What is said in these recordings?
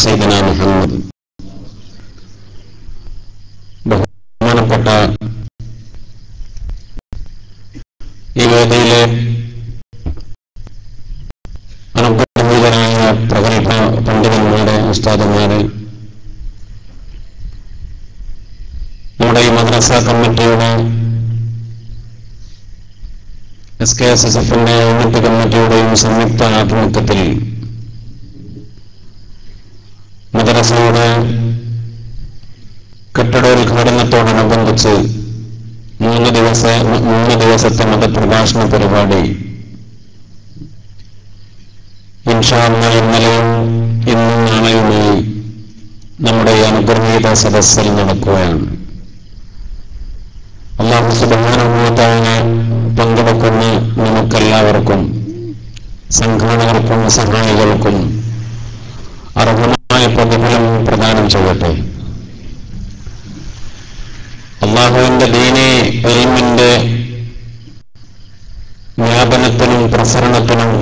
സയ്യിദനാ മുഹമ്മദ് ബഹുമാനപ്പെട്ട ഈ വേദിയിലെ അനുഗ്രഹീതരായ പ്രഗത്ഭ പണ്ഡിതന്മാരെ, ഉസ്താദന്മാരെ, നമ്മുടെ ഈ മദ്രസ കമ്മിറ്റിയുടെ SKSSF-ന്റെ യൂണിറ്റ് കമ്മിറ്റിയുടെയും സംയുക്ത ആഭിമുഖ്യത്തിൽ മദ്രസയുടെ കെട്ടിടോദ്ഘാടനത്തോടനുബന്ധിച്ച് മൂന്ന് ദിവസത്തെ മതപ്രഭാഷണ പരിപാടി ഇൻഷാ അല്ലാഹ് ഇന്നലെയും ഇന്നും നാളെയുമായി നമ്മുടെ ഈ അനുഗ്രഹീത സദസ്സിൽ നടക്കുകയാണ്. അല്ലാഹു സുബ്ഹാനഹു വ തആല പങ്കെടുക്കുന്ന നമുക്കെല്ലാവർക്കും, സംഘാടകർക്കും സഹായികൾക്കും അർഹമായ പ്രതിഫലം പ്രദാനം ചെയ്യട്ടെ. അല്ലാഹുവിന്റെ ദീനീ ഇൽമിന്റെ വ്യാപനത്തിനും പ്രസരണത്തിനും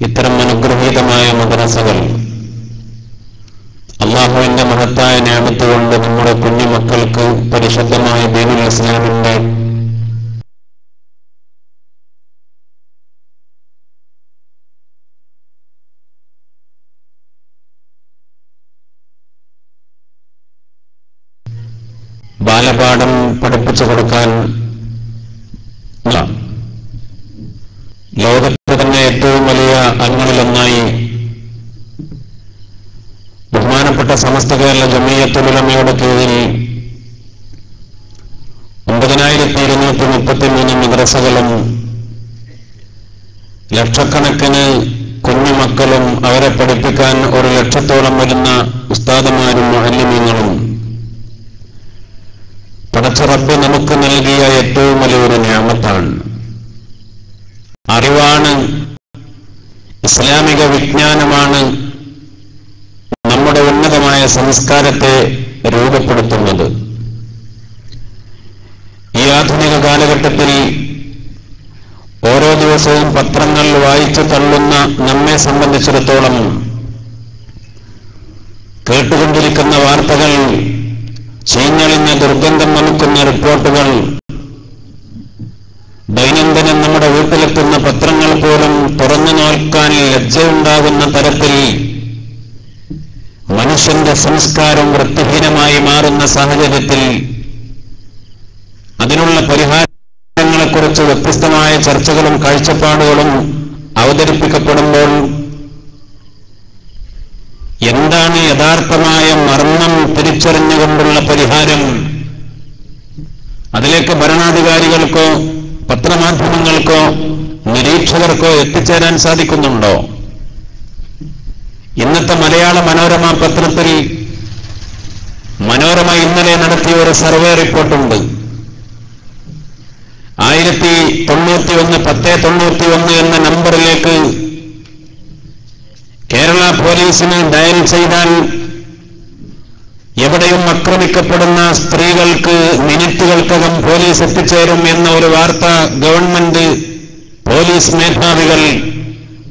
ഇത്തരം അനുഗ്രഹീതമായ മദ്രസകൾ അല്ലാഹുവിന്റെ മഹത്തായ നിഅമത്ത് കൊണ്ട് നമ്മുടെ കുഞ്ഞുമക്കൾക്ക് പരിശുദ്ധമായ ദീനുൽ ഇസ്ലാമിന്റെ ബാലപാഠം പഠിപ്പിച്ചു കൊടുക്കാൻ ലോകത്ത് തന്നെ ഏറ്റവും വലിയ അംഗങ്ങളിലൊന്നായി ബഹുമാനപ്പെട്ട സമസ്ത കേരള ജമിയത്തുൽ ഉലമയുടെ കീഴിൽ 9233 മദ്രസകളും ലക്ഷക്കണക്കിന് കുഞ്ഞുമക്കളും അവരെ പഠിപ്പിക്കാൻ 1 ലക്ഷത്തോളം വരുന്ന ഉസ്താദുമാരും മുഅല്ലിമീങ്ങളും പടച്ച റബ്ബ് നമുക്ക് നൽകിയ ഏറ്റവും വലിയൊരു നിഅമത്താണ്. അറിവാണ്, ഇസ്ലാമിക വിജ്ഞാനമാണ് നമ്മുടെ ഉന്നതമായ സംസ്കാരത്തെ രൂപപ്പെടുത്തുന്നത്. ഈ ആധുനിക കാലഘട്ടത്തിൽ ഓരോ ദിവസവും പത്രങ്ങൾ വായിച്ചു തള്ളുന്ന നമ്മെ സംബന്ധിച്ചിടത്തോളം കേട്ടുകൊണ്ടിരിക്കുന്ന വാർത്തകൾ, ചീഞ്ഞളിഞ്ഞ ദുർഗന്ധം വമിക്കുന്ന റിപ്പോർട്ടുകൾ, ദൈനംദിനം നമ്മുടെ വീട്ടിലെത്തുന്ന പത്രങ്ങൾ പോലും തുറന്നു നോക്കാൻ ലജ്ജയുണ്ടാകുന്ന തരത്തിൽ മനുഷ്യന്റെ സംസ്കാരം വൃത്തിഹീനമായി മാറുന്ന സാഹചര്യത്തിൽ അതിനുള്ള പരിഹാരങ്ങളെക്കുറിച്ച് വ്യത്യസ്തമായ ചർച്ചകളും കാഴ്ചപ്പാടുകളും അവതരിപ്പിക്കപ്പെടുമ്പോൾ എന്താണ് യഥാർത്ഥമായ മർമ്മം തിരിച്ചറിഞ്ഞുകൊണ്ടുള്ള പരിഹാരം? അതിലേക്ക് ഭരണാധികാരികൾക്കോ പത്രമാധ്യമങ്ങൾക്കോ നിരീക്ഷകർക്കോ എത്തിച്ചേരാൻ സാധിക്കുന്നുണ്ടോ? ഇന്നത്തെ മലയാള മനോരമ പത്രത്തിൽ മനോരമ ഇന്നലെ നടത്തിയ ഒരു സർവേ റിപ്പോർട്ടുണ്ട്. 1091 എന്ന നമ്പറിലേക്ക് കേരള പോലീസിന് ഡയൽ ചെയ്താൽ എവിടെയും ആക്രമിക്കപ്പെടുന്ന സ്ത്രീകൾക്ക് മിനിറ്റുകൾക്കകം പോലീസ് എത്തിച്ചേരും എന്ന ഒരു വാർത്ത ഗവൺമെന്റ് പോലീസ് മേധാവികൾ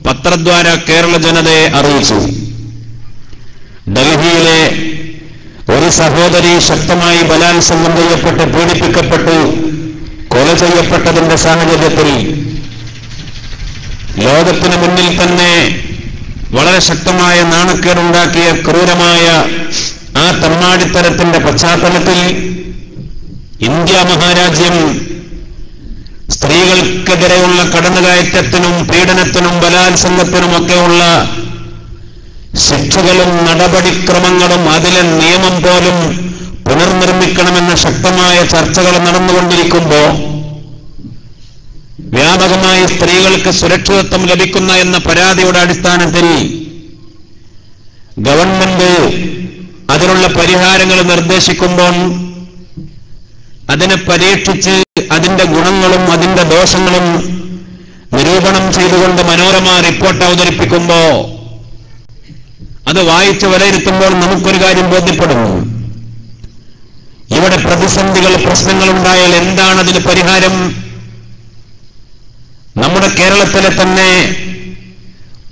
പത്രദ്വാര കേരള ജനതയെ അറിയിച്ചു. ഡൽഹിയിലെ ഒരു സഹോദരി ശക്തമായി ബലാത്സംഗം ചെയ്യപ്പെട്ട് പീഡിപ്പിക്കപ്പെട്ട് കൊല ചെയ്യപ്പെട്ടതിന്റെ സാഹചര്യത്തിൽ ലോകത്തിന് മുന്നിൽ തന്നെ വളരെ ശക്തമായ നാണക്കേടുണ്ടാക്കിയ ക്രൂരമായ ആ തമ്മാടിത്തരത്തിന്റെ പശ്ചാത്തലത്തിൽ ഇന്ത്യ മഹാരാജ്യം സ്ത്രീകൾക്കെതിരെയുള്ള കടന്നുകയറ്റത്തിനും പീഡനത്തിനും ബലാത്സംഗത്തിനുമൊക്കെയുള്ള ശിക്ഷകളും നടപടിക്രമങ്ങളും അതിലെ നിയമം പോലും പുനർനിർമ്മിക്കണമെന്ന ശക്തമായ ചർച്ചകൾ നടന്നുകൊണ്ടിരിക്കുമ്പോൾ വ്യാപകമായി സ്ത്രീകൾക്ക് സുരക്ഷിതത്വം ലഭിക്കുന്ന എന്ന പരാതിയുടെ അടിസ്ഥാനത്തിൽ ഗവൺമെന്റ് അതിനുള്ള പരിഹാരങ്ങൾ നിർദ്ദേശിക്കുമ്പോൾ അതിനെ പരീക്ഷിച്ച് അതിന്റെ ഗുണങ്ങളും അതിന്റെ ദോഷങ്ങളും നിരൂപണം ചെയ്തുകൊണ്ട് മനോരമ റിപ്പോർട്ട് അവതരിപ്പിക്കുമ്പോൾ അത് വായിച്ച് വിലയിരുത്തുമ്പോൾ നമുക്കൊരു കാര്യം ബോധ്യപ്പെടുന്നു. ഇവിടെ പ്രതിസന്ധികൾ, പ്രശ്നങ്ങളുണ്ടായാൽ എന്താണ് അതിന് പരിഹാരം? നമ്മുടെ കേരളത്തിലെ തന്നെ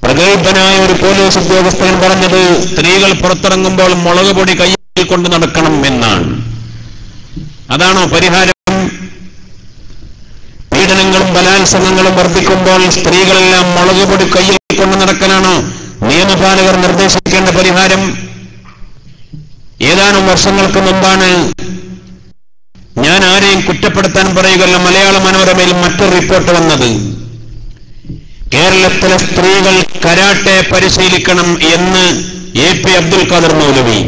പ്രഗത്ഭനായ ഒരു പോലീസ് ഉദ്യോഗസ്ഥൻ പറഞ്ഞത് സ്ത്രീകൾ പുറത്തിറങ്ങുമ്പോൾ മുളക് പൊടി കയ്യിൽ കൊണ്ട് നടക്കണം എന്നാണ്. അതാണോ പരിഹാരം? പീഡനങ്ങളും ബലാത്സംഗങ്ങളും വർദ്ധിക്കുമ്പോൾ സ്ത്രീകളെല്ലാം മുളക് പൊടി കയ്യിൽ കൊണ്ട് നടക്കാനാണോ നിയമപാലകർ നിർദ്ദേശിക്കേണ്ട പരിഹാരം? ഏതാനും വർഷങ്ങൾക്ക് മുമ്പാണ്, ഞാൻ ആരെയും കുറ്റപ്പെടുത്താൻ പറയുകയല്ല, മലയാള മനോരമയിൽ മറ്റൊരു റിപ്പോർട്ട് വന്നത്. കേരളത്തിലെ സ്ത്രീകൾ കരാട്ടെ പരിശീലിക്കണം എന്ന് AP അബ്ദുൽ ഖാദർ മൗലവി,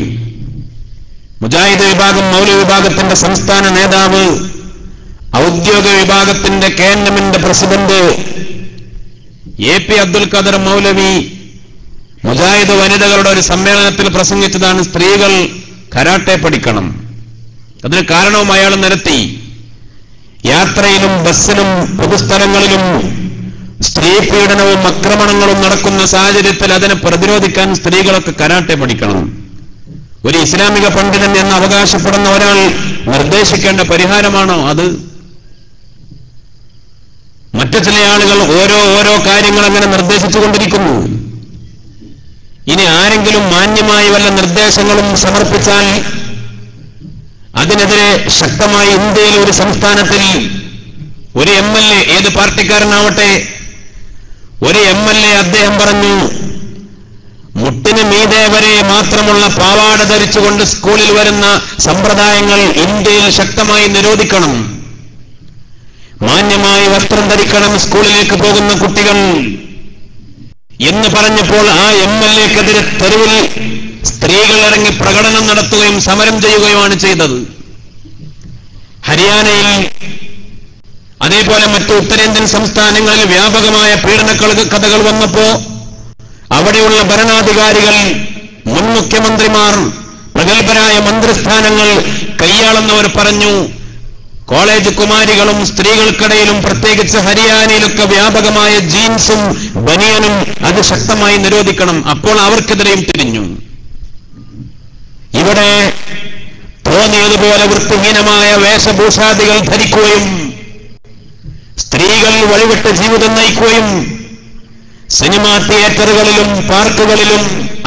മുജാഹിദ് വിഭാഗം മൗലവി വിഭാഗത്തിന്റെ സംസ്ഥാന നേതാവ്, ഔദ്യോഗിക വിഭാഗത്തിന്റെ KNMന്റെ പ്രസിഡന്റ് AP അബ്ദുൽ ഖാദർ മൗലവി മുജാഹിദ് വനിതകളുടെ ഒരു സമ്മേളനത്തിൽ പ്രസംഗിച്ചതാണ് സ്ത്രീകൾ കരാട്ടെ പഠിക്കണം. അതിന് കാരണവും അയാൾ നിരത്തി. യാത്രയിലും ബസ്സിലും പൊതുസ്ഥലങ്ങളിലും സ്ത്രീ പീഡനവും ആക്രമണങ്ങളും നടക്കുന്ന സാഹചര്യത്തിൽ അതിനെ പ്രതിരോധിക്കാൻ സ്ത്രീകളൊക്കെ കരാട്ടെ പഠിക്കണം. ഒരു ഇസ്ലാമിക പണ്ഡിതൻ എന്ന് അവകാശപ്പെടുന്ന ഒരാൾ നിർദ്ദേശിക്കേണ്ട പരിഹാരമാണോ അത്? മറ്റു ചില ആളുകൾ ഓരോ കാര്യങ്ങൾ അങ്ങനെ നിർദ്ദേശിച്ചുകൊണ്ടിരിക്കുന്നു. ഇനി ആരെങ്കിലും മാന്യമായി വല്ല നിർദ്ദേശങ്ങളും സമർപ്പിച്ചാൽ അതിനെതിരെ ശക്തമായി ഇന്ത്യയിലെ ഒരു സംസ്ഥാനത്തിൽ ഒരു MLA, ഏത് പാർട്ടിക്കാരനാവട്ടെ, ഒരു MLA അദ്ദേഹം പറഞ്ഞു, മുട്ടിന് മീതെ വരെ മാത്രമുള്ള പാവാട ധരിച്ചുകൊണ്ട് സ്കൂളിൽ വരുന്ന സമ്പ്രദായങ്ങൾ ഇന്ത്യയിൽ ശക്തമായി നിരോധിക്കണം. മാന്യമായി വസ്ത്രം ധരിക്കണം സ്കൂളിലേക്ക് പോകുന്ന കുട്ടികൾ എന്ന് പറഞ്ഞപ്പോൾ ആ MLAക്കെതിരെ തെരുവിൽ സ്ത്രീകൾ ഇറങ്ങി പ്രകടനം നടത്തുകയും സമരം ചെയ്യുകയുമാണ് ചെയ്തത്. ഹരിയാനയിൽ അതേപോലെ മറ്റു ഉത്തരേന്ത്യൻ സംസ്ഥാനങ്ങളിൽ വ്യാപകമായ പീഡന കഥകൾ വന്നപ്പോ അവിടെയുള്ള ഭരണാധികാരികൾ, മുൻ മുഖ്യമന്ത്രിമാർ, പ്രഗത്ഭരായ മന്ത്രിസ്ഥാനങ്ങൾ കൈയാളുന്നവർ പറഞ്ഞു, കോളേജ് കുമാരികളും സ്ത്രീകൾക്കിടയിലും പ്രത്യേകിച്ച് ഹരിയാനയിലൊക്കെ വ്യാപകമായ ജീൻസും ബനിയനും അത് ശക്തമായി നിരോധിക്കണം. അപ്പോൾ അവർക്കെതിരെയും തിരിഞ്ഞു. ഇവിടെ തോന്നിയതുപോലെ വൃത്തിഹീനമായ വേഷഭൂഷാദികൾ ധരിക്കുകയും സ്ത്രീകൾ വഴിവിട്ട് ജീവിതം നയിക്കുകയും സിനിമാ തിയേറ്ററുകളിലും പാർക്കുകളിലും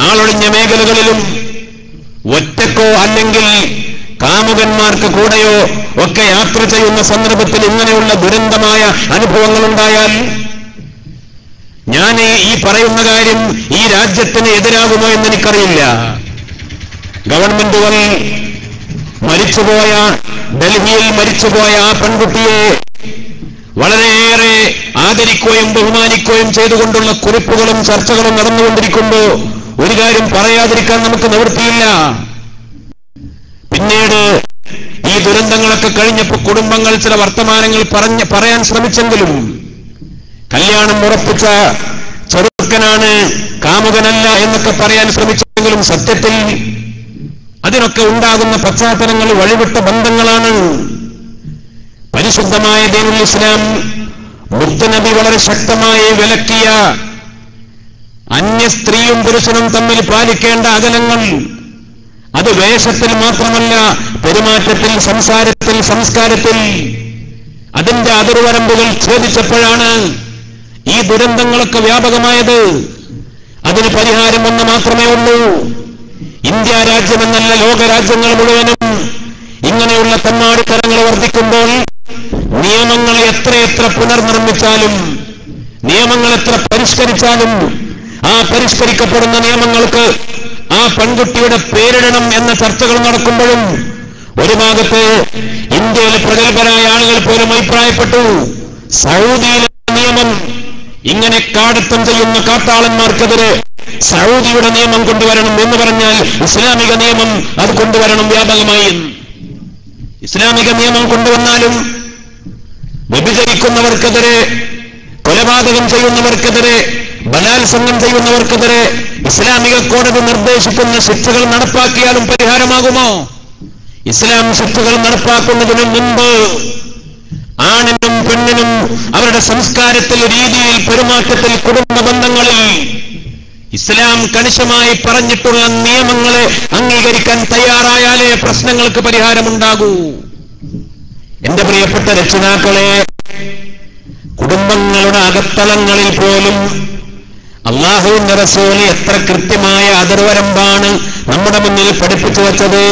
ആളൊഴിഞ്ഞ മേഖലകളിലും ഒറ്റക്കോ അല്ലെങ്കിൽ കാമുകന്മാർക്ക് കൂടെയോ ഒക്കെ യാത്ര ചെയ്യുന്ന സന്ദർഭത്തിൽ ഇങ്ങനെയുള്ള ദുരന്തമായ അനുഭവങ്ങൾ ഉണ്ടായാൽ ഞാൻ ഈ പറയുന്ന കാര്യം ഈ രാജ്യത്തിന് എതിരാകുമോ എന്ന് എനിക്കറിയില്ല. ഗവൺമെന്റുകൾ മരിച്ചുപോയ, ഡൽഹിയിൽ മരിച്ചുപോയ ആ പെൺകുട്ടിയെ വളരെയേറെ ആദരിക്കുകയും ബഹുമാനിക്കുകയും ചെയ്തുകൊണ്ടുള്ള കുറിപ്പുകളും ചർച്ചകളും നടന്നുകൊണ്ടിരിക്കുമ്പോൾ ഒരു കാര്യം പറയാതിരിക്കാൻ നമുക്ക് നിവൃത്തിയില്ല. പിന്നീട് ഈ ദുരന്തങ്ങളൊക്കെ കഴിഞ്ഞപ്പോൾ കുടുംബങ്ങൾ ചില വർത്തമാനങ്ങൾ പറയാൻ ശ്രമിച്ചെങ്കിലും കല്യാണം ഉറപ്പിച്ച ചെറുക്കനാണ്, കാമുകനല്ല എന്നൊക്കെ പറയാൻ ശ്രമിച്ചെങ്കിലും സത്യത്തിൽ അതിനൊക്കെ ഉണ്ടാകുന്ന പശ്ചാത്തലങ്ങൾ വഴിവിട്ട ബന്ധങ്ങളാണ്. പരിശുദ്ധമായ ദീനുൽ ഇസ്ലാം മുത്തുനബി വളരെ ശക്തമായി വിലക്കിയ അന്യ സ്ത്രീയും പുരുഷനും തമ്മിൽ പാലിക്കേണ്ട അകലങ്ങൾ, അത് വേഷത്തിൽ മാത്രമല്ല, പെരുമാറ്റത്തിൽ, സംസാരത്തിൽ, സംസ്കാരത്തിൽ അതിന്റെ അതിർവരമ്പുകൾ ഛേദിച്ചപ്പോഴാണ് ഈ ദുരന്തങ്ങളൊക്കെ വ്യാപകമായത്. അതിന് പരിഹാരം ഒന്ന് മാത്രമേ ഉള്ളൂ. ഇന്ത്യ രാജ്യമെന്നല്ല, ലോകരാജ്യങ്ങൾ മുഴുവനും ഇങ്ങനെയുള്ള തമ്മാടിത്തരങ്ങൾ വർദ്ധിക്കുമ്പോൾ നിയമങ്ങൾ എത്രയെത്ര പുനർനിർമ്മിച്ചാലും, നിയമങ്ങൾ എത്ര പരിഷ്കരിച്ചാലും, ആ പരിഷ്കരിക്കപ്പെടുന്ന നിയമങ്ങൾക്ക് ആ പെൺകുട്ടിയുടെ പേരിടണം എന്ന ചർച്ചകൾ നടക്കുമ്പോഴും ഒരു ഭാഗത്ത് ഇന്ത്യയിലെ പ്രഗത്ഭരായ ആളുകൾ പോലും അഭിപ്രായപ്പെട്ടു, സൗദിയിലെ നിയമം ഇങ്ങനെ കാടത്തം ചെയ്യുന്ന കാട്ടാളന്മാർക്കെതിരെ സൗദിയുടെ നിയമം കൊണ്ടുവരണം എന്ന് പറഞ്ഞാൽ ഇസ്ലാമിക നിയമം അത് കൊണ്ടുവരണം വ്യാപകമായി. ഇസ്ലാമിക നിയമം കൊണ്ടുവന്നാലും വ്യഭിചരിക്കുന്നവർക്കെതിരെ, കൊലപാതകം ചെയ്യുന്നവർക്കെതിരെ, ബലാത്സംഗം ചെയ്യുന്നവർക്കെതിരെ ഇസ്ലാമിക കോടതി നിർദ്ദേശിക്കുന്ന ശിക്ഷകൾ നടപ്പാക്കിയാലും പരിഹാരമാകുമോ? ഇസ്ലാം ശിക്ഷകൾ നടപ്പാക്കുന്നതിന് മുമ്പ് ആണിനും പെണ്ണിനും അവരുടെ സംസ്കാരത്തിൽ, രീതിയിൽ, പെരുമാറ്റത്തിൽ, കുടുംബ ബന്ധങ്ങളിൽ ഇസ്ലാം കണിശമായി പറഞ്ഞിട്ടുള്ള നിയമങ്ങളെ അംഗീകരിക്കാൻ തയ്യാറായാലേ പ്രശ്നങ്ങൾക്ക് പരിഹാരമുണ്ടാകൂ. എന്റെ പ്രിയപ്പെട്ട രക്ഷിതാക്കളെ, കുടുംബങ്ങളുടെ അകത്തളങ്ങളിൽ പോലും അല്ലാഹുവിന്റെ റസൂൽ എത്ര കൃത്യമായ അതിർവരമ്പാണ് നമ്മുടെ മുന്നിൽ പഠിപ്പിച്ചു വച്ചത്.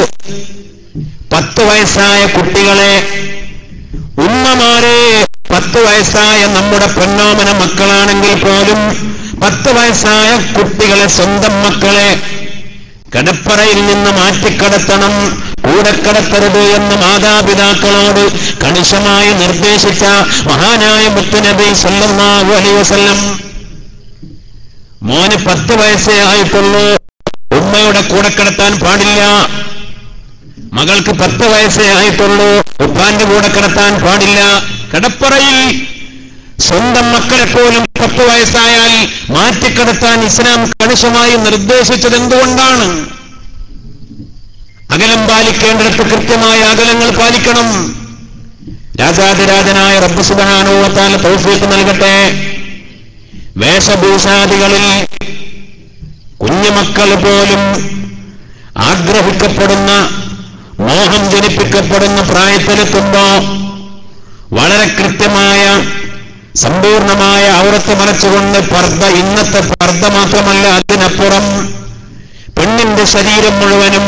10 വയസ്സായ കുട്ടികളെ ഉമ്മമാരെ, 10 വയസ്സായ നമ്മുടെ പൊന്നോമന മക്കളാണെങ്കിൽ പോലും 10 വയസ്സായ കുട്ടികളെ, സ്വന്തം മക്കളെ കടപ്പറയിൽ നിന്ന് മാറ്റിക്കടത്തണം, കൂടെ കടത്തരുത് എന്ന് മാതാപിതാക്കളോട് കണിശമായി നിർദ്ദേശിച്ച മഹാനായ മുത്തുനബി സല്ലല്ലാഹു അലൈഹി വസല്ലം. മോന് 10 വയസ്സേ ആയിട്ടുള്ളൂ, ഉമ്മയുടെ കൂടെ കിടത്താൻ പാടില്ല. മകൾക്ക് 10 വയസ്സേ ആയിട്ടുള്ളൂ, ഉപ്പാന്റെ കൂടെ കിടത്താൻ പാടില്ല. കടപ്പറയിൽ സ്വന്തം മക്കളെ പോലും 10 വയസ്സായാൽ മാറ്റിക്കിടത്താൻ ഇസ്ലാം കണിശമായി നിർദ്ദേശിച്ചത് എന്തുകൊണ്ടാണ്? അകലം പാലിക്കേണ്ടിടത്ത് കൃത്യമായ അകലങ്ങൾ പാലിക്കണം. രാജാതിരാജനായ റബ്ബ് സുബ്ഹാനഹു വ തആല തൗഫീഖ് നൽകട്ടെ. വേഷഭൂഷാദികളിൽ കുഞ്ഞുമക്കൾ പോലും ആഗ്രഹിക്കപ്പെടുന്ന, മോഹം ജനിപ്പിക്കപ്പെടുന്ന പ്രായത്തിലെത്തുമ്പോ വളരെ കൃത്യമായ സമ്പൂർണമായ ഔറത്ത് മറച്ചുകൊണ്ട് പർദ്ദ, ഇന്നത്തെ പർദ്ദ മാത്രമല്ല, അതിനപ്പുറം പെണ്ണിന്റെ ശരീരം മുഴുവനും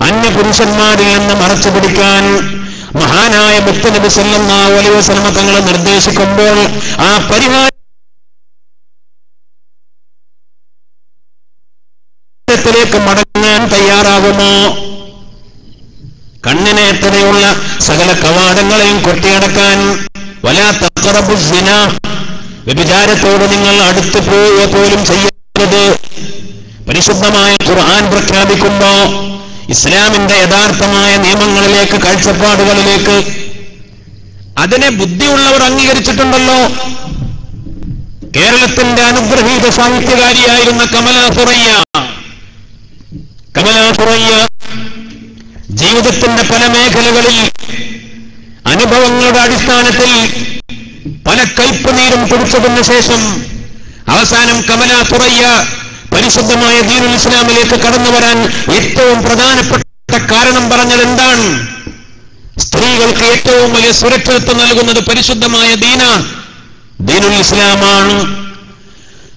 അന്യപുരുഷന്മാരിൽ നിന്ന് മറച്ചു പിടിക്കാൻ മഹാനായ മുത്തുനബി സല്ലല്ലാഹു അലൈഹി വസല്ലം തങ്ങൾ നിർദ്ദേശിക്കുമ്പോൾ ആ പരിഹാരത്തിലേക്ക് മടങ്ങാൻ തയ്യാറാകുമോ? കണ്ണിനേത്രയുള്ള സകല കവാടങ്ങളെയും കൊട്ടിയടക്കാൻ, വലാ തഖറബു സിന, വ്യഭിചാരത്തോട് നിങ്ങൾ അടുത്ത് പോവുക പോലും ചെയ്യരുത്. പരിശുദ്ധമായ ഖുർആൻ പ്രഖ്യാപിക്കുമ്പോ ഇസ്ലാമിന്റെ യഥാർത്ഥമായ നിയമങ്ങളിലേക്ക്, കാഴ്ചപ്പാടുകളിലേക്ക് അതിനെ ബുദ്ധിയുള്ളവർ അംഗീകരിച്ചിട്ടുണ്ടല്ലോ. കേരളത്തിന്റെ അനുഗ്രഹീത സാഹിത്യകാരിയായിരുന്ന കമല സുറയ്യ ജീവിതത്തിന്റെ പല മേഖലകളിൽ അനുഭവങ്ങളുടെ അടിസ്ഥാനത്തിൽ പല കയ്പുനീരും കുടിച്ചതിന് ശേഷം അവസാനം കമല സുറയ്യ പരിശുദ്ധമായ ദീനുൽ ഇസ്ലാമിലേക്ക് കടന്നു വരാൻ ഏറ്റവും പ്രധാനപ്പെട്ട കാരണം പറഞ്ഞത് എന്താണ്? സ്ത്രീകൾക്ക് ഏറ്റവും വലിയ സുരക്ഷിതത്വം നൽകുന്നത് പരിശുദ്ധമായ ദീനുൽ ഇസ്ലാമാണ്.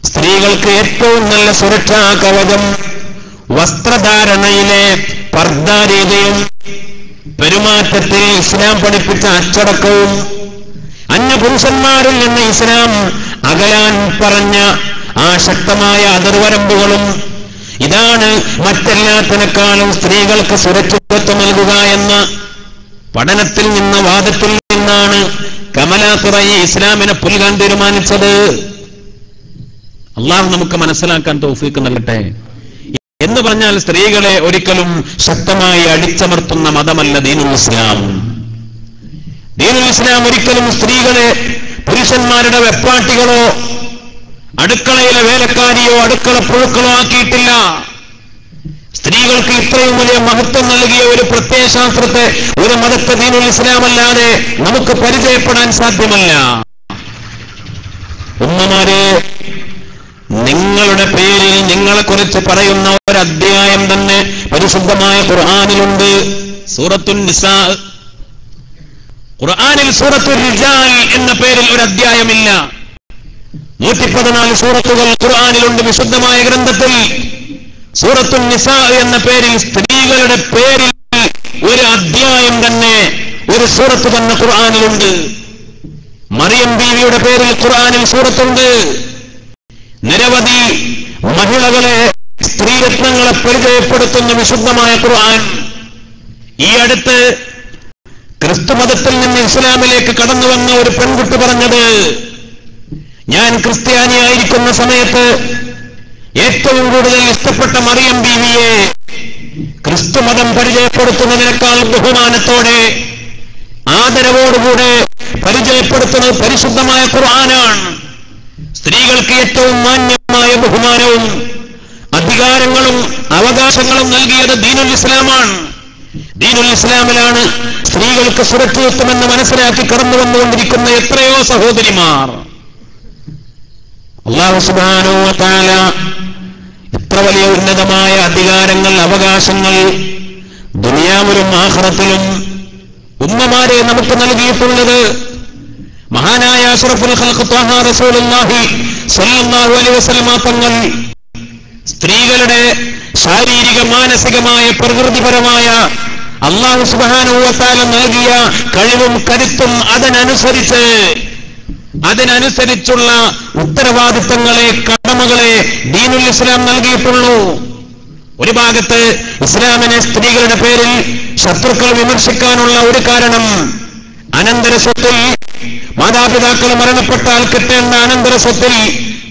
സ്ത്രീകൾക്ക് ഏറ്റവും നല്ല സുരക്ഷാ കവചം വസ്ത്രധാരണയിലെ പർദ്ദാരീതിയും പെരുമാറ്റത്തിൽ ഇസ്ലാം പഠിപ്പിച്ച അച്ചടക്കവും അന്യപുരുഷന്മാരിൽ നിന്ന് ഇസ്ലാം അകലാൻ പറഞ്ഞ ആ ശക്തമായ അതിർവരമ്പുകളും, ഇതാണ് മറ്റെല്ലാത്തിനേക്കാളും സ്ത്രീകൾക്ക് സുരക്ഷിതത്വം നൽകുക എന്ന പഠനത്തിൽ നിന്ന്, വാദത്തിൽ നിന്നാണ് കമല സുറയ്യ ഇസ്ലാമിനെ പുൽകാൻ തീരുമാനിച്ചത്. അള്ളാഹു നമുക്ക് മനസ്സിലാക്കാൻ തൗഫീഖ് നൽകട്ടെ. എന്ന് പറഞ്ഞാൽ സ്ത്രീകളെ ഒരിക്കലും ശക്തമായി അടിച്ചമർത്തുന്ന മതമല്ല ദീനുൽ ഇസ്ലാം. ദീനുൽ ഇസ്ലാം ഒരിക്കലും സ്ത്രീകളെ പുരുഷന്മാരുടെ വെപ്പാട്ടികളോ അടുക്കളയിലെ വേലക്കാരിയോ അടുക്കള പുഴുക്കളോ ആക്കിയിട്ടില്ല. സ്ത്രീകൾക്ക് ഇത്രയും വലിയ മഹത്വം നൽകിയ ഒരു പ്രത്യയശാസ്ത്രത്തെ, ഒരു മതത്തെ ദീനുൽ ഇസ്ലാം അല്ലാതെ നമുക്ക് പരിചയപ്പെടാൻ സാധ്യമല്ല. ഉമ്മമാരെ, നിങ്ങളുടെ പേരിൽ നിങ്ങളെക്കുറിച്ച് പറയുന്ന ഒരധ്യായം തന്നെ പരിശുദ്ധമായ ഖുർആനിലുണ്ട്. സൂറത്തുൻ നിസാ. ഖുർആനിൽ സൂറത്തുൽ റിജാൽ എന്ന പേരിൽ ഒരു അധ്യായമില്ല. 114 സൂറത്തുകൾ ഖുർആനിലുണ്ട്. വിശുദ്ധമായ ഗ്രന്ഥത്തിൽ സൂറത്തുൻ നിസാ എന്ന പേരിൽ, സ്ത്രീകളുടെ പേരിൽ ഒരു അധ്യായം തന്നെ, ഒരു സൂറത്ത് തന്നെ ഖുർആനിലുണ്ട്. മറിയം ബീവിയുടെ പേരിൽ ഖുർആനിൽ സൂറത്തുണ്ട്. നിരവധി മഹിളകളെ, സ്ത്രീരത്നങ്ങളെ പരിചയപ്പെടുത്തുന്ന വിശുദ്ധമായ ഖുർആൻ. ഈ അടുത്ത് ക്രിസ്തുമതത്തിൽ നിന്ന് ഇസ്ലാമിലേക്ക് കടന്നു വന്ന ഒരു പെൺകുട്ടി പറഞ്ഞത്, ഞാൻ ക്രിസ്ത്യാനിയായിരിക്കുന്ന സമയത്ത് ഏറ്റവും കൂടുതൽ ഇഷ്ടപ്പെട്ട മറിയം ബീവിയെ ക്രിസ്തുമതം പരിചയപ്പെടുത്തുന്നതിനേക്കാൾ ബഹുമാനത്തോടെ, ആദരവോടുകൂടെ പരിചയപ്പെടുത്തുന്നത് പരിശുദ്ധമായ ഖുർആനാണ്. സ്ത്രീകൾക്ക് ഏറ്റവും മാന്യമായ ബഹുമാനവും അധികാരങ്ങളും അവകാശങ്ങളും നൽകിയത് ദീനുൽ ഇസ്ലാമാണ്. ദീനുൽ ഇസ്ലാമിലാണ് സ്ത്രീകൾക്ക് സുരക്ഷിതത്വമെന്ന് മനസ്സിലാക്കി കടന്നു വന്നുകൊണ്ടിരിക്കുന്ന എത്രയോ സഹോദരിമാർ. അല്ലാഹു സുബ്ഹാനഹു വ തആല എത്ര വലിയ ഉന്നതമായ അധികാരങ്ങൾ, അവകാശങ്ങൾ ദുനിയാവിലും ആഖിറത്തിലും ഉമ്മമാരെ നമുക്ക് നൽകിയിട്ടുള്ളത്. മഹാനായ അഷ്റഫുൽ ഖൽഖ് ത്വഹ റസൂലുള്ളാഹി സ്വല്ലല്ലാഹു അലൈഹി വസല്ലം തങ്ങൾ സ്ത്രീകളുടെ ശാരീരിക മാനസികമായ പ്രകൃതിപരമായ അല്ലാഹു സുബ്ഹാനഹു വ തആല നൽകിയ കഴിവും കരുത്തും അതിനനുസരിച്ചുള്ള ഉത്തരവാദിത്തങ്ങളെ കടമകളെ ദീനുൽ ഇസ്ലാം നൽകിയിട്ടുള്ളൂ. ഒരു ഭാഗത്ത് ഇസ്ലാമിനെ സ്ത്രീകളുടെ പേരിൽ ശത്രുക്കൾ വിമർശിക്കാനുള്ള ഒരു കാരണം അനന്തര സ്വത്തിൽ മാതാപിതാക്കൾ മരണപ്പെട്ടാൽ കിട്ടേണ്ട അനന്തര സ്വത്തിൽ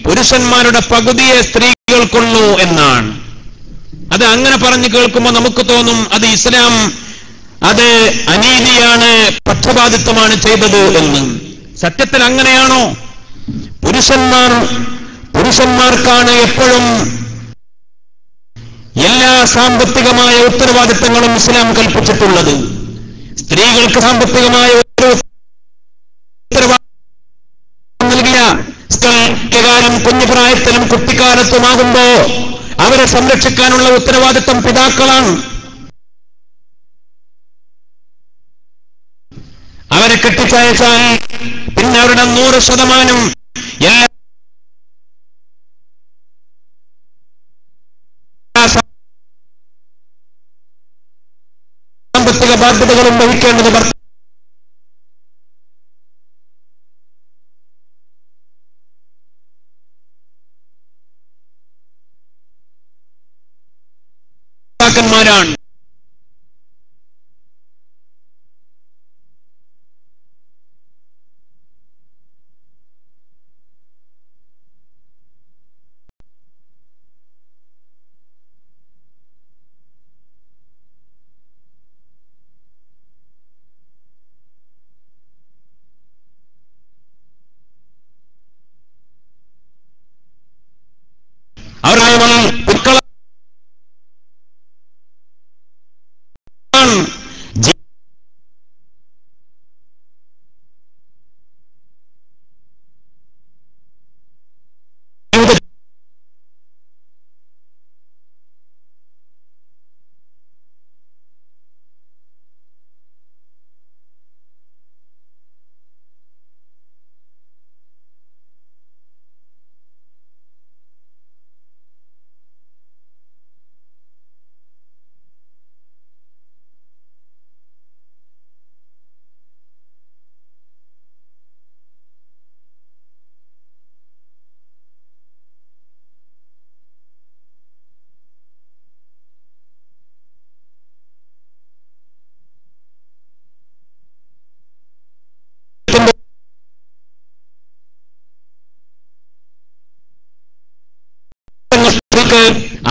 പുരുഷന്മാരുടെ പകുതിയെ സ്ത്രീകൾക്കുള്ളൂ എന്നാണ്. അത് അങ്ങനെ പറഞ്ഞു കേൾക്കുമ്പോൾ നമുക്ക് തോന്നും അത് ഇസ്ലാം അത് അനീതിയാണ്, പക്ഷപാതിത്വമാണ് ചെയ്തത് എന്ന്. സത്യത്തിൽ അങ്ങനെയാണോ? പുരുഷന്മാർക്കാണ് എപ്പോഴും എല്ലാ സാമ്പത്തികമായ ഉത്തരവാദിത്തങ്ങളും ഇസ്ലാം കൽപ്പിച്ചിട്ടുള്ളത്. സ്ത്രീകൾക്ക് സാമ്പത്തികമായ ഒരു ഉത്തരവാദിത്തം നൽകിയ കാലം കുഞ്ഞുപ്രായത്തിലും കുട്ടിക്കാലത്തുമാകുമ്പോ അവരെ സംരക്ഷിക്കാനുള്ള ഉത്തരവാദിത്തം പിതാക്കളാണ്. അവരെ കെട്ടിച്ചയച്ചാൽ പിന്നെ അവരുടെ 100% എല്ലാ സാമ്പത്തിക ബാധ്യതകളും വഹിക്കേണ്ടത് ഭർത്താക്കന്മാരാണ്.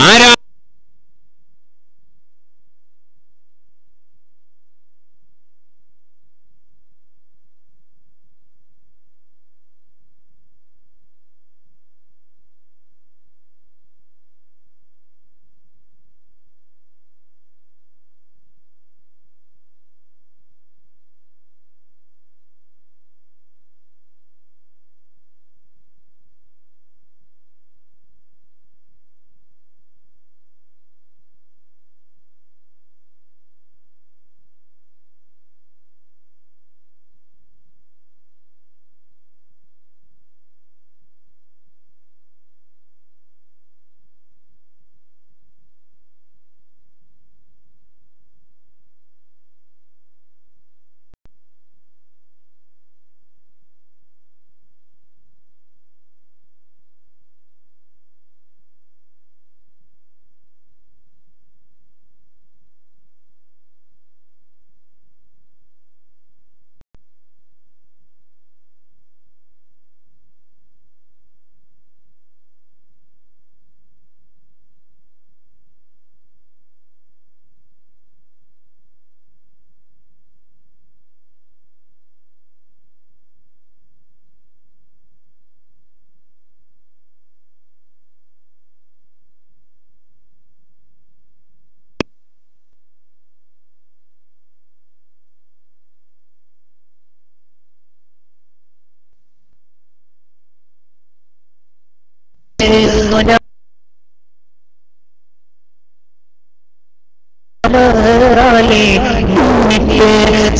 ആരാ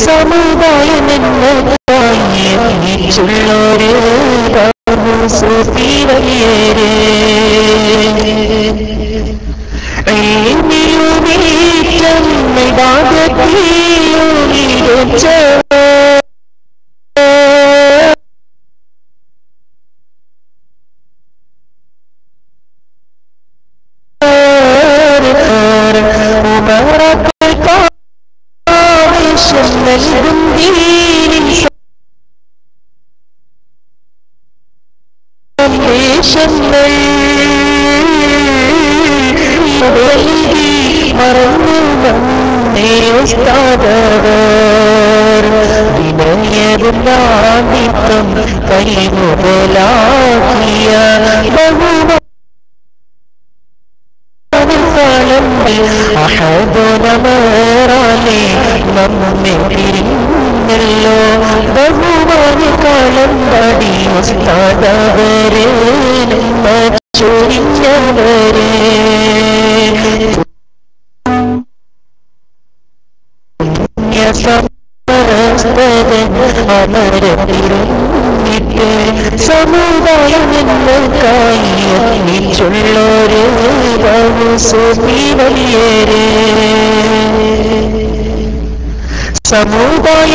സമുദായം ചുള്ളൊരു സൂഫിവര്യരേ ഇൽമിലുമേറ്റം ഇബാദത്തിലുമിരുച്ച വിനയനാദിത്യം കൈമുതലാക്കിയ അഹദുനമേറാലെ നമ്മെ പിരിഞ്ഞല്ലോ ബഹുമാനി കാലം പടി ഉസ്താദവരെ നമ്മ ചൊരിഞ്ഞവരെ അമരത്തിരുന്നിട്ട് സമുദായം എന്നൊരു ബഹുസൂഫിവര്യരേ സമുദായ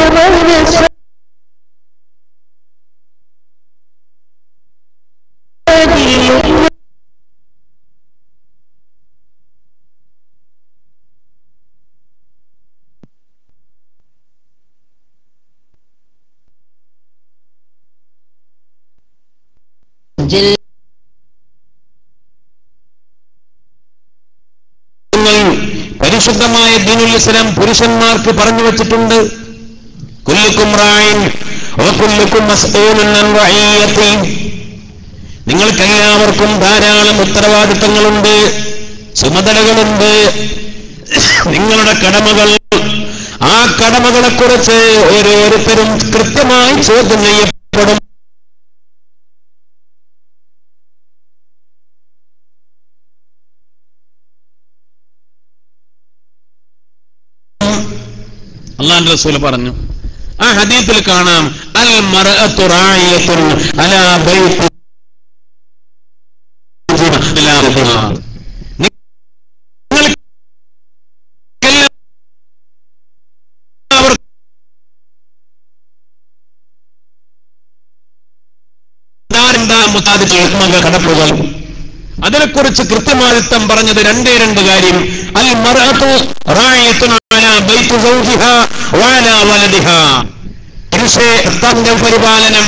പരിശുദ്ധമായ ദീനുൽ ഇസ്ലാം പുരുഷന്മാർക്ക് പറഞ്ഞു വച്ചിട്ടുണ്ട്. കുല്ലുക്കും റായിൻ വകുല്ലുക്കും മസ്ഊലുൻ അൻ റഈയതി. നിങ്ങൾക്കെല്ലാവർക്കും ധാരാളം ഉത്തരവാദിത്തങ്ങളുണ്ട്, ചുമതലകളുണ്ട്, നിങ്ങളുടെ കടമകൾ. ആ കടമകളെക്കുറിച്ച് ഓരോരുത്തരും കൃത്യമായി ചോദ്യം ചെയ്യപ്പെടും. അല്ലാഹുവിന്റെ റസൂൽ പറഞ്ഞു. ആ ഹദീസിൽ കാണാം, അൽ മർഅതു റായിയത്തുൻ അലാ ബൈതി കടപ്പുകൾ. അതിനെക്കുറിച്ച് കൃത്യമാദിത്വം പറഞ്ഞത് രണ്ട് കാര്യം. അൽ മർഅതു റായിയത്തുൻ അലാ ബൈതി സൗജിഹാ വഅലാ വലദിഹാ. ഭർത്താവിന്റെ പരിപാലനം,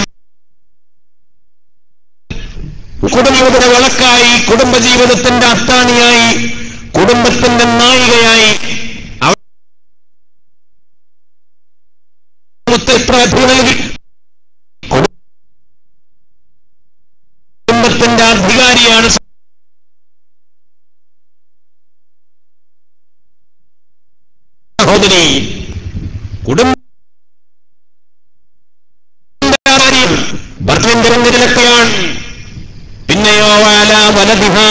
കുടുംബത്തിന്റെ വിളക്കായി, കുടുംബജീവിതത്തിന്റെ അത്താണിയായി, കുടുംബത്തിന്റെ നായികയായി കുടുംബത്തിന്റെ അധികാരിയാണ്. സഹോദരി, കുടുംബ ഭർത്താവിന്റെ രംഗത്തിലൊക്കെയാണ്. പിന്നെയോ വഅലാ വലദിഹാ,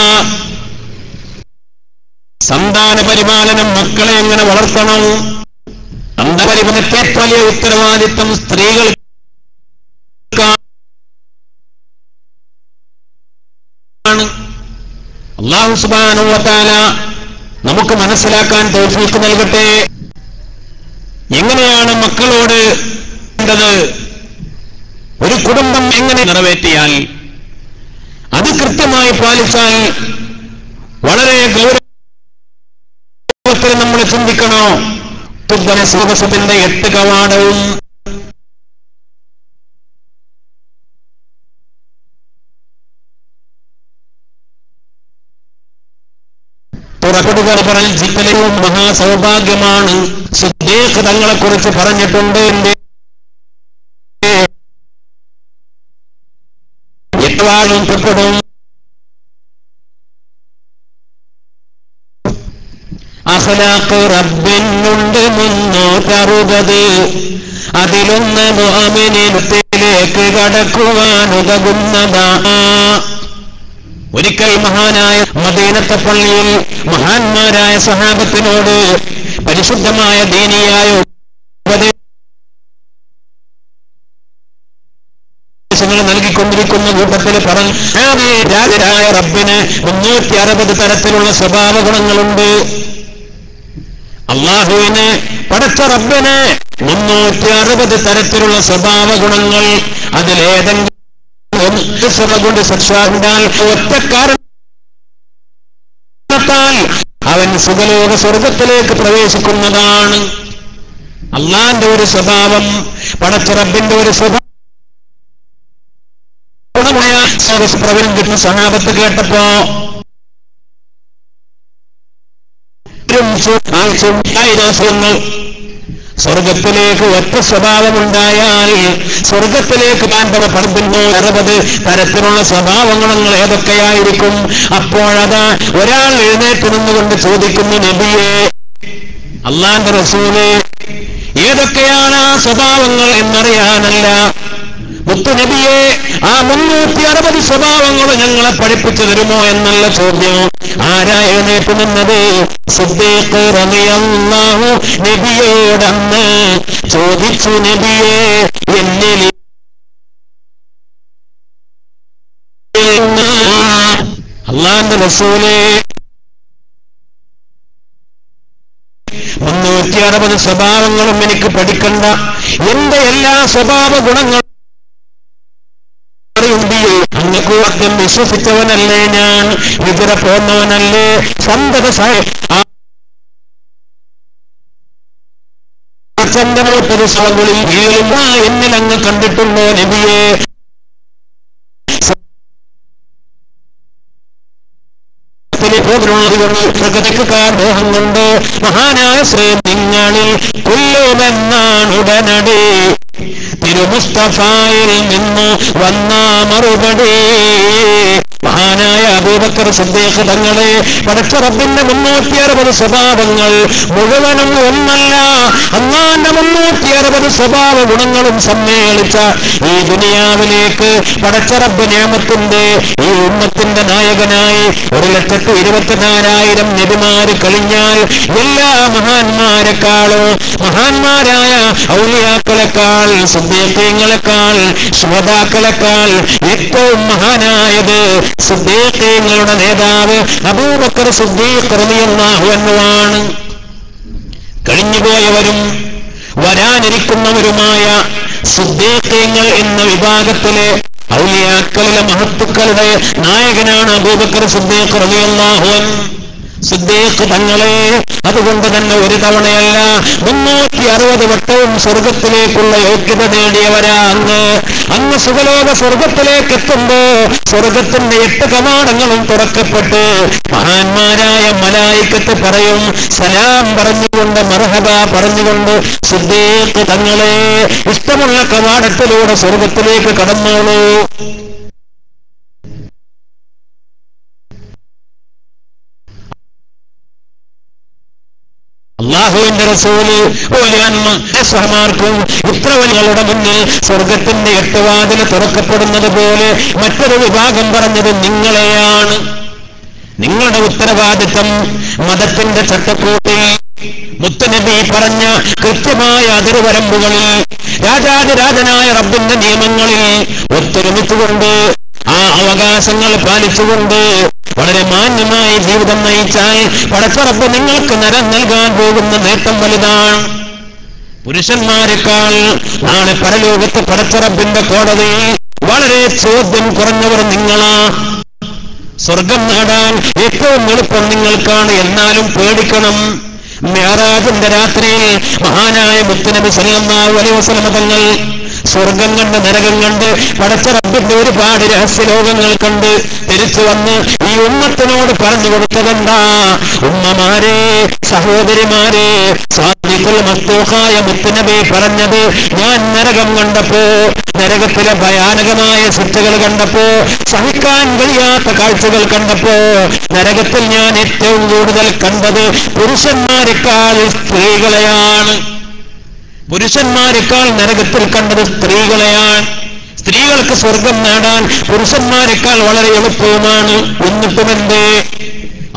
സന്താന പരിപാലനം, മക്കളെ എങ്ങനെ വളർത്തണം. സന്താനപരിപാലനത്തെ വലിയ ഉത്തരവാദിത്വം സ്ത്രീകൾക്ക്. അല്ലാഹു സുബ്ഹാനഹു വ തആല നമുക്ക് മനസ്സിലാക്കാൻ തൗഫീഖ് നൽകട്ടെ. എങ്ങനെയാണ് മക്കളോട് വേണ്ടത്? ഒരു കുടുംബം എങ്ങനെ നിറവേറ്റിയാൽ, അത് കൃത്യമായി പാലിച്ചാൽ വളരെ ഗൗരവത്തിൽ നമ്മൾ ചിന്തിക്കണോ? സുഖത്തിന്റെ 8 കവാടവും തുറക്കടുക പറഞ്ഞ ജിക്കലയും മഹാസൗഭാഗ്യമാണ്. സിദ്ദീഖ് തങ്ങളെ കുറിച്ച് പറഞ്ഞിട്ടുണ്ട്, എട്ടുവാഴും പെടും. അഖ്ലാഖ് റബ്ബിനുണ്ട് 360, അതിലൊന്ന് മുഅ്മിനീനത്തിലേക്ക് കടക്കുവാനുതകുന്നതാ. ഒരിക്കൽ മഹാനായ മദീനത്തെ പള്ളിയിൽ മഹാന്മാരായ സഹാബത്തിനോട് പരിശുദ്ധമായ ദീനിയായ പറഞ്ഞുകൊണ്ടിരിക്കുന്ന കൂട്ടത്തിൽ പറഞ്ഞു രാജരായ റബ്ബിന് 360 തരത്തിലുള്ള സ്വഭാവ ഗുണങ്ങളുണ്ട്. അള്ളാഹുവിന് പടച്ച റബ്ബിന് 360 തരത്തിലുള്ള സ്വഭാവ ഗുണങ്ങൾ. അതിലേതെങ്കിലും കൊണ്ട് ശിക്ഷാണ്ടാൽ ഒറ്റക്കാരണത്താൽ അവൻ സുഖലോക സ്വർഗത്തിലേക്ക് പ്രവേശിക്കുന്നതാണ്. അള്ളാന്റെ ഒരു സ്വഭാവം, പടച്ച റബ്ബിന്റെ ഒരു സ്വഭാവം പ്രവരം കിട്ടുന്ന സഹാബത്ത് കേട്ടപ്പോ സ്വർഗത്തിലേക്ക് ഒറ്റ സ്വഭാവമുണ്ടായാൽ സ്വർഗത്തിലേക്ക് പഠിപ്പിക്കുന്നു 60 തരത്തിലുള്ള സ്വഭാവങ്ങൾ ഏതൊക്കെയായിരിക്കും? അപ്പോഴതാ ഒരാൾ എഴുന്നേറ്റ് നിന്നുകൊണ്ട് ചോദിക്കുന്നു, നബിയെ, അള്ളാന്റെ റസൂലേ, ഏതൊക്കെയാണ് ആ സ്വഭാവങ്ങൾ എന്നറിയാനല്ല, മുത്തുനബിയെ, ആ 360 സ്വഭാവങ്ങൾ ഞങ്ങളെ പഠിപ്പിച്ചു തരുമോ എന്നുള്ള ചോദ്യം ആരാ എഴുന്നേറ്റ് നിന്നത്? സിദ്ദീഖ് റളിയല്ലാഹു നബിയോടന്ന് ചോദിച്ചു, നബിയെ, എന്നിൽ അള്ളാന്റെ റസൂലേ 360 സ്വഭാവങ്ങളും എനിക്ക് പഠിക്കണ്ട, എന്റെ എല്ലാ സ്വഭാവ ഗുണങ്ങളും അങ്ങ് വിശ്വസിച്ചവനല്ലേ ഞാൻ, വിതുര പോന്നവനല്ലേ, സന്തത എന്നിൽ അങ്ങ് കണ്ടിട്ടുണ്ടോ നബിയെ? മോഹം കൊണ്ട് മഹാനായ ശ്രീ നിങ്ങളിൽ കൊല്ലുമെന്നാണ് ഉടനടി തിരുമുസ്തഫായിൽ നിന്ന് വന്ന മറുപടി. മഹാനായ അബൂബക്കർ സിദ്ദീഖ് തങ്ങളെ പടച്ച റബ്ബിന്റെ 360 സ്വഭാവങ്ങൾ മുഴുവനും ഒന്നല്ല, അല്ലാഹുവിന്റെ 360 സ്വഭാവ ഗുണങ്ങളും സമ്മേളിച്ച ഈ ദുനിയാവിലേക്ക് പടച്ച റബ്ബ് നിഅമത്തിന്റെ ഈ ഉമ്മത്തിന്റെ നായകനായി 1,24,000 നബിമാര് കഴിഞ്ഞാൽ എല്ലാ മഹാന്മാരെക്കാളും മഹാന്മാരായ ഔലിയാക്കളെക്കാൾ, സിദ്ദീഖീങ്ങളെക്കാൾ, ശുഹദാക്കളെക്കാൾ ഏറ്റവും മഹാനായത് സിദ്ദീഖീങ്ങളുടെ നേതാവ് അബൂബക്കർ സിദ്ദീഖ് റളിയല്ലാഹു അൻഹുവാണ്. കഴിഞ്ഞുപോയവരും വരാനിരിക്കുന്നവരുമായ സിദ്ദീഖീങ്ങൾ എന്ന വിഭാഗത്തിലെ ഔലിയാക്കളിലെ മഹത്തുക്കളുടെ നായകനാണ് അബൂബക്കർ സിദ്ദീഖ് റളിയല്ലാഹു അൻഹു. സിദ്ദീഖ് തങ്ങളെ അതുകൊണ്ട് തന്നെ ഒരു തവണയല്ല 360 വട്ടവും സ്വർഗത്തിലേക്കുള്ള യോഗ്യത നേടിയവരാ അങ്ങ് സുഖലോക സ്വർഗത്തിലേക്ക് എത്തുമ്പോ സ്വർഗത്തിന്റെ 8 കവാടങ്ങളും തുറക്കപ്പെട്ട് മഹാന്മാരായ മലായിക്കത്ത് പറയും, സലാം പറഞ്ഞുകൊണ്ട്, മർഹബ പറഞ്ഞുകൊണ്ട്, സിദ്ദീഖ് തങ്ങളെ ഇഷ്ടമുള്ള കവാടത്തിലൂടെ സ്വർഗത്തിലേക്ക് കടന്നോളൂ. അല്ലാഹുവിന്റെ റസൂല് സഹമാർക്കും ഇത്രവലികളുടെ മുന്നിൽ സ്വർഗത്തിന്റെ 8 വാതിൽ തുറക്കപ്പെടുന്നത് പോലെ മറ്റൊരു വിഭാഗം പറഞ്ഞത് നിങ്ങളെയാണ്. നിങ്ങളുടെ ഉത്തരവാദിത്വം മതത്തിന്റെ ചട്ടക്കൂട്ടിൽ മുത്തുനബി പറഞ്ഞ കൃത്യമായ അതിർവരമ്പുകളിൽ രാജാതിരാജനായ റബ്ബിന്റെ നിയമങ്ങളിൽ ഒത്തൊരുമിച്ചുകൊണ്ട് ആ അവകാശങ്ങൾ പാലിച്ചുകൊണ്ട് വളരെ മാന്യമായി ജീവിതം നയിച്ചാൽ പടച്ച റബ്ബ് നിങ്ങൾക്ക് നരം നൽകാൻ പോകുന്ന നേട്ടം വലുതാണ്. പുരുഷന്മാരെക്കാൾ നാളെ പരലോകത്ത് പടച്ച റബ്ബിന്റെ കോടതിയിൽ വളരെ ചോദ്യം കുറഞ്ഞവർ നിങ്ങളാ. സ്വർഗം നേടാൻ ഏറ്റവും എളുപ്പം നിങ്ങൾക്കാണ്, എന്നാലും പേടിക്കണം. മിഅ്റാജിന്റെ രാത്രിയിൽ മഹാനായ മുത്തുനബി സല്ലല്ലാഹു അലൈഹി വസല്ലം തങ്ങൾ സ്വർഗം കണ്ട് നരകം കണ്ട് പടച്ച റബ്ബിന്റെ ഒരുപാട് രഹസ്യലോകങ്ങൾ കണ്ട് തിരിച്ചു വന്ന് ഈ ഉമ്മത്തിനോട് പറഞ്ഞു കൊടുത്തതെന്താ? ഉമ്മമാരെ, സഹോദരിമാരെ, സാദിഖുൽ മസ്തൂഖായ മുത്തുനബി പറഞ്ഞത്, ഞാൻ നരകം കണ്ടപ്പോ, നരകത്തിലെ ഭയാനകമായ ശിക്ഷകൾ കണ്ടപ്പോ, സഹിക്കാൻ കഴിയാത്ത കാഴ്ചകൾ കണ്ടപ്പോ നരകത്തിൽ ഞാൻ ഏറ്റവും കൂടുതൽ കണ്ടത് പുരുഷന്മാരെക്കാൾ സ്ത്രീകളെയാണ്. പുരുഷന്മാരെക്കാൾ നരകത്തിൽ കണ്ടത് സ്ത്രീകളെയാണ്. സ്ത്രീകൾക്ക് സ്വർഗം നേടാൻ പുരുഷന്മാരെക്കാൾ വളരെ എളുപ്പവുമാണ്. എന്നിട്ടുമെന്തേ?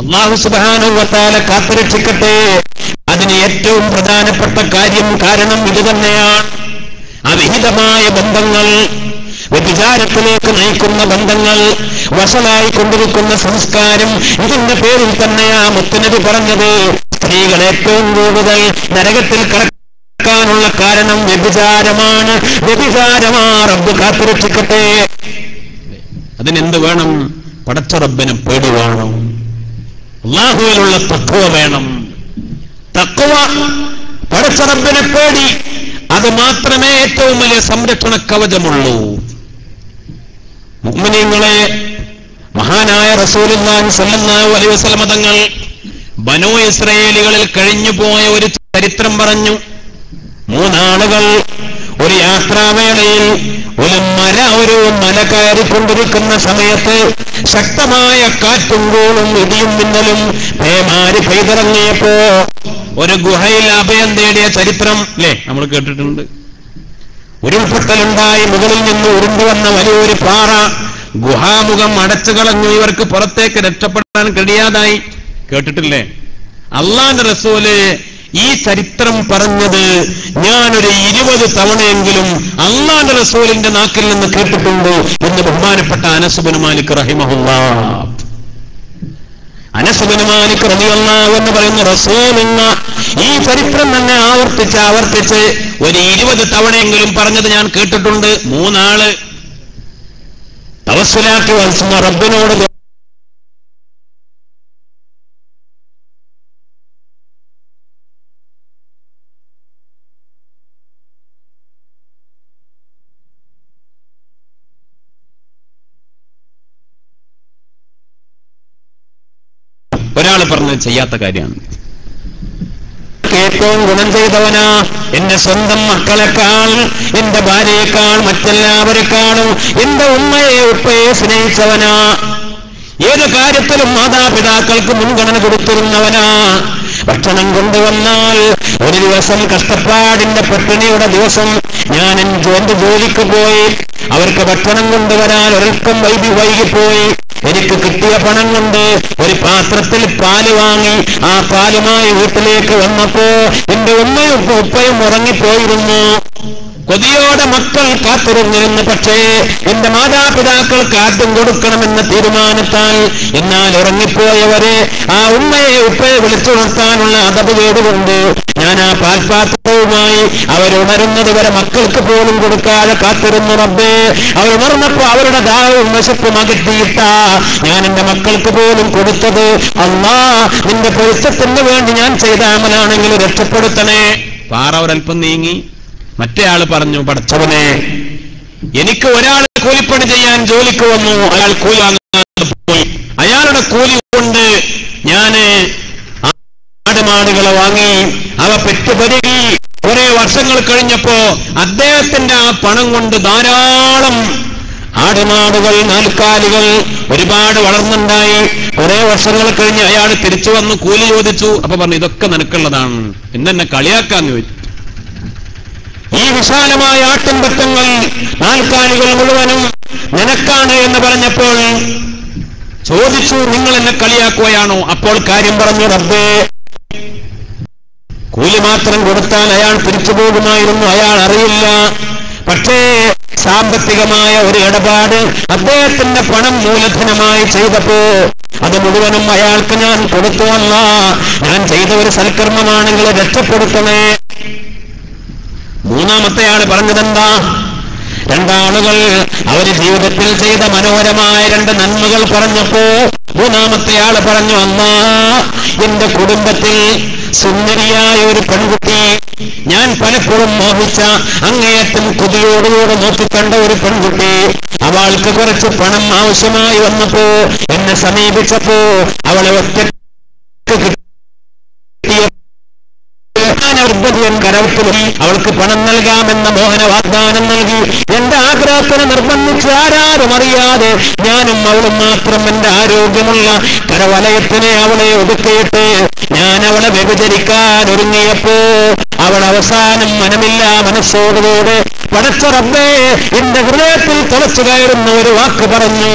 അല്ലാഹു സുബ്ഹാനഹു വ തആല കാത്തുരക്ഷിക്കട്ടെ. അതിന് ഏറ്റവും പ്രധാനപ്പെട്ട കാരണം ഇത് തന്നെയാണ്. അവിഹിതമായ ബന്ധങ്ങൾ, വ്യഭിചാരത്തിലേക്ക് നയിക്കുന്ന ബന്ധങ്ങൾ, വഷളായിക്കൊണ്ടിരിക്കുന്ന സംസ്കാരം, ഇതിന്റെ പേരിൽ തന്നെയാ മുത്തുനബി പറഞ്ഞത് സ്ത്രീകൾ ഏറ്റവും കൂടുതൽ നരകത്തിൽ കടക്കാനുള്ള കാരണം വ്യഭിചാരമാണ്. റബ്ബ് കാത്തുരക്ഷിക്കട്ടെ. അതിനെന്ത് വേണം? പടച്ച റബ്ബിനെ പേടി വേണം, അല്ലാഹുവിലുള്ള തഖ്വ വേണം. തഖ്വ, പടച്ച റബ്ബിനെ പേടി, അത് മാത്രമേ ഏറ്റവും വലിയ സംരക്ഷണ കവചമുള്ളൂ. മുഅ്മിനീങ്ങളെ, മഹാനായ റസൂലുള്ളാഹി സ്വല്ലല്ലാഹു അലൈഹി വസല്ലം തങ്ങൾ ബനൂ ഇസ്രായേലികളിൽ കഴിഞ്ഞുപോയ ഒരു ചരിത്രം പറഞ്ഞു. 3 ആളുകൾ ഒരു യാത്രാവേളയിൽ ഒരു മല കയറിക്കൊണ്ടിരിക്കുന്ന സമയത്ത് ശക്തമായ കാറ്റും കോളും ഇടിയും മിന്നലും പേമാരി പെയ്തിറങ്ങിയപ്പോ ഒരു ഗുഹയിൽ അഭയം തേടിയ ചരിത്രം അല്ലേ നമ്മൾ കേട്ടിട്ടുണ്ട്. ഉരുൾപൊട്ടലുണ്ടായി, മുകളിൽ നിന്ന് ഉരുണ്ടുവന്ന വലിയൊരു പാറ ഗുഹാമുഖം അടച്ചു കളഞ്ഞു. ഇവർക്ക് പുറത്തേക്ക് രക്ഷപ്പെടാൻ കഴിയാതായി. കേട്ടിട്ടില്ലേ? അല്ലാഹുവിന്റെ റസൂല് ഈ ചരിത്രം പറഞ്ഞത് ഞാനൊരു 20 തവണയെങ്കിലും അല്ലാഹുവിന്റെ റസൂലിന്റെ നാക്കിൽ നിന്ന് കേട്ടിട്ടുണ്ട് എന്ന് ബഹുമാനപ്പെട്ട അനസ് ബിൻ മാലിക് റഹിമഹുല്ലാഹ്. അനസ് ബിൻ മാലിക് റളിയല്ലാഹു എന്ന് പറയുന്ന റസൂലുള്ള ഈ ചരിത്രം തന്നെ ആവർത്തിച്ച് ഒരു 20 തവണയെങ്കിലും പറഞ്ഞത് ഞാൻ കേട്ടിട്ടുണ്ട്. 3 ആള് തവസ്സുലാക്കി വത്സന റബ്ബിനോട് ഒരാൾ പറഞ്ഞത് ചെയ്യാത്ത കാര്യമാണ്. ഏറ്റവും ഗുണം ചെയ്തവനാ എന്റെ സ്വന്തം മക്കളെക്കാൾ, എന്റെ ഭാര്യയെക്കാൾ, മറ്റെല്ലാവരെക്കാളും എന്റെ ഉമ്മയെ ഉപ്പയെ സ്നേഹിച്ചവനാ. ഏത് കാര്യത്തിലും മാതാപിതാക്കൾക്ക് മുൻഗണന കൊടുത്തിരുന്നവനാ. ഭക്ഷണം കൊണ്ടുവന്നാൽ ഒരു ദിവസം കഷ്ടപ്പാടിന്റെ പട്ടിണിയുടെ ദിവസം ഞാൻ എന്റെ ജോലിക്ക് പോയി അവർക്ക് ഭക്ഷണം കൊണ്ടുവരാൻ ഒരൽപ്പം വൈകിപ്പോയി. എനിക്ക് കിട്ടിയ പണം കൊണ്ട് ഒരു പാത്രത്തിൽ പാല് വാങ്ങി ആ പാലുമായി വീട്ടിലേക്ക് വന്നപ്പോ എന്റെ ഉമ്മയും ഉപ്പയും ഉറങ്ങിപ്പോയിരുന്നു. കൊതിയോടെ മക്കൾ കാത്തിരുന്നിരുന്നു. പക്ഷേ എന്റെ മാതാപിതാക്കൾക്ക് ആദ്യം കൊടുക്കണമെന്ന തീരുമാനത്താൽ എന്നാൽ ഉറങ്ങിപ്പോയവരെ ആ ഉമ്മയെ ഉപ്പയെ വിളിച്ചുണർത്താനുള്ള അതപ് കേടുകൊണ്ട് ഞാൻ ആ പാൽപാത്രവുമായി അവരുണരുന്നത് വരെ മക്കൾക്ക് പോലും കൊടുക്കാതെ കാത്തിരുന്നു. റബ്ബേ, അവരുണർന്നപ്പോ അവരുടെ ദാഹവും വിശപ്പും അകറ്റിയിട്ട ഞാൻ എന്റെ മക്കൾക്ക് പോലും കൊടുത്തത് അല്ലാ നിന്റെ പൊരുത്തത്തിന് വേണ്ടി ഞാൻ ചെയ്ത അമലാണെങ്കിൽ രക്ഷപ്പെടുത്തണേ. പാറ ഒരൽപ്പം നീങ്ങി. മറ്റേ ആള് പറഞ്ഞു, പടച്ചവനെ, എനിക്ക് ഒരാൾ കൂലിപ്പണി ചെയ്യാൻ ജോലിക്ക് വന്നു, അയാൾ കൂലി വാങ്ങാൻ പോയി. അയാളുടെ കൂലി കൊണ്ട് ഞാന് ആടുമാടുകളെ വാങ്ങി, അവ പെറ്റുപെരുകി. കുറെ വർഷങ്ങൾ കഴിഞ്ഞപ്പോ അദ്ദേഹത്തിന്റെ ആ പണം കൊണ്ട് ധാരാളം ആടുമാടുകൾ, നാൽക്കാലികൾ ഒരുപാട് വളർന്നുണ്ടായി. കുറെ വർഷങ്ങൾ കഴിഞ്ഞ് അയാൾ തിരിച്ചു വന്ന് കൂലി ചോദിച്ചു. അപ്പൊ പറഞ്ഞു, ഇതൊക്കെ നിനക്കുള്ളതാണ്, എന്നെ കളിയാക്കാന്ന് ചോദിച്ചു. ഈ വിശാലമായ ആട്ടിൻപറ്റങ്ങൾ, നാൽക്കാലികൾ മുഴുവനും നിനക്കാണ് എന്ന് പറഞ്ഞപ്പോൾ ചോദിച്ചു, നിങ്ങൾ എന്നെ കളിയാക്കുകയാണോ? അപ്പോൾ കാര്യം പറഞ്ഞു, റബ്ബേ, കൂലി മാത്രം കൊടുത്താൽ അയാൾ തിരിച്ചു പോകുമായിരുന്നു, അയാൾ അറിയില്ല. പക്ഷേ സാമ്പത്തികമായ ഒരു ഇടപാട് അദ്ദേഹത്തിന്റെ പണം മൂലധനമായി ചെയ്തപ്പോ അത് മുഴുവനും അയാൾക്ക് ഞാൻ കൊടുത്തുവല്ല. ഞാൻ ചെയ്ത ഒരു സൽക്കർമ്മമാണെങ്കിൽ രക്ഷപ്പെടുത്തണേ. മൂന്നാമത്തെ ആള് പറഞ്ഞതെന്താ? 2 ആളുകൾ അവര് ജീവിതത്തിൽ ചെയ്ത മനോഹരമായ 2 നന്മകൾ പറഞ്ഞപ്പോ മൂന്നാമത്തെ ആള് പറഞ്ഞു, അല്ലാ, എന്റെ കുടുംബത്തിൽ സുന്ദരിയായ ഒരു പെൺകുട്ടി, ഞാൻ പലപ്പോഴും മോഹിച്ച അങ്ങേയറ്റം കൊതിയോടുകൂടെ നോക്കിക്കണ്ട ഒരു പെൺകുട്ടി, അവൾക്ക് കുറച്ച് പണം ആവശ്യമായി വന്നപ്പോ എന്നെ സമീപിച്ചപ്പോ അവളെ ഒറ്റ കരവത്തിൽ അവൾക്ക് പണം നൽകാമെന്ന മോഹന വാഗ്ദാനം നൽകി. എന്റെ ആഗ്രഹത്തിന് നിർബന്ധിച്ച് ആരാരും അറിയാതെ ഞാനും അവളും മാത്രം എന്റെ ആരോഗ്യമുള്ള കരവലയത്തിനെ അവളെ ഒതുക്കിയിട്ട് ഞാൻ അവളെ വ്യഭിചരിക്കാൻ ഒരുങ്ങിയപ്പോ അവൾ അവസാനം മനമില്ല മനസ്സോടുകൂടെ പടച്ച റബ്ബേ എന്റെ ഹൃദയത്തിൽ തുളച്ചു കയറുന്ന ഒരു വാക്ക് പറഞ്ഞു,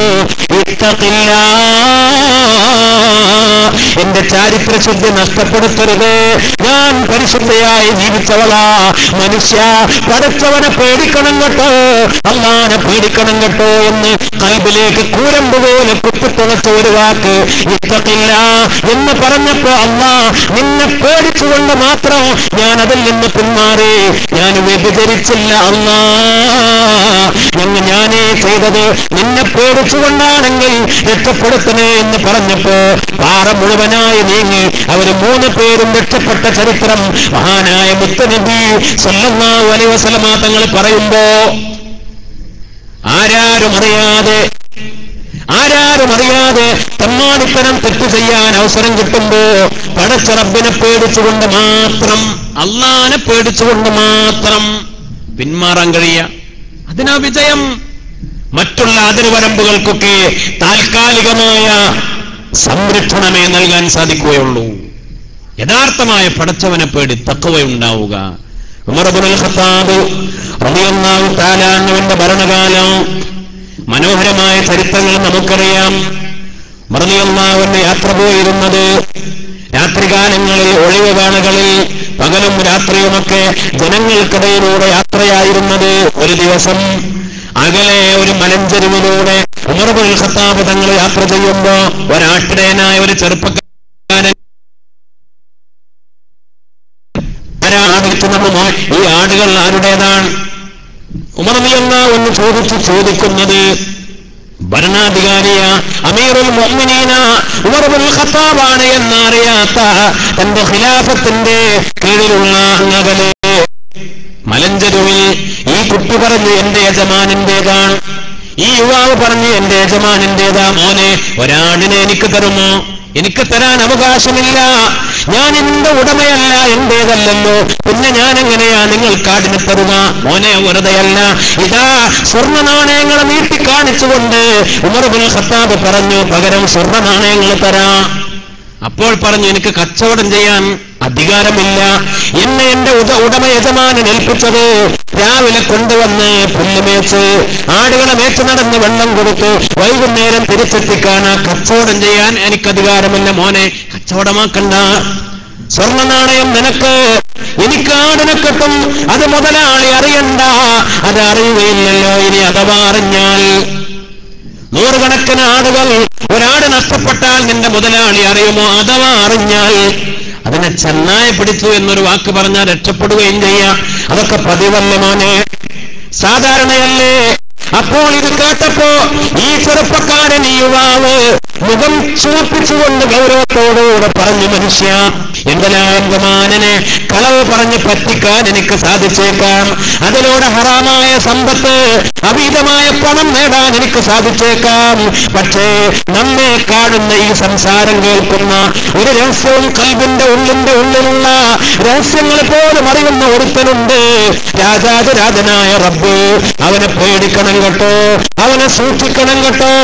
ഇത്തഖില്ലാ, എന്റെ ചാരിത്രശുദ്ധി നഷ്ടപ്പെടുത്തരുത്, ഞാൻ പരിശുദ്ധയായി ജീവിച്ചവളാ. മനുഷ്യ, പടച്ചവനെ പേടിക്കണം കേട്ടോ, അള്ളാനെ പേടിക്കണം കേട്ടോ എന്ന് കൽബിലേക്ക് കൂരമ്പ് പോലെ കുത്തിത്തുളച്ച ഒരു വാക്ക് ഇത്തഖില്ല എന്ന് പറഞ്ഞപ്പോ അള്ളാ നിന്നെ പേടിച്ചുകൊണ്ട് മാത്രം ഞാൻ അതിൽ നിന്ന് പിന്മാറി, ഞാൻ വ്യഭിചരിച്ചില്ല അള്ളാ, ഞാനേ ചെയ്തത് നിന്നെ പേടിച്ചുകൊണ്ടാണെങ്കിൽ രക്ഷപ്പെടുത്തണേ എന്ന് പറഞ്ഞപ്പോ പാറ മുഴുവനായി നീങ്ങി അവര് 3 പേരും രക്ഷപ്പെട്ട ചരിത്രം മഹാനായ മുത്തുനബി സല്ലല്ലാഹു അലൈഹി വസല്ലമ തങ്ങൾ പറയുമ്പോ ആരാരും അറിയാതെ തമ്മാടിത്തരം തെറ്റു ചെയ്യാൻ അവസരം കിട്ടുമ്പോ പടച്ച റബ്ബിനെ പേടിച്ചുകൊണ്ട് മാത്രം, അള്ളാനെ പേടിച്ചുകൊണ്ട് മാത്രം പിന്മാറാൻ കഴിയുക, അതിനാ വിജയം. മറ്റുള്ള അതിർവരമ്പുകൾക്കൊക്കെ താൽക്കാലികമായ സംരക്ഷണമേ നൽകാൻ സാധിക്കുകയുള്ളൂ. യഥാർത്ഥമായ പടച്ചവനെ പേടി തഖ്വയുണ്ടാവുക. ഉമർ ഇബ്നുൽ ഖത്താബ് റളിയല്ലാഹു തആല അൻഹുവിന്റെ ഭരണകാലം മനോഹരമായ ചരിത്രങ്ങൾ നമുക്കറിയാം. ഉമർ റളിയല്ലാഹു അൻഹു യാത്ര പോയിരുന്നത് രാത്രികാലങ്ങളിൽ ഒഴിവ് വേളകളിൽ പകലും രാത്രിയുമൊക്കെ ജനങ്ങൾക്കിടയിലൂടെ യാത്രയായിരുന്നത്. ഒരു ദിവസം അകലെ ഒരു മലഞ്ചെരുവിലൂടെ ഉമർ ഇബ്നുൽ ഖത്താബ് തങ്ങൾ യാത്ര ചെയ്യുമ്പോ ഒരാട്ടിടയനായ ഒരു ചെറുപ്പക്കാരൻ ഈ ആടുകൾ ആരുടേതാണ്? ഉമർ റളിയല്ലാഹു അൻഹു ചോദിക്കുന്നത് ഭരണാധികാരിയ അമീറുൽ മുഅ്മിനീന ഉമർ ഇബ്നുൽ ഖത്താബാണ് എന്നറിയാത്ത തന്റെ ഖിലാഫത്തിന്റെ കീഴിലുള്ള അംഗങ്ങളെ മലഞ്ചെരുവിൽ ഈ കുട്ടി പറഞ്ഞു എന്റെ യജമാനന്റേതാണ്, ഈ യുവാവ് പറഞ്ഞു എന്റെ യജമാനന്റേതാ. മോനെ, ഒരാടിനെ എനിക്ക് തരുമോ? എനിക്ക് തരാൻ അവകാശമില്ല, ഞാൻ എന്റെ ഉടമയല്ല, എന്റേതല്ലല്ലോ, പിന്നെ ഞാൻ എങ്ങനെയാ നിങ്ങൾ കാടിനെ തരുക? മോനെ, വെറുതെയല്ല, ഇതാ സ്വർണ്ണ നാണയങ്ങളെ നീട്ടിക്കാണിച്ചുകൊണ്ട് ഉമർ ഇബ്നുൽ ഖത്താബ് പറഞ്ഞു പകരം സ്വർണ്ണ നാണയങ്ങൾ തരാം. അപ്പോൾ പറഞ്ഞു എനിക്ക് കച്ചവടം ചെയ്യാൻ അധികാരമില്ല, എന്നെ എന്റെ ഉടമ യജമാനൻ ഏൽപ്പിച്ചത് രാവിലെ കൊണ്ടുവന്ന് പുല്ല് മേച്ച് ആടുകളെ മേച്ച് നടന്ന് വെള്ളം കൊടുത്ത് വൈകുന്നേരം തിരിച്ചെത്തിക്കാൻ, കച്ചവടം ചെയ്യാൻ എനിക്ക് അധികാരമില്ല. മോനെ, കച്ചവടമാക്കണ്ട, സ്വർണ്ണ നാണയം നിനക്ക്, എനിക്ക് ആടിനെ കിട്ടും, അത് മുതലാളി അറിയണ്ട, അത് അറിയുകയില്ലല്ലോ. ഇനി അഥവാ അറിഞ്ഞാൽ 100 കണക്കിന് ആടുകൾ, ഒരാട് നഷ്ടപ്പെട്ടാൽ നിന്റെ മുതലാളി അറിയുമോ? അഥവാ അറിഞ്ഞാൽ അതിനെ ചെന്നായ പിടിച്ചു എന്നൊരു വാക്ക് പറഞ്ഞാൽ രക്ഷപ്പെടുകയും ചെയ്യാം. അതൊക്കെ പതിവല്ല മോനെ, സാധാരണയല്ലേ. അപ്പോൾ ഇത് കേട്ടപ്പോ ഈ ചെറുപ്പക്കാരൻ, ഈ യുവാവ് മുഖം ചുവപ്പിച്ചുകൊണ്ട് ഗൗരവത്തോടുകൂടെ പറഞ്ഞു മനുഷ്യ, എന്റെ യജമാനനെ കളവ് പറഞ്ഞ് പറ്റിക്കാൻ എനിക്ക് സാധിച്ചേക്കാം, അതിലൂടെ ഹറാമായ സമ്പത്ത് അമിതമായ പണം നേടാൻ എനിക്ക് സാധിച്ചേക്കാം. പക്ഷേ നമ്മെ കാണുന്ന ഈ സംസാരം കേൾക്കുന്ന ഒരു രഹസ്യവും കൽബിന്റെ ഉള്ളിലുള്ള രഹസ്യങ്ങൾ പോലും അറിയുന്ന ഒരുത്തനുണ്ട്. രാജാതിരാജനായ റബ്ബ്, അവനെ പേടിക്കണം കേട്ടോ, അവനെ സൂക്ഷിക്കണം കേട്ടോ.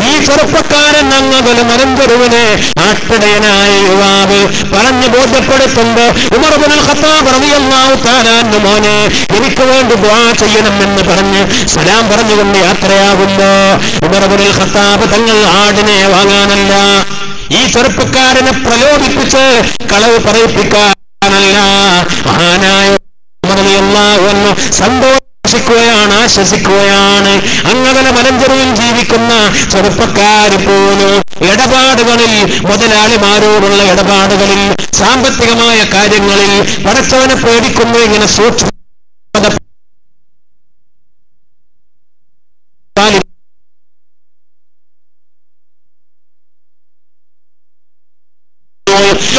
ഈ ചെറുപ്പക്കാരൻ അങ്ങകലെ മലഞ്ചെരുവിനെ ആട്ടിടയനായ യുവാവ് പറഞ്ഞു ബോധ്യപ്പെടുത്തുമ്പോ ഉമർ ഇബ്നുൽ ഖത്താബ് റളിയല്ലാഹു തആല അൻഹു മോനെ എനിക്ക് വേണ്ടി ദുആ ചെയ്യണമെന്ന് പറഞ്ഞ് സലാം പറഞ്ഞുകൊണ്ട് യാത്രയാകുമ്പോ ഉമർ ഇബ്നുൽ ഖത്താബ് തങ്ങൾ ആടിനെ വാങ്ങാനല്ല, ഈ ചെറുപ്പക്കാരനെ പ്രലോഭിപ്പിച്ച് കളവ് പറയിപ്പിക്കാനല്ല, മഹാനായ ഉമർ റളിയല്ലാഹു അൻഹു ആശ്വസിക്കുകയാണ്. അങ്ങനെ മലഞ്ചെരുവിൽ ജീവിക്കുന്ന ചെറുപ്പക്കാർ പോലും ഇടപാടുകളിൽ, മുതലാളിമാരോടുള്ള ഇടപാടുകളിൽ, സാമ്പത്തികമായ കാര്യങ്ങളിൽ പടച്ചവനെ പേടിക്കുന്നു. ഇങ്ങനെ സൂക്ഷ്മത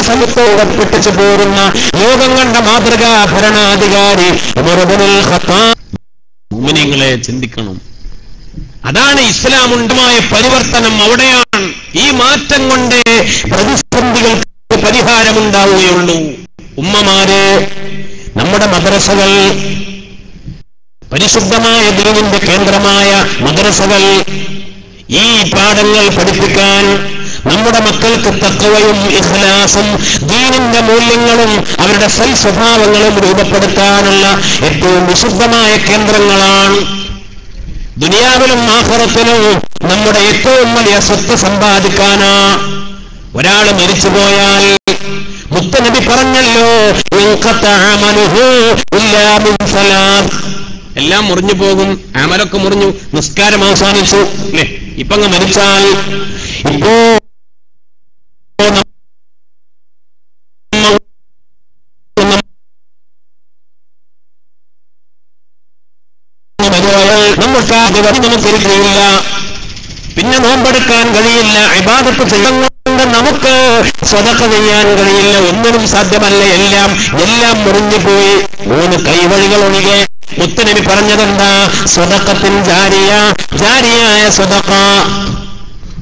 സമൂഹത്തോടൊപ്പിച്ചു പോരുന്ന ലോകം കണ്ട മാതൃകാ ഭരണാധികാരി ഉമർ ഇബ്നുൽ ഖത്താബ്. മുഅ്മിനീങ്ങളെ ചിന്തിക്കണം, അതാണ് ഇസ്ലാമുണ്ടായ പരിവർത്തനം. അവിടെയാണ് ഈ മാറ്റം കൊണ്ട് പ്രതിസന്ധികൾക്ക് പരിഹാരമുണ്ടാവുകയുള്ളൂ. ഉമ്മമാരെ, നമ്മുടെ മദ്രസകൾ, പരിശുദ്ധമായ ദീനിന്റെ കേന്ദ്രമായ മദ്രസകൾ, ഈ പാഠങ്ങൾ പഠിപ്പിക്കാൻ, നമ്മുടെ മക്കൾക്ക് തഖ്വയും ഇഖ്ലാസും ദീനിന്റെ മൂല്യങ്ങളും അവരുടെ സൽസ്വഭാവങ്ങളും രൂപപ്പെടുത്താനുള്ള ഏറ്റവും വിശുദ്ധമായ കേന്ദ്രങ്ങളാണ്. ദുനിയാവിലും ആഖിറത്തിലും നമ്മുടെ ഏറ്റവും വലിയ സ്വത്ത് സമ്പാദിക്കാനാ. ഒരാൾ മരിച്ചുപോയാൽ മുത്തനബി പറഞ്ഞല്ലോ എല്ലാം മുറിഞ്ഞു പോകും, അമലൊക്കെ മുറിഞ്ഞു, നിസ്കാരം അവസാനിച്ചു അല്ലേ. ഇപ്പൊ അങ്ങ് മരിച്ചാൽ ഇപ്പോ നമുക്കില്ല, പിന്നെ നോമ്പെടുക്കാൻ കഴിയില്ല, ഇബാദത്ത് ചെയ്യുന്നുണ്ട്, നമുക്ക് സദഖ ചെയ്യാൻ കഴിയില്ല, ഒന്നിനും സാധ്യമല്ല, എല്ലാം മുറിഞ്ഞു പോയി. 3 കൈവഴികൾ ഒഴികെ മുത്തനബി പറഞ്ഞതെന്താ? സദഖത്തിൻ ജാരിയായ സദഖ,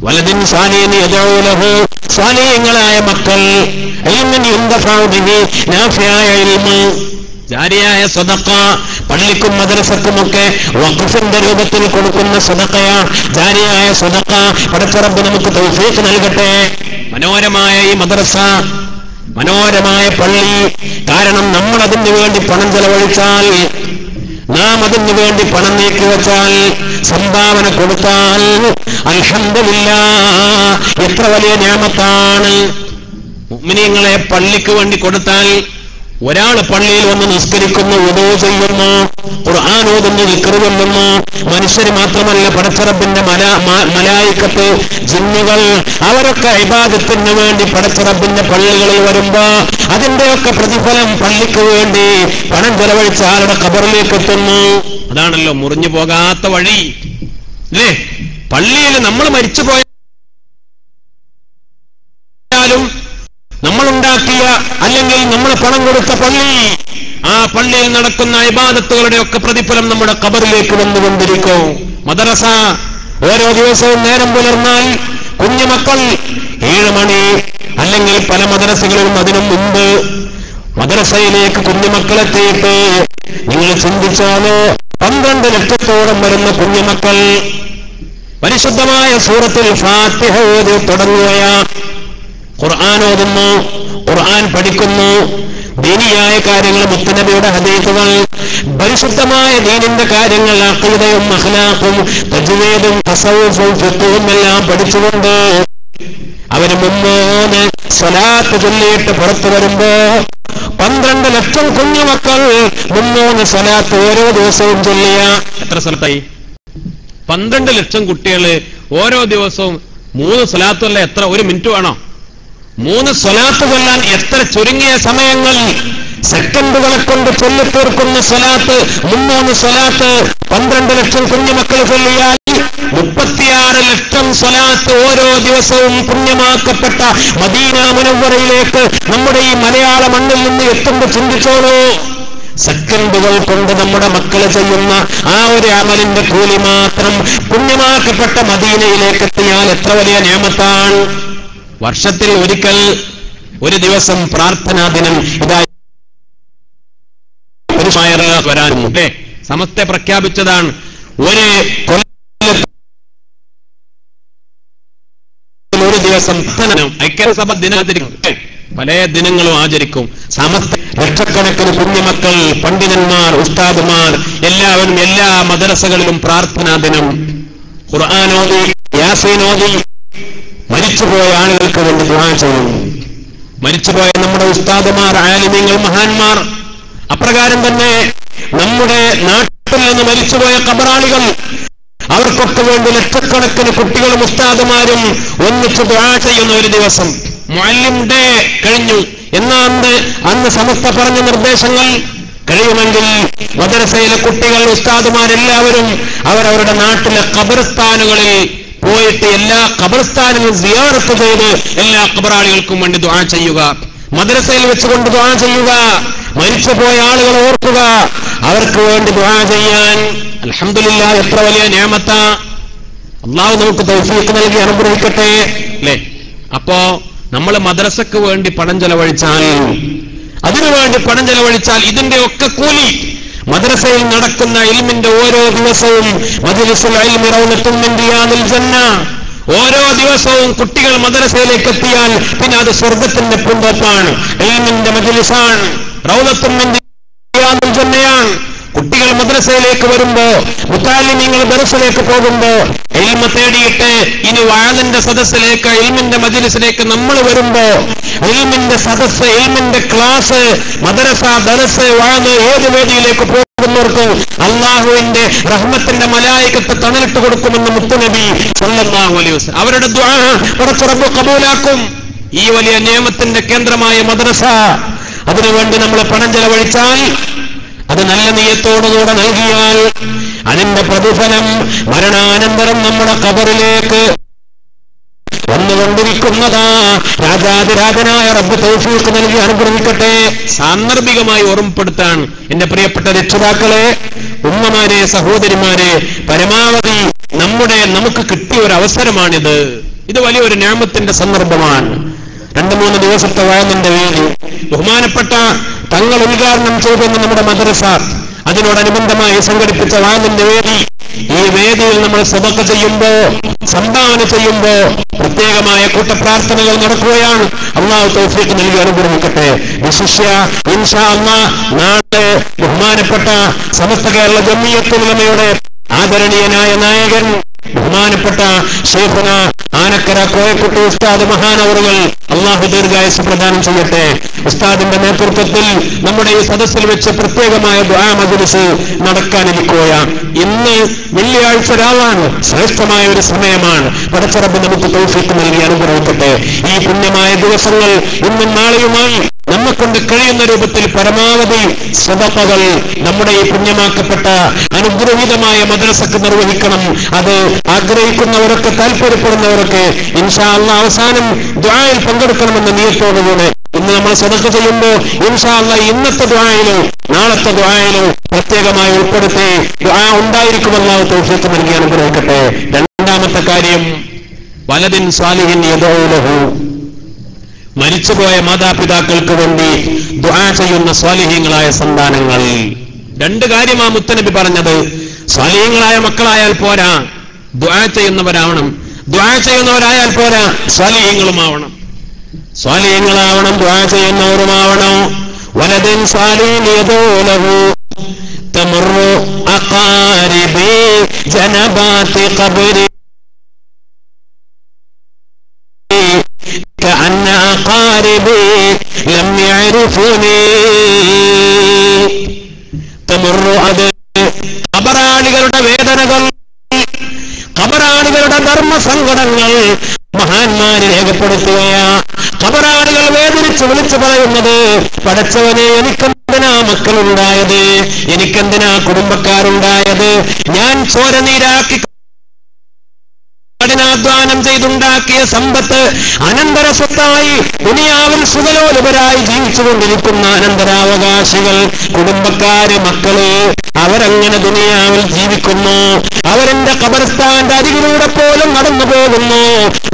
വലദിൻ സാലിഹിൻ യദഉ ലഹു, സാലിഹ്യങ്ങളായ മക്കൾ, ഇൽമുൻ യുന്തഫഉ ബിഹി, നാഫിയായ ഇൽമ്, ജാരിയായ സദഖ, പള്ളിക്കും മദ്രസക്കുമൊക്കെ വഖഫിന്റെ രൂപത്തിൽ കൊടുക്കുന്ന സദഖയാ ജാരിയായ സദഖ. പടച്ച റബ്ബ് നമുക്ക് തൗഫീഖ് നൽകട്ടെ. മനോഹരമായ ഈ മദ്രസ, മനോഹരമായ പള്ളി, കാരണം നമ്മൾ അതിനു വേണ്ടി പണം ചെലവഴിച്ചാൽ, നാം അതിനു വേണ്ടി പണം നീക്കി വെച്ചാൽ, സംഭാവന കൊടുത്താൽ, അൽഹംദുലില്ലാഹ് എത്ര വലിയ നിഅമത്താണ്. മുഅ്മിനീങ്ങളെ പള്ളിക്ക് വേണ്ടി കൊടുത്താൽ, ഒരാൾ പള്ളിയിൽ വന്ന് നിസ്കരിക്കുന്നു, വുദൂ ചെയ്യുന്നു, ഖുർആൻ ഓതുന്നു, ദിക്ർ ചൊല്ലുന്നു, മനുഷ്യർ മാത്രമല്ല പടച്ച റബ്ബിന്റെ മലായിക്കത്ത്, ജിന്നുകൾ, അവരൊക്കെ ഇബാദത്തിന് വേണ്ടി പടച്ച റബ്ബിന്റെ പള്ളികളിൽ വരുമ്പോ അതിന്റെയൊക്കെ പ്രതിഫലം പള്ളിക്ക് വേണ്ടി പണം ചെലവഴിച്ച ആളുടെ ഖബറിലേക്ക് എത്തുന്നു. അതാണല്ലോ മുറിഞ്ഞു പോകാത്ത വഴി അല്ലേ. പള്ളിയിൽ നമ്മൾ മരിച്ചു പോയാലും നമ്മളുണ്ടാക്കിയ അല്ലെങ്കിൽ നമ്മൾ പണം കൊടുത്ത പള്ളി, ആ പള്ളിയിൽ നടക്കുന്ന ഇബാദത്തുകളുടെ ഒക്കെ പ്രതിഫലം നമ്മുടെ ഖബറിലേക്ക് വന്നുകൊണ്ടിരിക്കും. മദ്രസ, ഓരോ ദിവസവും നേരം പുലർന്നാൽ കുഞ്ഞുമക്കൾ 7 മണി അല്ലെങ്കിൽ പല മദ്രസകളിലും അതിനു മുമ്പ് മദ്രസയിലേക്ക് കുഞ്ഞുമക്കളെത്തിയിട്ട് നിങ്ങൾ ചിന്തിച്ചാലോ, 12 ലക്ഷത്തോളം വരുന്ന കുഞ്ഞുമക്കൾ പരിശുദ്ധമായ സൂറത്തുൽ ഫാത്തിഹ ഓതി തുടങ്ങുകയാ, ഖുർആൻ ഓതുന്നു, ഖുർആൻ പഠിക്കുന്നു, ദീനിയായ കാര്യങ്ങൾ, മുത്തനബിയുടെ ഹദീസുകൾ, പരിശുദ്ധമായ ദീനിന്റെ കാര്യങ്ങൾ, അഖീദയും അഖ്ലാഖും തജ്വീദും തസവ്വുഫും ഫിഖ്ഹും എല്ലാം പഠിച്ചുകൊണ്ട് അവര് 3 സ്വലാത്ത് ചൊല്ലിയിട്ട് പുറത്തു വരുമ്പോ 12 ലക്ഷം കുഞ്ഞുമക്കൾ 3 സ്വലാത്ത് ഓരോ ദിവസവും ചൊല്ലിയ എത്ര സ്ഥലത്തായി? 12 ലക്ഷം കുട്ടികള് ഓരോ ദിവസവും 3 സ്വലാത്തല്ല, എത്ര, 1 മിനിറ്റ് വേണോ? 3 സ്വലാത്ത് കൊല്ലാൻ എത്ര ചുരുങ്ങിയ സമയങ്ങൾ, സെക്കൻഡുകളെ കൊണ്ട് ചൊല്ലിത്തീർക്കുന്ന സ്വലാത്ത്, 3 സ്വലാത്ത് 12 ലക്ഷം കുഞ്ഞുമക്കൾ ചൊല്ലിയാൽ 36 ലക്ഷം സ്വലാത്ത് ഓരോ ദിവസവും പുണ്യമാക്കപ്പെട്ട മദീന മുനവ്വറയിലേക്ക് നമ്മുടെ ഈ മലയാള മണ്ണിൽ നിന്ന് എത്തുമ്പോൾ ചിന്തിച്ചോളൂ. സെക്കൻഡുകൾ കൊണ്ട് നമ്മുടെ മക്കൾ ചെയ്യുന്ന ആ ഒരു അമലിന്റെ കൂലി മാത്രം പുണ്യമാക്കപ്പെട്ട മദീനയിലേക്ക് എത്തിയാൽ എത്ര വലിയ നിയമത്താണ്. വർഷത്തിൽ ഒരിക്കൽ ഒരു ദിവസം പ്രാർത്ഥനാ ദിനം ഇതായി വരാനുണ്ട്. സമസ്ത പ്രഖ്യാപിച്ചതാണ്. ഒരു ദിവസം ഐക്യസഭ ദിനാചരിക്കും, പല ദിനങ്ങളും ആചരിക്കും. സമസ്ത ലക്ഷക്കണക്കിന് കുഞ്ഞുമക്കൾ, പണ്ഡിതന്മാർ, ഉസ്താദുമാർ എല്ലാവരും എല്ലാ മദ്രസകളിലും പ്രാർത്ഥനാ ദിനം ഖുർആൻ ഓതി, യാസീൻ ഓതി മരിച്ചുപോയ ആളുകൾക്ക് വേണ്ടി ദുആ ചെയ്യുന്നു. മരിച്ചുപോയ നമ്മുടെ ഉസ്താദുമാർ, ആലിമീങ്ങൾ, മഹാന്മാർ, അപ്രകാരം തന്നെ നമ്മുടെ നാട്ടിൽ നിന്ന് മരിച്ചുപോയ ഖബറാളികൾ, അവർക്കൊക്കെ വേണ്ടി ലക്ഷക്കണക്കിന് കുട്ടികളും ഉസ്താദുമാരും ഒന്നിച്ച് ദുആ ചെയ്യുന്ന ഒരു ദിവസം. മുഅല്ലിം ഡേ കഴിഞ്ഞു അന്ന് സമസ്ത പറഞ്ഞ നിർദ്ദേശങ്ങൾ കഴിയുമെങ്കിൽ മദ്രസയിലെ കുട്ടികൾ, ഉസ്താദുമാരെല്ലാവരും അവരവരുടെ നാട്ടിലെ ഖബർസ്ഥാനുകളിൽ പോയിട്ട് എല്ലാ ഖബർസ്ഥാനുകളും സിയാറത്ത് ചെയ്ത് എല്ലാ ഖബറാളികൾക്കും വേണ്ടി ദുആ ചെയ്യുക. മദ്രസയിൽ വെച്ചുകൊണ്ട് ദുആ ചെയ്യുക. മരിച്ചുപോയ ആളുകൾ ഓർക്കുക, അവർക്ക് വേണ്ടി ദുആ ചെയ്യാൻ. അൽഹംദുലില്ലാഹ്, എത്ര വലിയ നിഅമത്താ. അല്ലാഹു നമുക്ക് തൗഫീഖ് നൽകി അനുഗ്രഹിക്കട്ടെ അല്ലേ. അപ്പോ നമ്മൾ മദ്രസക്ക് വേണ്ടി പണം ചെലവഴിച്ചാൽ, അതിനുവേണ്ടി പണം ചെലവഴിച്ചാൽ ഇതിന്റെ ഒക്കെ കൂലി മദ്രസയിൽ നടക്കുന്ന ഇൽമിന്റെ ഓരോ ദിവസവും മജ്ലിസുൽ ഇൽമി റൗളത്തുൻ മിൻ റിയാദിൽ ജന്ന, ഓരോ ദിവസവും കുട്ടികൾ മദ്രസയിലേക്ക് എത്തിയാൽ പിന്നെ അത് സ്വർഗത്തിന്റെ പൂന്തോപ്പാണ്, ഇൽമിന്റെ മജ്ലിസാണ്, റൗളത്തുൻ മിൻ റിയാദിൽ ജന്നയാണ്. കുട്ടികൾ മദ്രസയിലേക്ക് വരുമ്പോ, മുത്താലിമീങ്ങൾ ദർസിലേക്ക് പോകുമ്പോ, ഇൽമ തേടിയിട്ട് ഇനി വഅദിന്റെ സദസ്സിലേക്ക്, ഇൽമിന്റെ മജ്ലിസിലേക്ക് നമ്മൾ വരുമ്പോ, ഇൽമിന്റെ സദസ്സ്, ഇൽമിന്റെ ക്ലാസ്, മദ്രസ, ദർസ്, വഅദ് ഏത് വേദിയിലേക്ക് പോകുന്നവർക്ക് അള്ളാഹുവിന്റെ റഹ്മത്തിന്റെ മലായികത്ത് തണലിട്ട് കൊടുക്കുമെന്ന് മുത്തുനബി സല്ലല്ലാഹു അലൈഹി വസല്ലം. അവരുടെ ദുആ പടച്ച റബ്ബ് കബൂലാക്കും. ഈ വലിയ നിയമത്തിന്റെ കേന്ദ്രമായ മദ്രസ, അതിനുവേണ്ടി നമ്മൾ പണം ചെലവഴിച്ചാൽ, അത് നല്ല നിയത്തോടുകൂടെ നൽകിയാൽ അതിന്റെ പ്രതിഫലം മരണാനന്തരം നമ്മുടെ ഖബറിലേക്ക് വന്നുകൊണ്ടിരിക്കുന്നതാ. രാജാതിരാജനായ റബ്ബ് തൗഫീഖ് നൽകി അനുഗ്രഹിക്കട്ടെ. സാന്ദർഭികമായി ഓർമ്മപ്പെടുത്താൻ എന്റെ പ്രിയപ്പെട്ട രക്ഷിതാക്കളെ, ഉമ്മമാരെ, സഹോദരിമാരെ, പരമാവധി നമുക്ക് കിട്ടിയ ഒരു അവസരമാണിത്. ഇത് വലിയൊരു നിഅമത്തിന്റെ സന്ദർഭമാണ്. 2-3 ദിവസത്തെ വഅദിന്റെ വേദി ബഹുമാനപ്പെട്ട തങ്ങൾ ഉദ്ഘാടനം ചെയ്തെന്ന് നമ്മുടെ മദ്രസ അതിനോടനുബന്ധമായി സംഘടിപ്പിച്ച വഅദിന്റെ വേദി. ഈ വേദിയിൽ നമ്മൾ സദഖ ചെയ്യുമ്പോ, സംഭാവന ചെയ്യുമ്പോ പ്രത്യേകമായ കൂട്ടപ്രാർത്ഥനകൾ നടക്കുകയാണ്. അല്ലാഹു തൗഫീഖ് നൽകി അനുഗ്രഹിക്കട്ടെ. വിശിഷ്യ ഇൻഷാ അല്ലാഹ് നാളെ ബഹുമാനപ്പെട്ട സമസ്ത കേരള ജംഇയ്യത്തുൽ ഉലമയുടെ ആദരണീയനായ നായകൻ ബഹുമാനപ്പെട്ട ശൈഖുന ആനക്കര കോയക്കുട്ടി ഉസ്താദ് മഹാനവറുകൾ അല്ലാഹു ദീർഘായുസ്സ് പ്രദാനം ചെയ്യട്ടെ. ഉസ്താദിന്റെ നേതൃത്വത്തിൽ നമ്മുടെ ഈ സദസ്സിൽ വെച്ച് പ്രത്യേകമായ ദുആ മജ്ലിസ് നടക്കാനിരിക്കുകയാണ്. ഇന്ന് വെള്ളിയാഴ്ച രാവാണ്, ശ്രേഷ്ഠമായ ഒരു സമയമാണ്. പടച്ച റബ്ബ് നമുക്ക് തൗഫീഖ് നൽകി അനുഗ്രഹിക്കട്ടെ. ഈ പുണ്യമായ ദിവസങ്ങൾ ഇന്നും നാളെയുമായി നമ്മെക്കൊണ്ട് കഴിയുന്ന രൂപത്തിൽ പരമാവധി സദഖകൾ നമ്മുടെ ഈ പുണ്യമാക്കപ്പെട്ട അനുഗ്രഹീതമായ മദ്രസക്ക് നിർവഹിക്കണം. അത് ആഗ്രഹിക്കുന്നവരൊക്കെ, താല്പര്യപ്പെടുന്നവരൊക്കെ ഇൻഷാ അല്ലാഹ് അവസാനം ദുആയിൽ പങ്കെടുക്കണമെന്ന നിയത്തോടുകൂടെ ഇന്ന് നമ്മൾ സദഖ ചെയ്യുമ്പോൾ ഇൻഷാ അല്ലാഹ് ഇന്നത്തെ ദുആയിലോ നാളത്തെ ദുആയിലോ പ്രത്യേകമായി ഉൾപ്പെടുത്തി ദുആ ഉണ്ടായിരിക്കുമെന്ന് തൗഫീഖ് നൽകി അനുഗ്രഹിക്കട്ടെ. രണ്ടാമത്തെ കാര്യം, വലദിൻ സാലിഹിൻ യദഊ ലഹു, മരിച്ചുപോയ മാതാപിതാക്കൾക്ക് വേണ്ടി ദുആ ചെയ്യുന്ന സ്വാലിഹീങ്ങളായ സന്താനങ്ങൾ. 2 കാര്യമാ മുത്തനബി പറഞ്ഞത്. സ്വാലിഹീങ്ങളായ മക്കളായാൽ പോരാ, ദുആ ചെയ്യുന്നവരാവണം. ദുആ ചെയ്യുന്നവരായാൽ പോരാ, സ്വാലിഹീങ്ങളുമാവണം. സ്വാലിഹീങ്ങളാവണം, ദുആ ചെയ്യുന്നവരുമാവണം. വലദിൻ സാലിഹിൻ യദഊ ലഹു തമറു അഖാരിബി ജനബാതി ഖബ്രി كأن أقاربي لم يعرفوني تمر ഖബറാളികളുടെ വേദനകൾ, ഖബറാളികളുടെ ധർമ്മസങ്കടങ്ങൾ മഹാന്മാര് രേഖപ്പെടുത്തുകയാ. ഖബറാളികൾ വേദനിച്ച് വിളിച്ചു പറയുന്നത്, പടച്ചവനെ, എനിക്കെന്തിനാ മക്കളുണ്ടായത്, എനിക്കെന്തിനാ കുടുംബക്കാരുണ്ടായത്, ഞാൻ ചോര നീരാക്കി കഠിനാധ്വാനം ചെയ്തുണ്ടാക്കിയ സമ്പത്ത് അനന്തര സ്വത്തായി ദുനിയാവിൽ സുഖലോലുപരായി ജീവിച്ചുകൊണ്ടിരിക്കുന്ന അനന്തരാവകാശികൾ, കുടുംബക്കാര്, മക്കള്, അവരങ്ങനെ ദുനിയാവിൽ ജീവിക്കുന്നു. അവരെന്റെ ഖബർസ്ഥാന്റെ അരികിലൂടെ പോലും നടന്നു പോകുന്നു.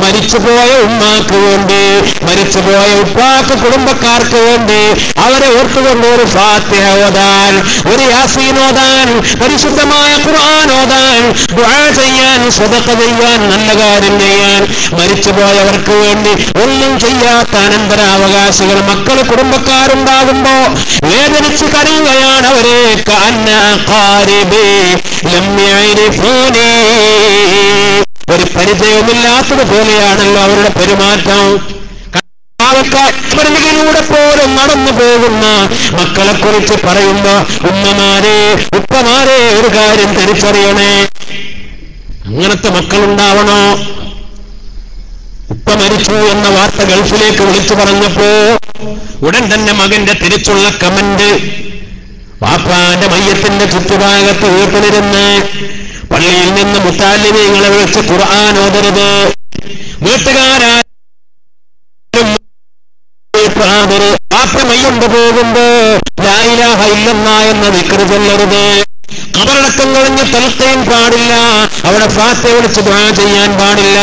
മരിച്ചുപോയ ഉമ്മാക്ക് വേണ്ടി, മരിച്ചുപോയ ഉപ്പാക്ക്, കുടുംബക്കാർക്ക് വേണ്ടി അവരെ ഓർത്തുകൊണ്ട് ഒരു ഫാത്തിഹ ഓതാൻ, ഒരു യാസീൻ ഓതാൻ, പരിശുദ്ധമായ ഖുർആൻ ഓതാൻ, ദുആ ചെയ്യാൻ, സദഖ ചെയ്യാൻ, നല്ല കാര്യം ചെയ്യാൻ, മരിച്ചുപോയവർക്ക് വേണ്ടി ഒന്നും ചെയ്യാത്ത അനന്തരാവകാശികൾ, മക്കള്, കുടുംബക്കാരുണ്ടാകുമ്പോ വേദനിച്ച് കരയുകയാണ് അവരെ. ഒരു പരിചയമില്ലാത്തതുപോലെയാണല്ലോ അവരുടെ പെരുമാറ്റം. ിലൂടെ പോലും നടന്നു പോകുന്ന മക്കളെ കുറിച്ച് പറയുമ്പോ, ഉമ്മമാരെ, ഉപ്പമാരെ, ഒരു കാര്യം തിരിച്ചറിയണേ, അങ്ങനത്തെ മക്കളുണ്ടാവണോ? ഉപ്പ മരിച്ചു എന്ന വാർത്ത ഗൾഫിലേക്ക് വിളിച്ചു പറഞ്ഞപ്പോ ഉടൻ തന്നെ മകന്റെ തിരിച്ചുള്ള കമന്റ്, വാപ്പാന്റെ മയ്യത്തിന്റെ ചുറ്റുഭാഗത്ത് വീട്ടിലിരുന്ന് പള്ളിയിൽ നിന്ന് മുത്താലിമീങ്ങളെ വിളിച്ച് ഖുർആൻ ഓതരുത്, വീട്ടുകാരാ വാപ്പ മയ്യുണ്ട് പോകുമ്പോ ലാ ഇലാഹ ഇല്ലല്ലാഹ് എന്ന ദിക്ർ ചൊല്ലരുത്, ഖബറടക്കം കഴിഞ്ഞ് തൽഖീൻ പാടില്ല, അവിടെ ഫാത്തിഹ വിളിച്ച് ദുആ ചെയ്യാൻ പാടില്ല,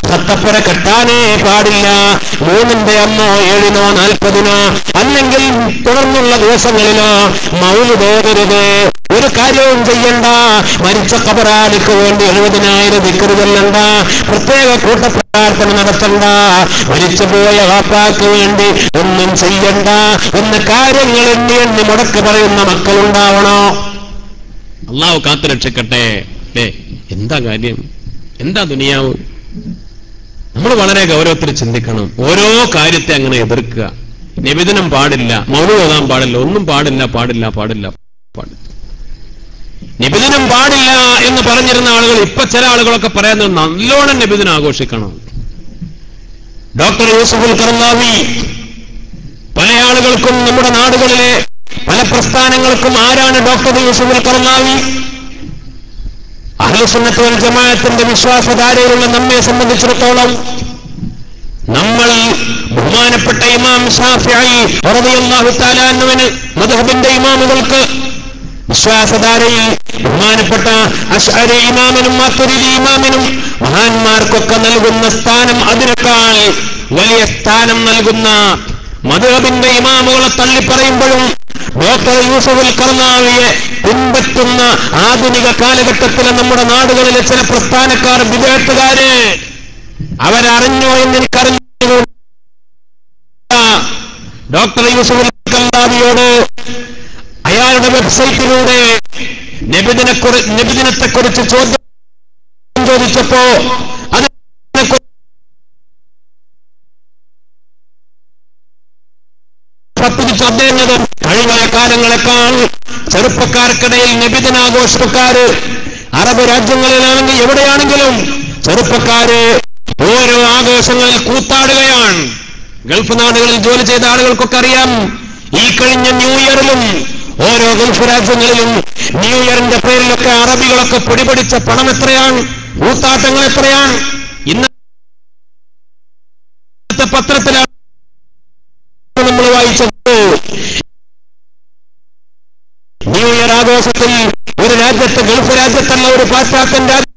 സത്തപ്പുര കെട്ടാനേ പാടില്ല, 3-ന്റെ അന്നോ 7-നോ 40-നോ അല്ലെങ്കിൽ തുടർന്നുള്ള ദിവസങ്ങളിലോ മൗലിദ് ഓതരുത്, ഒരു കാര്യവും ചെയ്യണ്ട, മരിച്ച ഖബറാലിക്ക് വേണ്ടി 70,000 ദിക്ർ ചൊല്ലണ്ട, പ്രത്യേക കൂട്ടപ്രാർത്ഥന നടത്തണ്ട, മരിച്ചുപോയ വാപ്പാക്ക് വേണ്ടി ഒന്നും ചെയ്യണ്ട എന്ന കാര്യങ്ങൾ എണ്ണി മുടക്ക് പറയുന്ന മക്കളുണ്ടാവണോ? അള്ളാഹു കാത്തു രക്ഷിക്കട്ടെ. അല്ലേ, എന്താ കാര്യം, എന്താ ദുനിയാവ്? നമ്മൾ വളരെ ഗൗരവത്തിൽ ചിന്തിക്കണം. ഓരോ കാര്യത്തെ അങ്ങനെ എതിർക്കുക. നിബിധനം പാടില്ല, മൗനം ഓതാൻ പാടില്ല, ഒന്നും പാടില്ല പാടില്ല പാടില്ല പാടില്ല. നിബിധനം പാടില്ല എന്ന് പറഞ്ഞിരുന്ന ആളുകൾ ഇപ്പൊ ചില ആളുകളൊക്കെ പറയുന്നത് നല്ലോണം നിബിധനം ആഘോഷിക്കണം. ഡോക്ടർ യൂസുഫുൽ ഖർദാവി പല ആളുകൾക്കും നമ്മുടെ നാടുകളിലെ പല പ്രസ്ഥാനങ്ങൾക്കും ആരാണ് ഡോക്ടർ യൂസുഫുൽ ഖർദാവി? അഹ്ലുസുന്നത്ത് വൽ ജമാഅത്തിന്റെ വിശ്വാസധാരയിലുള്ള നമ്മെ സംബന്ധിച്ചിടത്തോളം നമ്മൾ ബഹുമാനപ്പെട്ട ഇമാം ശാഫിഈ റളിയല്ലാഹു തആല അൻഹുവിന് മദ്ഹബിന്റെ ഇമാമുകൾക്ക് വിശ്വാസധാരയിൽ ബഹുമാനപ്പെട്ട അശ്അരി ഇമാമിനും മാതുരിദി ഇമാമിനും മഹാന്മാർക്കൊക്കെ നൽകുന്ന സ്ഥാനം, അതിനേക്കാൾ വലിയ സ്ഥാനം നൽകുന്ന മദ്ഹബിന്റെ ഇമാമുകളെ തള്ളിപ്പറയുമ്പോഴും ഡോക്ടർ യൂസുഫുൽ ഖർദാവിയെ പിൻപറ്റുന്ന ആധുനിക കാലഘട്ടത്തിലെ നമ്മുടെ നാടുകളിലെ ചില പ്രസ്ഥാനക്കാർ, വിദേഹത്തുകാര്, അവരറിഞ്ഞോ എന്ന് എനിക്കറിഞ്ഞു. ഡോക്ടർ യൂസുഫുൽ ഖർദാവിയോട് അയാളുടെ വെബ്സൈറ്റിലൂടെ നബിദിനത്തെക്കുറിച്ച് ചോദ്യം ചോദിച്ചപ്പോ അദ്ദേഹം കഴിഞ്ഞ കാലങ്ങളെക്കാൾ ചെറുപ്പക്കാർക്കിടയിൽ നബിദിനാഘോഷക്കാര് അറബ് രാജ്യങ്ങളിലാണെങ്കിൽ എവിടെയാണെങ്കിലും ചെറുപ്പക്കാര് ഓരോ ആഘോഷങ്ങളിൽ കൂത്താടുകയാണ്. ഗൾഫ് നാടുകളിൽ ജോലി ചെയ്ത ആളുകൾക്കൊക്കെ അറിയാം, ഈ കഴിഞ്ഞ ന്യൂ ഇയറിലും ഓരോ ഗൾഫ് രാജ്യങ്ങളിലും ന്യൂ ഇയറിന്റെ പേരിലൊക്കെ അറബികളൊക്കെ പിടിപിടിച്ച പണം എത്രയാണ്, കൂത്താട്ടങ്ങൾ എത്രയാണ്. ഇന്നത്തെ പത്രത്തിലാണ് നമ്മൾ വായിച്ചത്, ന്യൂ ഇയർ ആഘോഷത്തിൽ ഒരു രാജ്യത്ത്, ഗൾഫ് രാജ്യത്തല്ല, ഒരു പാശ്ചാത്യൻ രാജ്യത്ത്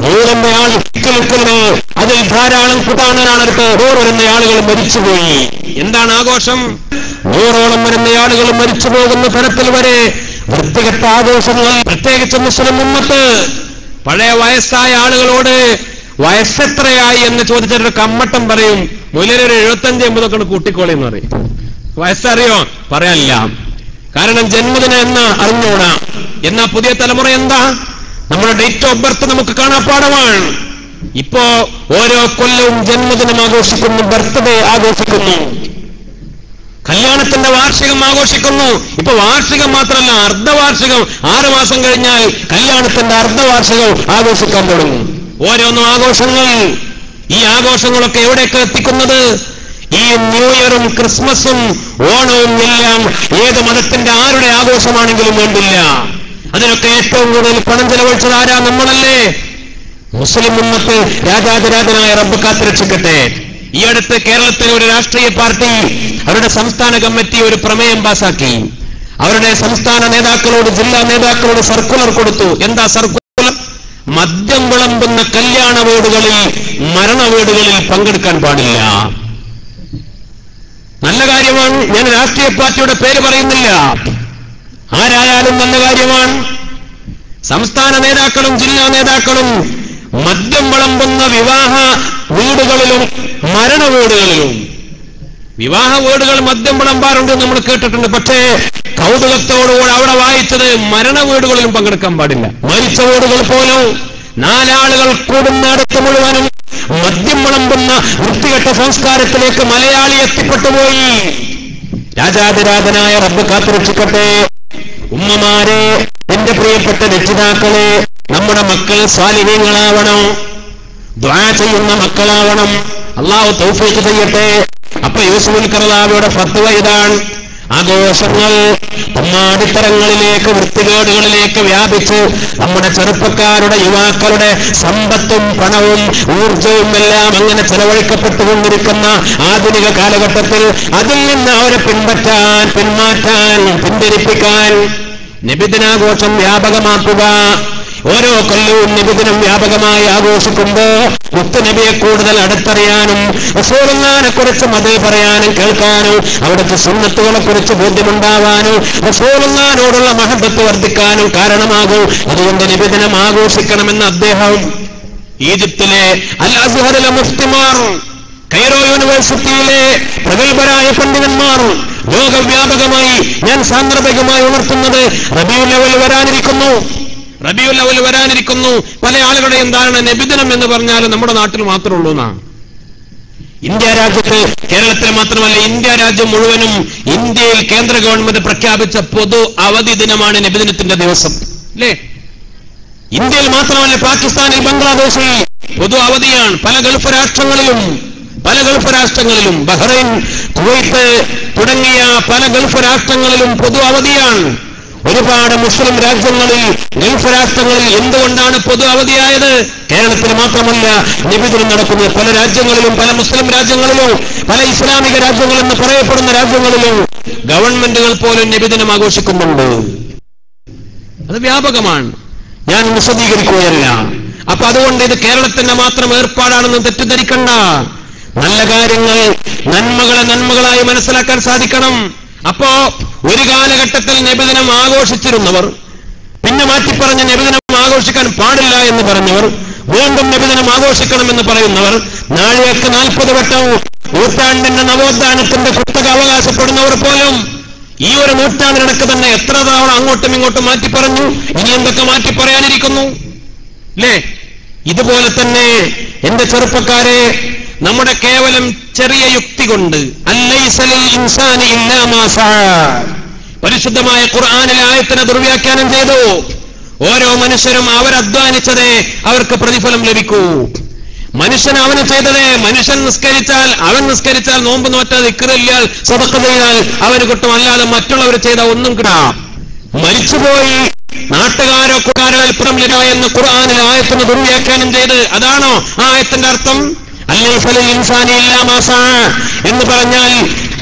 നൂറെന്നയാൾ അതിൽ ധാരാളം കുട്ടാണനാണെടുത്ത് 100 വരുന്ന ആളുകൾ മരിച്ചുപോയി. എന്താണ് ആഘോഷം? 100ഓളം വരുന്ന ആളുകൾ മരിച്ചു പോകുന്ന തരത്തിൽ വരെ വൃത്തികെട്ട ആഘോഷങ്ങൾ. പ്രത്യേകിച്ച് മുസ്ലിം ഉമ്മത്ത് പഴയ വയസ്സായ ആളുകളോട് വയസ്സെത്രയായി എന്ന് ചോദിച്ചിട്ട് കമ്മട്ടം പറയും, മുലരൊരു 75-80 കൂട്ടിക്കോളി എന്ന് പറയും. വയസ്സറിയോ? പറയാനില്ല, കാരണം ജന്മദിനം എന്ന് അറിഞ്ഞോടാ. എന്നാ പുതിയ തലമുറ എന്താ? നമ്മുടെ ഡേറ്റ് ഓഫ് ബർത്ത് നമുക്ക് കാണാപ്പാടമാണ്. ഇപ്പോ ഓരോ കൊല്ലവും ജന്മദിനം ആഘോഷിക്കുന്നു, ബർത്ത്ഡേ ആഘോഷിക്കുന്നു, കല്യാണത്തിന്റെ വാർഷികം ആഘോഷിക്കുന്നു. ഇപ്പൊ വാർഷികം മാത്രമല്ല, അർദ്ധവാർഷികം. 6 മാസം കഴിഞ്ഞാൽ കല്യാണത്തിന്റെ അർദ്ധവാർഷികം ആഘോഷിക്കാൻ തുടങ്ങും. ഓരോന്നും ആഘോഷങ്ങൾ. ഈ ആഘോഷങ്ങളൊക്കെ എവിടേക്ക് എത്തിക്കുന്നത്? ഈ ന്യൂ ഇയറും ക്രിസ്മസും ഓണവും എല്ലാം ഏത് മതത്തിന്റെ ആരുടെ ആഘോഷമാണെങ്കിലും വേണ്ടില്ല, അതിനൊക്കെ ഏറ്റവും കൂടുതൽ പണം ചെലവഴിച്ചത് ആരാ? നമ്മളല്ലേ. മുസ്ലിം ഉമ്മത്ത് രാജാതിരാജനായ റബ്ബ് കാത്തുരക്ഷിക്കട്ടെ. ഈ അടുത്ത് കേരളത്തിലെ ഒരു രാഷ്ട്രീയ പാർട്ടി അവരുടെ സംസ്ഥാന കമ്മിറ്റി ഒരു പ്രമേയം പാസാക്കി. അവരുടെ സംസ്ഥാന നേതാക്കളോട്, ജില്ലാ നേതാക്കളോട് സർക്കുലർ കൊടുത്തു. എന്താ സർക്കുലർ? മദ്യം വിളമ്പുന്ന കല്യാണ വീടുകളിൽ, മരണ വീടുകളിൽ പങ്കെടുക്കാൻ പാടില്ല. നല്ല കാര്യമാണ്. ഞാൻ രാഷ്ട്രീയ പാർട്ടിയുടെ പേര് പറയുന്നില്ല, ആരായാലും നല്ല കാര്യമാണ്. സംസ്ഥാന നേതാക്കളും ജില്ലാ നേതാക്കളും മദ്യം വിളമ്പുന്ന വിവാഹ വീടുകളിലും മരണ വീടുകളിലും, വിവാഹ വീടുകൾ മദ്യം വിളമ്പാറുണ്ട്, നമ്മൾ കേട്ടിട്ടുണ്ട്. പക്ഷേ കൗതുകത്തോടുകൂടെ അവിടെ വായിച്ചത് മരണ വീടുകളിലും പങ്കെടുക്കാൻ പാടില്ല. മരിച്ച വീടുകൾ പോലും 4 ആളുകൾ കൂടുന്നിടത്ത് മുഴുവനും മദ്യം വിളമ്പുന്ന വൃത്തികെട്ട സംസ്കാരത്തിലേക്ക് മലയാളി എത്തിപ്പെട്ടുപോയി. രാജാതിരാജനായ റബ്ബ് കാത്തുരക്ഷിക്കട്ടെ. ഉമ്മമാരെ, എന്റെ പ്രിയപ്പെട്ട രക്ഷിതാക്കളെ, നമ്മുടെ മക്കൾ സാലിഹീങ്ങളാവണം, ദുആ ചെയ്യുന്ന മക്കളാവണം. അല്ലാഹു തൗഫീഖ് ചെയ്യട്ടെ. അപ്പൊ യൂസുഫുൽ ഖർദാവിയുടെ ഫത്വ ഇതാണ്: ആഘോഷങ്ങൾ തമ്മാടിത്തരങ്ങളിലേക്ക്, വൃത്തികേടുകളിലേക്ക് വ്യാപിച്ച് നമ്മുടെ ചെറുപ്പക്കാരുടെ, യുവാക്കളുടെ സമ്പത്തും പണവും ഊർജവും എല്ലാം അങ്ങനെ ചെലവഴിക്കപ്പെട്ടുകൊണ്ടിരിക്കുന്ന ആധുനിക കാലഘട്ടത്തിൽ അതിൽ നിന്ന് അവരെ പിന്മാറ്റാൻ, പിന്തിരിപ്പിക്കാൻ നബിദിനാഘോഷം വ്യാപകമാക്കുക. ഓരോ കൊല്ലവും നബിദിനം വ്യാപകമായി ആഘോഷിക്കുമ്പോ മുത്തുനബിയെ കൂടുതൽ അടുത്തറിയാനും റസൂലുള്ളാഹിനെ കുറിച്ച് മതേ പറയാനും കേൾക്കാനും അവിടുത്തെ സുന്നത്തുകളെ കുറിച്ച് ബോധ്യമുണ്ടാവാനും റസൂലുള്ളാഹിനോടുള്ള മഹബത്ത് വർദ്ധിക്കാനും കാരണമാകും. അതുകൊണ്ട് നബിദിനം ആഘോഷിക്കണമെന്ന് അദ്ദേഹം ഈജിപ്തിലെ അൽ അസ്ഹറിലെ മുഫ്തിമാർ, കൈറോ യൂണിവേഴ്സിറ്റിയിലെ പ്രഗത്ഭരായ പണ്ഡിതന്മാർ ലോകവ്യാപകമായി ഞാൻ സാന്ദർഭികമായി ഉണർത്തുന്നത് റബീഉൽ അവ്വൽ വരാനിരിക്കുന്നു. പല ആളുകളുടെയും ധാരണ നബിദിനം എന്ന് പറഞ്ഞാൽ നമ്മുടെ നാട്ടിൽ മാത്രമേ ഉള്ളൂ എന്നാണ്. ഇന്ത്യ രാജ്യത്ത്, കേരളത്തിൽ മാത്രമല്ല ഇന്ത്യ രാജ്യം മുഴുവനും ഇന്ത്യയിൽ കേന്ദ്ര ഗവൺമെന്റ് പ്രഖ്യാപിച്ച പൊതു അവധി ദിനമാണ് നബിദിനത്തിന്റെ ദിവസം, അല്ലേ? ഇന്ത്യയിൽ മാത്രമല്ല, പാകിസ്ഥാനിൽ, ബംഗ്ലാദേശിൽ പൊതു അവധിയാണ്. പല ഗൾഫ് രാഷ്ട്രങ്ങളിലും ബഹ്റൈൻ, കുവൈത്ത് തുടങ്ങിയ പല ഗൾഫ് രാഷ്ട്രങ്ങളിലും പൊതു അവധിയാണ്. ഒരുപാട് മുസ്ലിം രാജ്യങ്ങളിൽ, ഗൾഫ് രാഷ്ട്രങ്ങളിൽ എന്തുകൊണ്ടാണ് പൊതു അവധിയായത്? കേരളത്തിൽ മാത്രമല്ല, നബിദിനം നടക്കുന്നത് പല രാജ്യങ്ങളിലും, പല മുസ്ലിം രാജ്യങ്ങളിലും, പല ഇസ്ലാമിക രാജ്യങ്ങളെന്ന് പറയപ്പെടുന്ന രാജ്യങ്ങളിലും ഗവൺമെന്റുകൾ പോലും നബിദിനം ആഘോഷിക്കുന്നുണ്ട്. അത് വ്യാപകമാണ്, ഞാൻ വിശദീകരിക്കുകയല്ല. അപ്പൊ അതുകൊണ്ട് ഇത് കേരളത്തിന്റെ മാത്രം ഏർപ്പാടാണെന്ന് തെറ്റിദ്ധരിക്കണ്ട. നല്ല കാര്യങ്ങൾ, നന്മകളായി മനസ്സിലാക്കാൻ സാധിക്കണം. അപ്പോ ഒരു കാലഘട്ടത്തിൽ നബിദിനം ആഘോഷിച്ചിരുന്നവർ, പിന്നെ മാറ്റിപ്പറഞ്ഞ നബിദിനം ആഘോഷിക്കാൻ പാടില്ല എന്ന് പറഞ്ഞവർ, വീണ്ടും നബിദിനം ആഘോഷിക്കണമെന്ന് പറയുന്നവർ, നാഴികക്ക് 40 വട്ടം നൂറ്റാണ്ടിന്റെ നവോത്ഥാനത്തിന്റെ കുത്തക അവകാശപ്പെടുന്നവർ പോലും ഈ ഒരു നൂറ്റാണ്ടിനടക്ക് തന്നെ എത്ര തവണ അങ്ങോട്ടും ഇങ്ങോട്ടും മാറ്റി പറഞ്ഞു. ഇനി എന്തൊക്കെ മാറ്റി പറയാനിരിക്കുന്നു, അല്ലേ? ഇതുപോലെ തന്നെ എന്റെ ചെറുപ്പക്കാരെ, നമ്മുടെ കേവലം ചെറിയ യുക്തി കൊണ്ട് പരിശുദ്ധമായ ഖുർആനിലെ ആയത്തിനെ ദുർവ്യാഖ്യാനം ചെയ്തു. ഓരോ മനുഷ്യരും അവരധ്വാനിച്ചതേ അവർക്ക് പ്രതിഫലം ലഭിക്കൂ. മനുഷ്യൻ അവന് ചെയ്തതേ, മനുഷ്യൻ നിസ്കരിച്ചാൽ, നോമ്പ് നോറ്റാൽ, ദിക്റില്ലാൽ, സദഖ ചെയ്താൽ അവന് കിട്ടും, അല്ലാതെ മറ്റുള്ളവർ ചെയ്ത ഒന്നും കിട്ടാം. മരിച്ചുപോയി നാട്ടുകാരോ കൂട്ടുകാരോ അല്പം ലഭിക്കുക എന്ന് ഖുർആനിലെ ആയത്തിനെ ദുർവ്യാഖ്യാനം ചെയ്ത്, അതാണോ ആ ആയത്തിന്റെ അർത്ഥം? എന്ന് പറഞ്ഞാൽ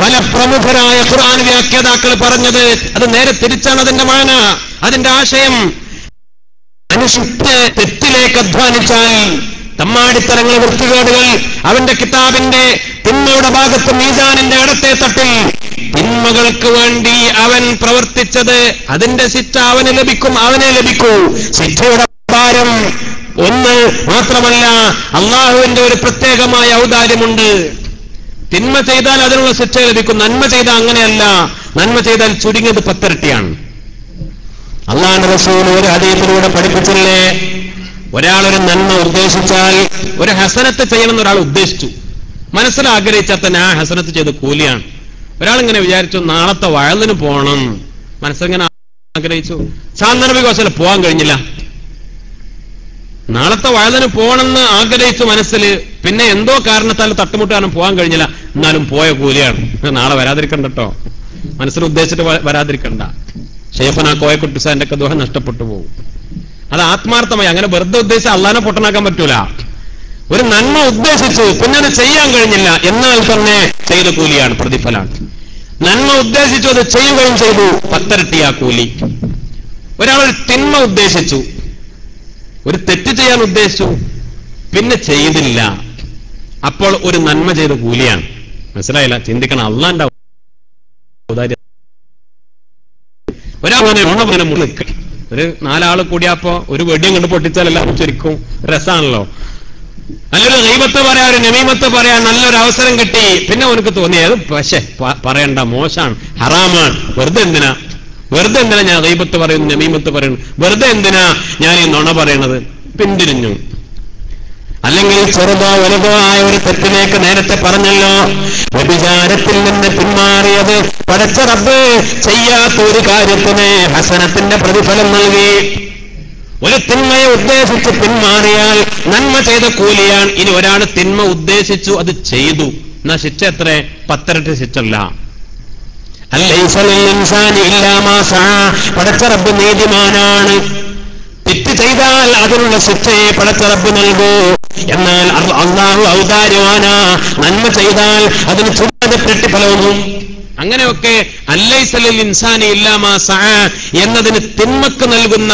പല പ്രമുഖരായ ഖുർആൻ വ്യാഖ്യാതാക്കൾ പറഞ്ഞത് അത് നേരെ തിരിച്ചാണ്. അതിന്റെ മാന, അതിന്റെ ആശയം, മനുഷ്യന്റെ തെറ്റിലേക്ക് അധ്വാനിച്ചാൽ, തമ്മാടിത്തരങ്ങൾ, വൃത്തികേടുകൾ, അവന്റെ കിതാബിന്റെ തിന്മയുടെ ഭാഗത്ത് മീസാനിന്റെ ഇടത്തെ തട്ടിൽ തിന്മകൾക്ക് വേണ്ടി അവൻ പ്രവർത്തിച്ചത്, അതിന്റെ ശിക്ഷ അവനെ ലഭിക്കൂ. ശിക്ഷയുടെ ഭാരം ഒന്ന് മാത്രമല്ല, അള്ളാഹുവിന്റെ ഒരു പ്രത്യേകമായ ഔദാര്യമുണ്ട്. തിന്മ ചെയ്താൽ അതിനുള്ള ശിക്ഷ ലഭിക്കും, നന്മ ചെയ്താൽ അങ്ങനെയല്ല. നന്മ ചെയ്താൽ ചുരുങ്ങിയത് 10 ഇരട്ടിയാണ്. അള്ളാഹുവിന്റെ റസൂൽ ഒരു ഹദീസിലൂടെ പഠിപ്പിച്ചില്ലേ, ഒരാളൊരു നന്മ ഉദ്ദേശിച്ചാൽ, ഒരു ഹസനത്ത് ചെയ്യണമെന്ന് ഒരാൾ ഉദ്ദേശിച്ചു, മനസ്സിൽ ആഗ്രഹിച്ചാൽ തന്നെ ആ ഹസനത്ത് ചെയ്ത് കൂലിയാണ്. ഒരാളിങ്ങനെ വിചാരിച്ചു നാളത്തെ വയലിന് പോകണം, മനസ്സിങ്ങനെ ആഗ്രഹിച്ചു, സാന്ദർഭികവശാൽ പോകാൻ കഴിഞ്ഞില്ല. നാളത്തെ വയലിന് പോകണമെന്ന് ആഗ്രഹിച്ചു മനസ്സിൽ, പിന്നെ എന്തോ കാരണത്താൽ തട്ടുമുട്ടാനും പോകാൻ കഴിഞ്ഞില്ല, എന്നാലും പോയ കൂലിയാണ്. നാളെ വരാതിരിക്കണ്ട കേട്ടോ, മനസ്സിൽ ഉദ്ദേശിച്ചിട്ട് വരാതിരിക്കണ്ട. ഷെയ്ഖുനാ കോയക്കുട്ടി സാറിന്റെ ഒക്കെ ദുഃഖം നഷ്ടപ്പെട്ടു പോകും. അത് ആത്മാർത്ഥമായി, അങ്ങനെ വെറുതെ ഉദ്ദേശിച്ച് അള്ളാനെ പൊട്ടനാക്കാൻ പറ്റൂല. ഒരു നന്മ ഉദ്ദേശിച്ചു, പിന്നെ അത് ചെയ്യാൻ കഴിഞ്ഞില്ല, എന്നാൽ തന്നെ ചെയ്ത കൂലിയാണ്, പ്രതിഫലമാണ്. നന്മ ഉദ്ദേശിച്ചു, അത് ചെയ്യുകയും ചെയ്തു, 10 ഇരട്ടിയാ കൂലി. ഒരാൾ ഒരു തിന്മ ഉദ്ദേശിച്ചു, ഒരു തെറ്റ് ചെയ്യാൻ ഉദ്ദേശിച്ചു, പിന്നെ ചെയ്തില്ല, അപ്പോൾ ഒരു നന്മ ചെയ്ത കൂലിയാണ്. മനസ്സിലായില്ല? ചിന്തിക്കണം, അള്ളാന്റെ ഔദാര്യം. ഒരാളെ ഒരു 4 ആള് കൂടിയപ്പോ ഒരു വെടിയും കൊണ്ട് പൊട്ടിച്ചാൽ എല്ലാവരും ചുരുക്കും, രസമാണല്ലോ. നല്ലൊരു ഗീബത്ത് പറയാ, ഒരു നമീമത്ത് പറയാൻ നല്ലൊരു അവസരം കിട്ടി, പിന്നെ അവനക്ക് തോന്നിയത് പക്ഷേ പറയണ്ട, മോശമാണ്, ഹറാമാണ്, വെറുതെ എന്തിനാ ഞാൻ ഗീബത്ത് പറയുന്നു, നമീമത്ത് പറയുന്നു, വെറുതെ എന്തിനാ ഞാൻ ഈ നുണ പറയണത്, പിന്തിരിഞ്ഞു. അല്ലെങ്കിൽ ചെറുതോ വലുതോ ആയ ഒരു തെറ്റിലേക്ക് നേരത്തെ പറഞ്ഞല്ലോ, വ്യഭിചാരത്തിൽ നിന്ന് പിന്മാറിയത് പടച്ച റബ്ബ് ചെയ്യാത്ത ഒരു കാര്യത്തിന് ഹസനത്തിന്റെ പ്രതിഫലം നൽകി. ഒരു തിന്മയെ ഉദ്ദേശിച്ച് പിന്മാറിയാൽ നന്മ ചെയ്ത കൂലിയാണ്. ഇനി ഒരാൾ തിന്മ ഉദ്ദേശിച്ചു, അത് ചെയ്തു, എന്നാ ശിക്ഷ എത്ര? 10 ഇരട്ടി ശിക്ഷല്ല. പടച്ച റബ്ബ് നീതിമാനാണ്. തെറ്റ് ചെയ്താൽ അതിനുള്ള ശിക്ഷയെ പടച്ച റബ്ബ് നൽകൂ. എന്നാൽ അല്ലാഹു ഔദാര്യവാനാ, നന്മ ചെയ്താൽ അതിന് ചുവട് പ്രതിഫലവും. അങ്ങനെയൊക്കെ അല്ലൈസലിൽ ഇൻസാനി ഇല്ലാ മാ സഅ എന്നതിന് തിന്മക്ക് നൽകുന്ന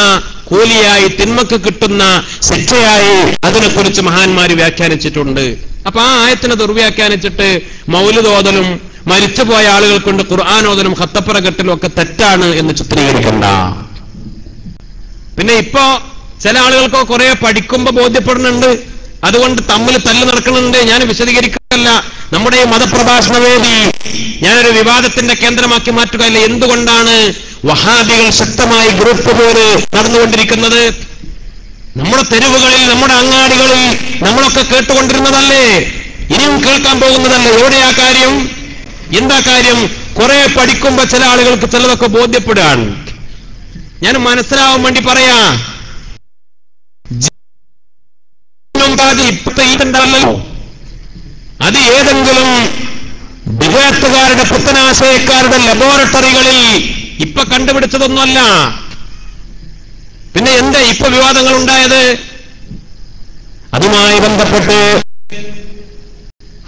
കൂലിയായി, തിന്മക്ക് കിട്ടുന്ന ശിക്ഷയായി അതിനെക്കുറിച്ച് മഹാന്മാര് വ്യാഖ്യാനിച്ചിട്ടുണ്ട്. അപ്പൊ ആ ആയത്തിനെ ദുർവ്യാഖ്യാനിച്ചിട്ട് മൗലിദ് ഓതലും മരിച്ചുപോയ ആളുകൾ കൊണ്ട് ഖുർആൻ ഓതലും ഖത്തപ്പറ കെട്ടലും ഒക്കെ തെറ്റാണ് എന്ന് ചിത്രീകരിക്കണ്ട. പിന്നെ ഇപ്പോ ചില ആളുകൾക്കോ കുറെ പഠിക്കുമ്പോ ബോധ്യപ്പെടുന്നുണ്ട് അതുകൊണ്ട് തമ്മിൽ തല്ല് നടക്കുന്നുണ്ട്. ഞാൻ വിശദീകരിക്കല്ല. നമ്മുടെ ഈ മതപ്രഭാഷണ വേദി ഞാനൊരു വിവാദത്തിന്റെ കേന്ദ്രമാക്കി മാറ്റുകയല്ല. എന്തുകൊണ്ടാണ് വഹാബികൾ ശക്തമായി ഗ്രൂപ്പ് പോര് നടന്നുകൊണ്ടിരിക്കുന്നത്? നമ്മുടെ തെരുവുകളിൽ, നമ്മുടെ അങ്ങാടികളിൽ നമ്മളൊക്കെ കേട്ടുകൊണ്ടിരുന്നതല്ലേ, ഇനിയും കേൾക്കാൻ പോകുന്നതല്ലേ. എവിടെയാ കാര്യം? എന്താ കാര്യം? കുറെ പഠിക്കുമ്പോ ചില ആളുകൾക്ക് ചിലതൊക്കെ ബോധ്യപ്പെടുകയാണ്. ഞാൻ മനസ്സിലാവാൻ വേണ്ടി പറയാ. ഇപ്പത്തെ ഈണ്ടല്ലോ, അത് ഏതെങ്കിലും വിവേകത്തുകാരുടെ പുത്തനാശയക്കാരുടെ ലബോറട്ടറികളിൽ ഇപ്പൊ കണ്ടുപിടിച്ചതൊന്നുമല്ല. പിന്നെ എന്താ ഇപ്പൊ വിവാദങ്ങൾ ഉണ്ടായത്? അതുമായി ബന്ധപ്പെട്ട്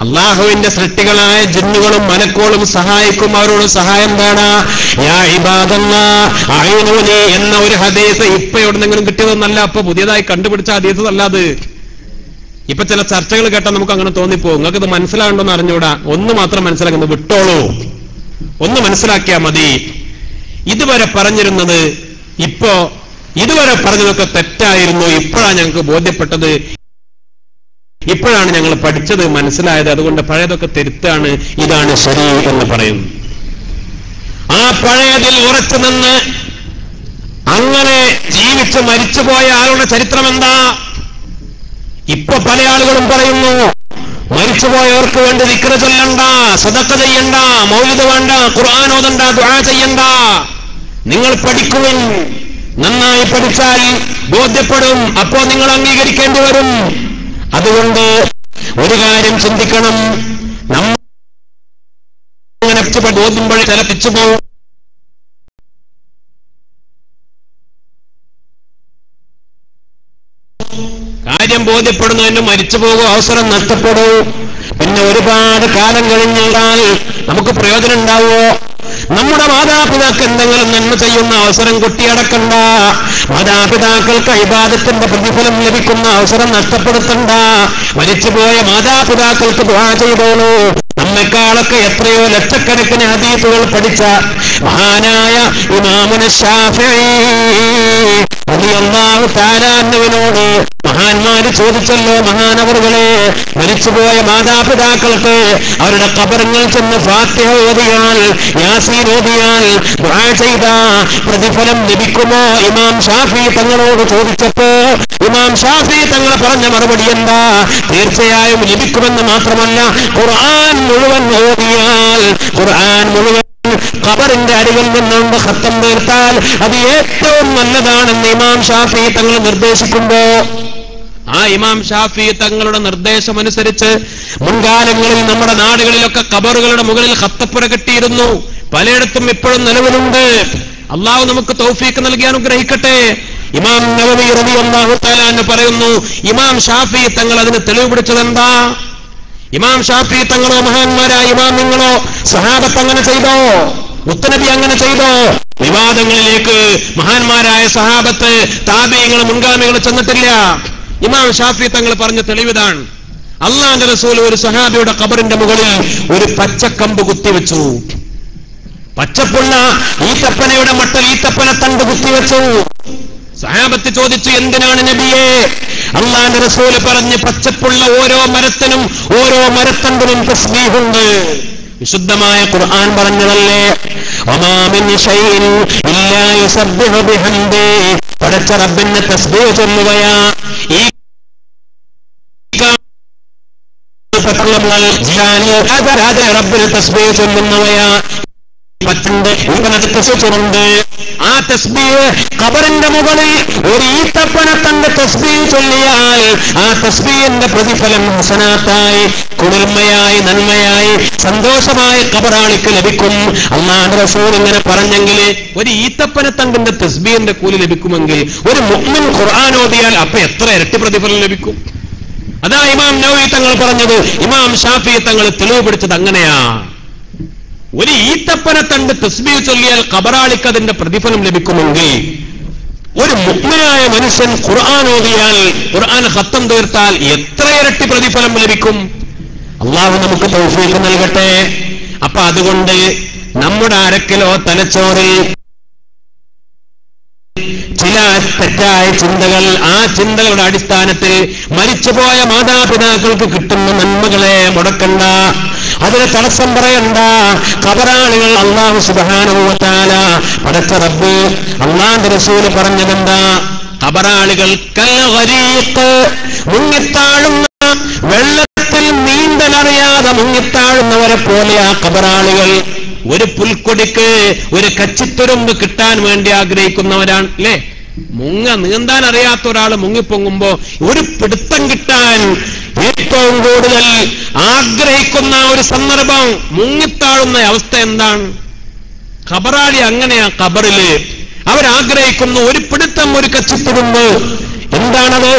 അള്ളാഹുവിന്റെ സൃഷ്ടികളായ ജിന്നുകളും മലക്കുകളും സഹായിക്കും. അവരോട് സഹായം വേണ. യാ ഇബാദല്ലാഹ് അഈനൂനി എന്ന ഒരു ഹദീസ് ഇപ്പൊ എവിടെന്നെങ്കിലും കിട്ടിയതൊന്നല്ല. അപ്പൊ പുതിയതായി കണ്ടുപിടിച്ച ഹദീസ് അല്ലാതെ. ഇപ്പൊ ചില ചർച്ചകൾ കേട്ടാൽ നമുക്ക് അങ്ങനെ തോന്നിപ്പോകും. നിങ്ങൾക്ക് ഇത് മനസ്സിലാകണ്ടെന്ന് അറിഞ്ഞൂടാ. ഒന്ന് മാത്രം മനസ്സിലാക്കുന്നത്, വിട്ടോളൂ, ഒന്ന് മനസ്സിലാക്കിയാൽ മതി. ഇതുവരെ പറഞ്ഞിരുന്നത്, ഇതുവരെ പറഞ്ഞതൊക്കെ തെറ്റായിരുന്നു. ഇപ്പോഴാണ് ഞങ്ങൾക്ക് ബോധ്യപ്പെട്ടത്, ഇപ്പോഴാണ് ഞങ്ങൾ പഠിച്ചത്, മനസ്സിലായത്. അതുകൊണ്ട് പഴയതൊക്കെ തിരുത്താണ്, ഇതാണ് ശരി എന്ന് പറയുന്നു. ആ പഴയതിൽ ഉറച്ചു നിന്ന് അങ്ങനെ ജീവിച്ച് മരിച്ചുപോയ ആളുടെ ചരിത്രം എന്താ? ഇപ്പൊ പല ആളുകളും പറയുന്നു, മരിച്ചുപോയവർക്ക് വേണ്ടി ദിക്ർ ചൊല്ലണ്ട, സദഖ ചെയ്യണ്ട, മൗലിദ് വേണ്ട, ഖുർആൻ ഓതണ്ട, ദുആ ചെയ്യണ്ട. നിങ്ങൾ പഠിക്കുവിൻ, നന്നായി പഠിച്ചാൽ ബോധ്യപ്പെടും, അപ്പോ നിങ്ങൾ അംഗീകരിക്കേണ്ടി വരും. അതുകൊണ്ട് ഒരു കാര്യം ചിന്തിക്കണം, അങ്ങനെ ബോധ്യമ്പോഴേ ചലപ്പിച്ചു പോകും. കാര്യം ബോധ്യപ്പെടുന്നതിന് മരിച്ചു പോകും, അവസരം നഷ്ടപ്പെടും. പിന്നെ ഒരുപാട് കാലം കഴിഞ്ഞാൽ നമുക്ക് പ്രയോജനം ഉണ്ടാവോ? നമ്മുടെ മാതാപിതാക്കൾ എന്തെങ്കിലും നന്മ ചെയ്യുന്ന അവസരം കൊട്ടിയടക്കണ്ട. മാതാപിതാക്കൾക്ക് ഇബാദത്തിന്റെ പ്രതിഫലം ലഭിക്കുന്ന അവസരം നഷ്ടപ്പെടുത്തണ്ട. മരിച്ചുപോയ മാതാപിതാക്കൾക്ക് ദുആ ചെയ്തോളൂ. നമ്മെക്കാളൊക്കെ എത്രയോ ലക്ഷക്കണക്കിന് ഹദീസുകൾ പഠിച്ച മഹാനായ ഇമാമുന ശാഫിഈ റളിയല്ലാഹു തആല അൻഹുവിനോട് മഹാന്മാര് ചോദിച്ചല്ലോ, മഹാനവറുകളെ, മരിച്ചുപോയ മാതാപിതാക്കൾക്ക് അവരുടെ ഖബറിൽ ചെന്ന് ഫാത്തിഹ ഓതിയാൽ, യാസീൻ ഓതിയാൽ, ദുആ ചെയ്ത പ്രതിഫലം ലഭിക്കുമോ? ഇമാം ഷാഫിഈ തങ്ങളോട് ചോദിച്ചപ്പോ ഇമാം ഷാഫിഈ തങ്ങൾ പറഞ്ഞ മറുപടി എന്താ? തീർച്ചയായും ലഭിക്കുമെന്ന് മാത്രമല്ല, ഖുർആൻ മുഴുവൻ ഓതിയാൽ, ഖുർആൻ മുഴുവൻ ഖബറിന്റെ അടിയിൽ നിന്നുകൊണ്ട് ഖത്തം തീർത്താൽ അത് ഏറ്റവും നല്ലതാണെന്ന് ഇമാം ഷാഫിഈ തങ്ങൾ നിർദ്ദേശിക്കുമ്പോ, ആ ഇമാം ഷാഫിഈ തങ്ങളുടെ നിർദ്ദേശമനുസരിച്ച് മുൻകാലങ്ങളിൽ നമ്മുടെ നാടുകളിലൊക്കെ ഖബറുകളുടെ മുകളിൽ ഖത്തപ്പുര കെട്ടിയിരുന്നു. പലയിടത്തും ഇപ്പോഴും നിലവിലുണ്ട്. അള്ളാഹു നമുക്ക് തൗഫീഖ് നൽകി അനുഗ്രഹിക്കട്ടെ. ഇമാം നവവി റളിയല്ലാഹു തആല അൻഹു പറയുന്നു, ഇമാം ഷാഫിഈ തങ്ങൾ അതിന് തെളിവ് പിടിച്ചതെന്താ? ഇമാം ഷാഫിഈ തങ്ങളോ മഹാന്മാരായ ഇമാമിങ്ങളോ സഹാബത്ത് അങ്ങനെ ചെയ്തോ? മുത്തനബി അങ്ങനെ ചെയ്തോ? വിവാദങ്ങളിലേക്ക് മഹാന്മാരായ സഹാബത്ത്, താബിഈങ്ങൾ, മുൻഗാമികൾ ചെന്നിട്ടില്ല. ഇമാം ഷാഫിഈ തങ്ങൾ പറഞ്ഞ തെളിവിതാണ്. അല്ലാഹുവിന്റെ റസൂൽ ഒരു സഹാബിയുടെ ഖബറിന്റെ മുകളിൽ ഒരു പച്ചക്കമ്പ് കുത്തിവെച്ചു. പച്ചപ്പുള്ള ഈത്തപ്പനയുടെ മട്ടൽ ഈത്തപ്പന തണ്ട് കുത്തിവെച്ചു. സഹാബത്ത് ചോദിച്ചു, എന്തിനാണ് നബിയെ? അല്ലാഹുവിന്റെ റസൂൽ പറഞ്ഞു, പച്ചപ്പുള്ള ഓരോ മരത്തിനും ഓരോ മരത്തണ്ടിനും തസ്ബീഹുണ്ട്. വിശുദ്ധമായ ഖുർആൻ പറഞ്ഞതല്ലേ, വമാ മിൻ ശൈഇൻ ഇല്ലാ യുസബ്ബിഹു ബിഹംദി. പടച്ച റബ്ബിനെ തസ്ബീഹ് ചൊല്ലുകയാ. ഈ റബ്ബിനെ തസ്ബീഹ് ചൊല്ലുന്നവയാ. ആ തസ്ബീഹ് ഖബറിന്റെ മുകളിൽ ഒരു ഈത്തപ്പനത്തന്റെ തസ്ബീഹ് ചൊല്ലിയാൽ ആ തസ്ബീഹിന്റെ പ്രതിഫലം ഹസനാത്തായി, കുളിർമയായി, നന്മയായി, സന്തോഷമായി ഖബറാളിക്ക് ലഭിക്കും. അല്ലാഹുവിന്റെ റസൂൽ ഇങ്ങനെ പറഞ്ഞെങ്കിൽ ഒരു ഈത്തപ്പനത്തണ്ടിന്റെ തസ്ബീഹിന്റെ കൂലി ലഭിക്കുമെങ്കിൽ ഒരു മുഅ്മിൻ ഖുർആൻ ഓതിയാൽ അപ്പൊ എത്ര ഇരട്ടി പ്രതിഫലം ലഭിക്കും? അതാ ഇമാം നവവി തങ്ങൾ പറഞ്ഞത്. ഇമാം ഷാഫിഈ തങ്ങൾ തെളിവ് പിടിച്ചത് അങ്ങനെയാ. ഒരു ഈത്തപ്പനത്തണ്ട് തസ്ബീഹ് ചൊല്ലിയാൽ ഖബറാളിക്ക് അതിന്റെ പ്രതിഫലം ലഭിക്കുമെങ്കിൽ ഒരു മുഅ്മിനായ മനുഷ്യൻ ഖുർആൻ ഓതിയാൽ, ഖുർആൻ ഖത്തം തീർത്താൽ എത്ര ഇരട്ടി പ്രതിഫലം ലഭിക്കും? അല്ലാഹു നമുക്ക് തൗഫീഖ് നൽകട്ടെ. അപ്പൊ അതുകൊണ്ട് നമ്മുടെ അരക്കിലോ തലച്ചോറിൽ ചില തെറ്റായ ചിന്തകൾ, ആ ചിന്തകളുടെ അടിസ്ഥാനത്തിൽ മരിച്ചുപോയ മാതാപിതാക്കൾക്ക് കിട്ടുന്ന നന്മകളെ മുടക്കണ്ട, അതിന് തടസ്സം പറയണ്ട. ഖബറാളികൾ അല്ലാഹു സുബ്ഹാനഹു വ തആല പടച്ച റബ്ബ് അല്ലാഹുവിന്റെ റസൂൽ പറഞ്ഞതെന്താ? ഖബറാളികൾ കൽഗരീഖ്, മുങ്ങിത്താഴുന്ന വെള്ളത്തിൽ നീന്തലറിയാതെ മുങ്ങിത്താഴുന്നവരെ പോലെ ആ ഖബറാളികൾ. ഒരു പുൽക്കൊടിക്ക് ഒരു കച്ചിത്തുരുമ്പ് കിട്ടാൻ വേണ്ടി ആഗ്രഹിക്കുന്നവരാണ് അല്ലേ? നീന്താൻ അറിയാത്ത ഒരാൾ മുങ്ങിപ്പൊങ്ങുമ്പോ ഒരു പിടുത്തം കിട്ടാൻ ഏറ്റവും കൂടുതൽ ആഗ്രഹിക്കുന്ന ഒരു സന്ദർഭം, മുങ്ങിത്താഴുന്ന അവസ്ഥ എന്താണ്? ഖബറാളി അങ്ങനെയാ. ഖബറില് അവരാഗ്രഹിക്കുന്നു ഒരു പിടുത്തം, ഒരു കച്ചിത്തുരുമ്പ്. എന്താണത്?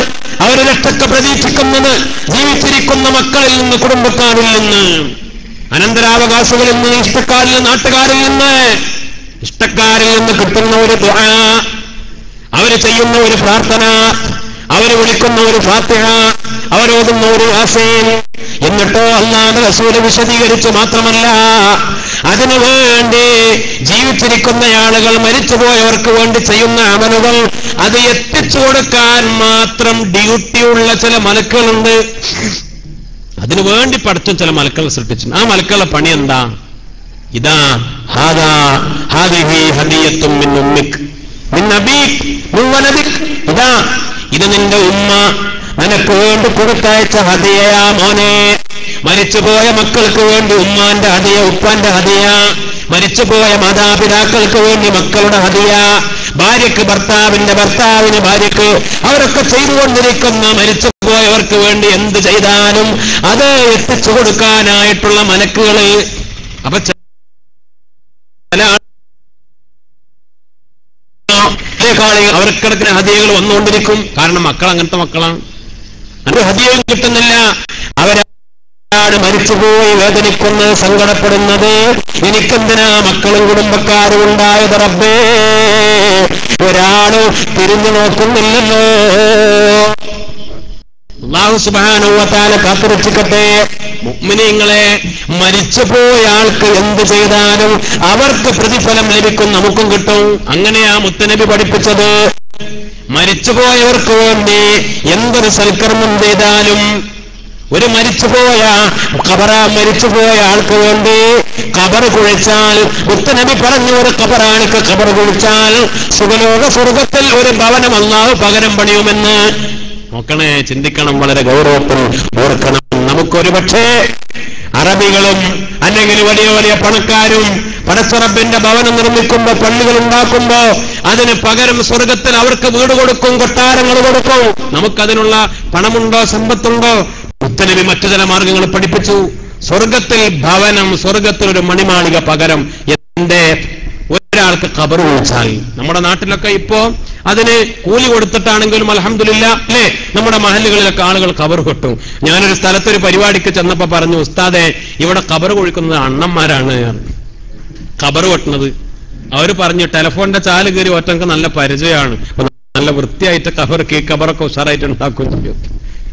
അവർ രക്ഷക്ക് പ്രതീക്ഷിക്കുന്നത് ജീവിച്ചിരിക്കുന്ന മക്കളിൽ നിന്ന്, കുടുംബക്കാരിൽ നിന്ന്, അനന്തരാവകാശികളിൽ നിന്ന്, ഇഷ്ടക്കാരിൽ നിന്ന്, നാട്ടുകാരിൽ നിന്ന്. ഇഷ്ടക്കാരിൽ നിന്ന് കിട്ടുന്ന ഒരു ദുആ, അവര് ചെയ്യുന്ന ഒരു പ്രാർത്ഥന, അവര് വിളിക്കുന്ന ഒരു ഫാത്തിഹ, അവരോടുന്ന ഒരു യാസീൻ. എന്നിട്ടോ അല്ലാഹുവിന്റെ റസൂൽ വിശദീകരിച്ചു മാത്രമല്ല, അതിനു വേണ്ടി ജീവിച്ചിരിക്കുന്ന ആളുകൾ, മരിച്ചുപോയവർക്ക് വേണ്ടി ചെയ്യുന്ന അമലുകൾ, അത് എത്തിച്ചു കൊടുക്കാൻ മാത്രം ഡ്യൂട്ടിയുള്ള ചില മലക്കുകളുണ്ട്. അതിനു വേണ്ടി പഠിച്ച ചില മലക്കൾ സൃഷ്ടിച്ചു. ആ മലക്കളുടെ പണി എന്താ? ഇതാ ഹാദിഹി ഹദിയത്തും മിൻ ഉമ്മിക് മിൻ അബീക് മിൻ വലദിക്. ഇതാ, ഇത് നിന്റെ ഉമ്മ നിനക്ക് വേണ്ടി കൊടുത്തയച്ച ഹദിയയാ മോനെ. മരിച്ചുപോയ മക്കൾക്ക് വേണ്ടി ഉമ്മാന്റെ ഹദിയ, ഉപ്പാന്റെ ഹദിയ. മരിച്ചുപോയ മാതാപിതാക്കൾക്ക് വേണ്ടി മക്കളുടെ ഹദിയ, ഭാര്യക്ക് ഭർത്താവിന്റെ, ഭർത്താവിന് ഭാര്യക്ക്, അവരൊക്കെ ചെയ്തുകൊണ്ടിരിക്കുന്ന മരിച്ചുപോയവർക്ക് വേണ്ടി എന്ത് ചെയ്താലും അത് എത്തിച്ചു കൊടുക്കാനായിട്ടുള്ള മലക്കുകള്. അപ്പൊ അവർക്കിടക്കിന് ഹദിയകൾ വന്നുകൊണ്ടിരിക്കും. കാരണം മക്കൾ അങ്ങനത്തെ മക്കളാണ്, അത് ഹദിയയും കിട്ടുന്നില്ല. അവരാണ് മരിച്ചുപോയി വേദനിക്കുന്നത്, സങ്കടപ്പെടുന്നത്. എനിക്കെന്തിനാ മക്കളും കുടുംബക്കാരും ഉണ്ടായത് റബ്ബേ? ഒരാള് തിരിഞ്ഞു നോക്കുന്നില്ലല്ലോ. അല്ലാഹു സുബ്ഹാനഹു വ തആല കാത്തുരക്ഷിക്കട്ടെ. മുഅ്മിനീങ്ങളെ, മരിച്ചുപോയ ആൾക്ക് എന്ത് ചെയ്താലും അവർക്ക് പ്രതിഫലം ലഭിക്കും, നമുക്കും കിട്ടും. അങ്ങനെയാ മുത്തനബി പഠിപ്പിച്ചത്. മരിച്ചുപോയവർക്ക് വേണ്ടി എന്തൊരു സൽക്കർമ്മം ചെയ്താലും, ഒരു മരിച്ചുപോയ ആൾക്ക് വേണ്ടി ഖബർ കുഴിച്ചാൽ, മുത്തനബി പറഞ്ഞ ഒരു ഖബറാണിക്ക് ഖബർ കുഴിച്ചാൽ സുഖലോക സ്വർഗത്തിൽ ഒരു ഭവനം അല്ലാഹു പകരം പണിയുമെന്ന്. നോക്കണേ, ചിന്തിക്കണം, വളരെ ഗൗരവത്തിൽ ഓർക്കണം. നമുക്കൊരു പക്ഷേ അറബികളും അല്ലെങ്കിൽ വലിയ വലിയ പണക്കാരും പടച്ച റബ്ബിന്റെ ഭവനം നിർമ്മിക്കുമ്പോ, പള്ളികൾ ഉണ്ടാക്കുമ്പോ അതിന് പകരം സ്വർഗത്തിൽ അവർക്ക് വീട് കൊടുക്കും, കൊട്ടാരങ്ങൾ കൊടുക്കും. നമുക്കതിനുള്ള പണമുണ്ടോ, സമ്പത്തുണ്ടോ? മുത്തനബി മറ്റു ചില മാർഗങ്ങൾ പഠിപ്പിച്ചു. സ്വർഗത്തിൽ ഭവനം, സ്വർഗത്തിൽ ഒരു മണിമാളിക പകരം. എന്റെ ഒരാൾക്ക് ഖബർ കുഴിച്ചാൽ, നമ്മുടെ നാട്ടിലൊക്കെ ഇപ്പോ അതിന് കൂലി കൊടുത്തിട്ടാണെങ്കിലും അൽഹംദുലില്ലാ അല്ലേ, നമ്മുടെ മഹല്ലുകളിലൊക്കെ ആളുകൾ ഖബർ കൊട്ടും. ഞാനൊരു സ്ഥലത്തൊരു പരിപാടിക്ക് ചെന്നപ്പോ പറഞ്ഞു, ഉസ്താദെ ഇവിടെ ഖബർ കുഴിക്കുന്നത് അണ്ണന്മാരാണ് ഖബർ കൊട്ടുന്നത്. അവര് പറഞ്ഞു, ടെലിഫോണിന്റെ ചാല് കയറി ഒറ്റക്ക് നല്ല പരിചയമാണ്, നല്ല വൃത്തിയായിട്ട് ഖബറൊക്കെ ഉഷാറായിട്ട് ഉണ്ടാക്കുകയും ചെയ്യും.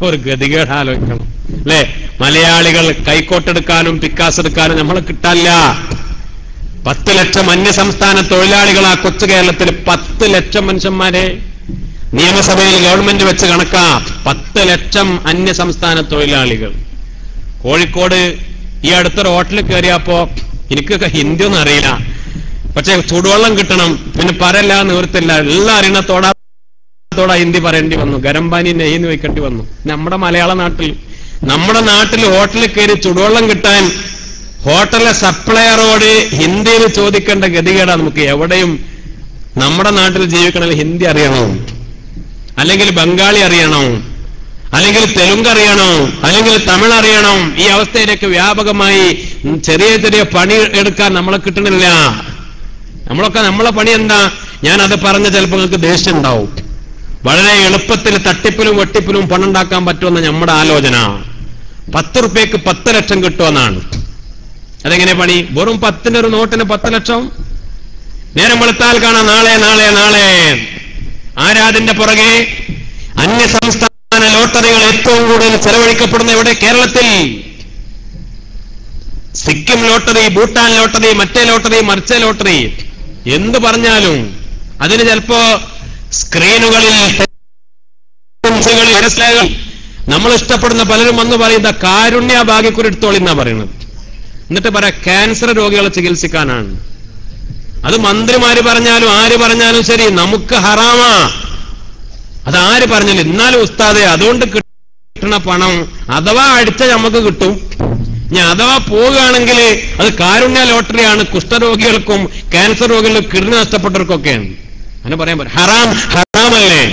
ഒരു ഗതികേട് ആലോചിക്കണം അല്ലേ? മലയാളികൾ കൈക്കോട്ടെടുക്കാനും പിക്കാസ് എടുക്കാനും നമ്മളെ കിട്ടാനില്ല. 10 ലക്ഷം അന്യസംസ്ഥാന തൊഴിലാളികളാ കൊച്ചു കേരളത്തിൽ. 10 ലക്ഷം മനുഷ്യന്മാരെ നിയമസഭയിൽ ഗവൺമെന്റ് വെച്ച് കണക്കാ. 10 ലക്ഷം അന്യസംസ്ഥാന തൊഴിലാളികൾ. കോഴിക്കോട് ഈ അടുത്തൊരു ഹോട്ടലിൽ കയറിയപ്പോ, എനിക്കൊക്കെ ഹിന്ദി ഒന്നും അറിയില്ല, പക്ഷെ ചൂടുവെള്ളം കിട്ടണം, പിന്നെ പറയല്ല, നിവൃത്തില്ല. എല്ലാം അറിയണത്തോടാ ഹിന്ദി പറയേണ്ടി വന്നു. ഗരം പാനി നെയ്ന്ന് വെക്കേണ്ടി വന്നു. നമ്മുടെ നാട്ടിൽ ഹോട്ടലിൽ കയറി ചുടുവെള്ളം കിട്ടാൻ ഹോട്ടലിലെ സപ്ലയറോട് ഹിന്ദിയിൽ ചോദിക്കേണ്ട ഗതികേടാ നമുക്ക്. എവിടെയും നമ്മുടെ നാട്ടിൽ ജീവിക്കണമെങ്കിൽ ഹിന്ദി അറിയണം, അല്ലെങ്കിൽ ബംഗാളി അറിയണം, അല്ലെങ്കിൽ തെലുങ്ക് അറിയണം, അല്ലെങ്കിൽ തമിഴ് അറിയണം. ഈ അവസ്ഥയിലേക്ക് വ്യാപകമായി ചെറിയ ചെറിയ പണി എടുക്കാൻ നമ്മളെ കിട്ടണില്ല. നമ്മളെ പണി എന്താ? ഞാനത് പറഞ്ഞ ചിലപ്പോൾ നിങ്ങൾക്ക് ദേഷ്യം ഉണ്ടാവും. വളരെ എളുപ്പത്തിൽ തട്ടിപ്പിലും വെട്ടിപ്പിലും പണുണ്ടാക്കാൻ പറ്റുമെന്ന നമ്മുടെ ആലോചന. 10 റുപ്യക്ക് 10 ലക്ഷം കിട്ടുമെന്നാണ്. അതെങ്ങനെ പണി? വെറും 10 ഒരു നോട്ടിന് 10 ലക്ഷം. നേരം വെളുത്താൽ കാണാം നാളെ. ആരാതിന്റെ പുറകെ? അന്യസംസ്ഥാന ലോട്ടറികൾ ഏറ്റവും കൂടുതൽ ചെലവഴിക്കപ്പെടുന്ന എവിടെ? കേരളത്തിൽ. സിക്കിം ലോട്ടറി, ഭൂട്ടാൻ ലോട്ടറി, മറ്റേ ലോട്ടറി, മറിച്ചേ ലോട്ടറി, എന്ത് പറഞ്ഞാലും അതിന് ചിലപ്പോ സ്ക്രീനുകളിൽ നമ്മൾ ഇഷ്ടപ്പെടുന്ന പലരും വന്ന് പറയുന്ന കാരുണ്യ ഭാഗ്യക്കുറി എടുത്തോളി എന്നാ പറയുന്നത്. എന്നിട്ട് പറയാം ക്യാൻസർ രോഗികളെ ചികിത്സിക്കാനാണ്. അത് മന്ത്രിമാര് പറഞ്ഞാലും ആര് പറഞ്ഞാലും ശരി, നമുക്ക് ഹറാമാ. അതാര് പറഞ്ഞാലും. എന്നാലും ഉസ്താദെ അതുകൊണ്ട് കിട്ടുന്ന പണം അഥവാ അടിച്ച നമുക്ക് കിട്ടും. ഞാൻ അഥവാ പോവുകയാണെങ്കിൽ അത് കാരുണ്യ ലോട്ടറിയാണ്. കുഷ്ഠരോഗികൾക്കും ക്യാൻസർ രോഗികൾക്കും കിഡ്നി നഷ്ടപ്പെട്ടവർക്കൊക്കെയാണ്. അങ്ങനെ പറയാൻ പറ്റും. ഹറാമല്ലേ?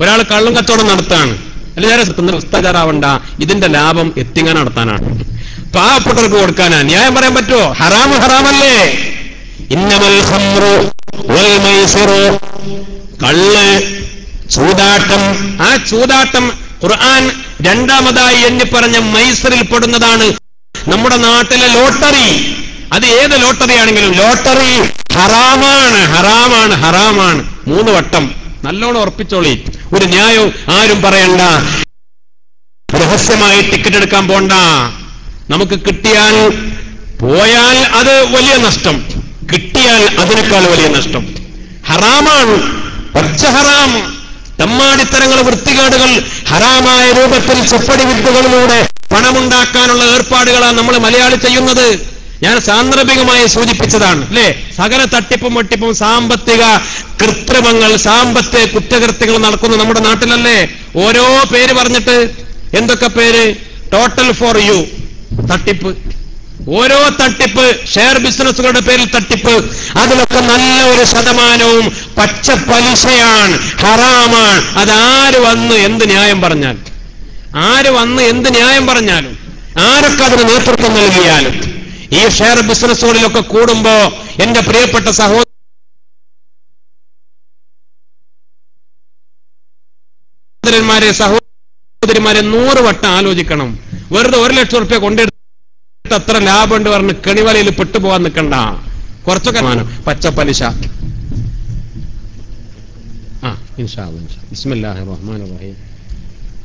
ഒരാൾ കള്ളും കച്ചവടം നടത്താണ്, അല്ലെ ഉസ്താദാവണ്ട, ഇതിന്റെ ലാഭം എത്തിങ്ങാൻ നടത്താനാണ്, പാവപ്പെട്ടവർക്ക് കൊടുക്കാനാ. ന്യായം പറയാൻ പറ്റുമോ? ഹറാമല്ലേ? ഇന്നമൽ ഖംറു വൽ മൈസിറു, കള്ള്, ചൂതാട്ടം. ആ ചൂതാട്ടം ഖുർആൻ രണ്ടാമതായി എണ്ണി പറഞ്ഞ മൈസറിൽ പെടുന്നതാണ് നമ്മുടെ നാട്ടിലെ ലോട്ടറി. അത് ഏത് ലോട്ടറി ആണെങ്കിലും ലോട്ടറി ഹറാമാണ്. 3 വട്ടം നല്ലോണം ഉറപ്പിച്ചോളി. ഒരു ന്യായവും ആരും പറയണ്ട. രഹസ്യമായി ടിക്കറ്റ് എടുക്കാൻ പോണ്ട. നമുക്ക് കിട്ടിയാൽ പോയാൽ അത് വലിയ നഷ്ടം, കിട്ടിയാൽ അതിനേക്കാൾ വലിയ നഷ്ടം. ഹറാമാണ്, പച്ച ഹറാം. തമ്മാടിത്തരങ്ങൾ, വൃത്തികേടുകൾ, ഹറാമായ രൂപത്തിൽ ചെപ്പടി വിത്തുകളിലൂടെ പണമുണ്ടാക്കാനുള്ള ഏർപ്പാടുകളാണ് നമ്മൾ മലയാളി ചെയ്യുന്നത്. ഞാൻ സാന്ദർഭികമായി സൂചിപ്പിച്ചതാണ് അല്ലേ? സകല തട്ടിപ്പും വെട്ടിപ്പും സാമ്പത്തിക കൃത്രിമങ്ങൾ, സാമ്പത്തിക കുറ്റകൃത്യങ്ങൾ നടക്കുന്ന നമ്മുടെ നാട്ടിലല്ലേ? ഓരോ പേര് പറഞ്ഞിട്ട്, എന്തൊക്കെ പേര്? ടോട്ടൽ ഫോർ യു തട്ടിപ്പ്, ഓരോ തട്ടിപ്പ്, ഷെയർ ബിസിനസ്സുകളുടെ പേരിൽ തട്ടിപ്പ്. അതിലൊക്കെ നല്ല ഒരു ശതമാനവും പച്ച പലിശയാണ്, ഹറാമാണ്. അതാര് വന്ന് എന്ത് ന്യായം പറഞ്ഞാലും, ആരൊക്കെ അതിന് നേതൃത്വം നൽകിയാലും, ഈ ഷെയർ ബിസിനസ്സുകളിലൊക്കെ കൂടുമ്പോ എന്റെ പ്രിയപ്പെട്ട സഹോദരന്മാരെ 100 വട്ടം ആലോചിക്കണം. വെറുതെ 1 ലക്ഷം റുപ്യ കൊണ്ടെടുത്ത് അത്ര ലാഭമുണ്ട് പറഞ്ഞ് കെണിവലയിൽ പെട്ടുപോകാൻ നിൽക്കണ്ട. കുറച്ചൊക്കെ പച്ച പലിശ. ബിസ്മില്ലാഹിർ റഹ്മാനിർ റഹീം.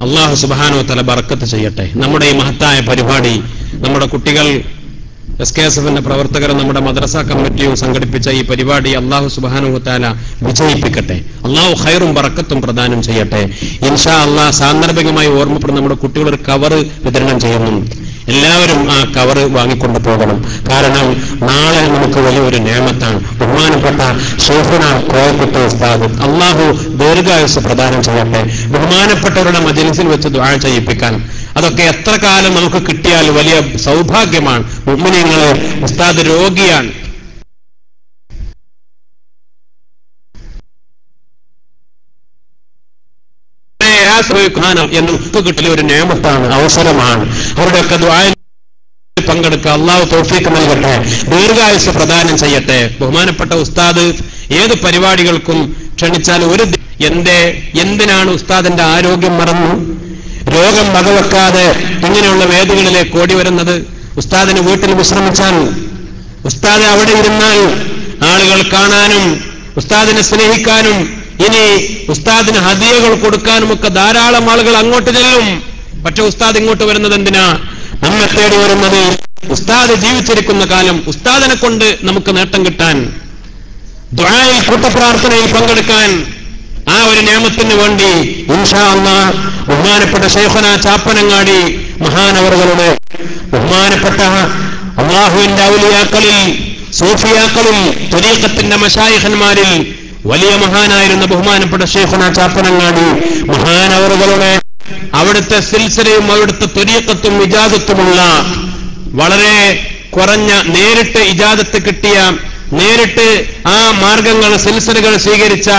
അല്ലാഹു സുബ്ഹാനഹു വ തആല ബറക്കത്ത് ചെയ്യട്ടെ. നമ്മുടെ ഈ മഹത്തായ പരിപാടി നമ്മുടെ കുട്ടികൾ, SKSFന്റെ പ്രവർത്തകരും നമ്മുടെ മദ്രസ കമ്മിറ്റിയും സംഘടിപ്പിച്ച ഈ പരിപാടി അല്ലാഹു സുബ്ഹാനഹു വ തആല വിജയിപ്പിക്കട്ടെ. അല്ലാഹു ഖൈറും ബറക്കത്തും പ്രദാനം ചെയ്യട്ടെ. ഇൻഷാ അല്ലാഹ് സാന്ദർഭികമായി ഓർമ്മപ്പെടുന്ന നമ്മുടെ കുട്ടികൾ ഒരു കവർ വിതരണം ചെയ്യുന്നു. എല്ലാവരും ആ കവർ വാങ്ങിക്കൊണ്ട് പോകണം. കാരണം നാളെ നമുക്ക് വലിയൊരു നേമത്താണ്. ബഹുമാനപ്പെട്ട ശൈഖുനാ കോയക്കുട്ടി ഉസ്താദ്, അല്ലാഹു ദീർഘായുസ്സ് പ്രദാനം ചെയ്യട്ടെ, ബഹുമാനപ്പെട്ടവരുടെ മജ്‌ലിസിൽ വെച്ച് ദുആ ചെയ്യിപ്പിക്കാൻ. അതൊക്കെ എത്ര കാലം നമുക്ക് കിട്ടിയാൽ വലിയ സൗഭാഗ്യമാണ്. മുഅ്മിനീങ്ങളെ, ഉസ്താദ് രോഗിയാണ്. കിട്ടൽ ഒരു നേമത്താണ്, അവസരമാണ്. അവരുടെയൊക്കെ ദുആയിൽ പങ്കെടുക്കുക. അല്ലാഹു തൗഫീഖ് നൽകട്ടെ, ദീർഘായുസ്സ് പ്രദാനം ചെയ്യട്ടെ. ബഹുമാനപ്പെട്ട ഉസ്താദ് ഏത് പരിപാടികൾക്കും ക്ഷണിച്ചാൽ എന്തിനാണ് ഉസ്താദിന്റെ ആരോഗ്യം മറന്നു, രോഗം വകവെക്കാതെ ഇങ്ങനെയുള്ള വേദികളിലേക്ക് ഓടി വരുന്നത്? ഉസ്താദിന് വീട്ടിൽ വിശ്രമിച്ചാൽ, ഉസ്താദ് അവിടെ ഇരുന്നാൽ ആളുകൾ കാണാനും ഉസ്താദിനെ സ്നേഹിക്കാനും ഇനി ഉസ്താദിന് ഹദിയകൾ കൊടുക്കാനുമൊക്കെ ധാരാളം ആളുകൾ അങ്ങോട്ട് ചെല്ലും. പക്ഷെ ഉസ്താദ് ഇങ്ങോട്ട് വരുന്നത് എന്തിനാ? നമ്മെ തേടി വരുന്നത് ഉസ്താദ് ജീവിച്ചിരിക്കുന്ന കാലം ഉസ്താദിനെ കൊണ്ട് നമുക്ക് നേട്ടം കിട്ടാൻ, ദുആയിൽ കൂട്ടപ്രാർത്ഥനയിൽ പങ്കെടുക്കാൻ, ആ ഒരു നിയമത്തിന് വേണ്ടി ഇൻഷാ അല്ലാഹ് ബഹുമാനപ്പെട്ട ശൈഖുനാ ചാപ്പനങ്ങാടി മഹാനവറുകളുടെ, ബഹുമാനപ്പെട്ട അല്ലാഹുവിന്റെ ഔലിയാക്കളിൽ, സൂഫിയാക്കളിൽ, ത്വരീഖത്തിന്റെ മശായിഖന്മാരിൽ വലിയ മഹാനായിരുന്ന ബഹുമാനപ്പെട്ട ശൈഖുനാ ചാപ്പനങ്ങാടി മഹാനവറുകളുടെ അവിടുത്തെ സിൽസിലയും അവിടുത്തെ ത്വരീഖത്തും ഇജാസത്തുമുള്ള, വളരെ കുറഞ്ഞ നേരിട്ട് ഇജാസത്ത് കിട്ടിയ, നേരിട്ട് ആ മാർഗങ്ങൾ സിൽസിലകൾ സ്വീകരിച്ച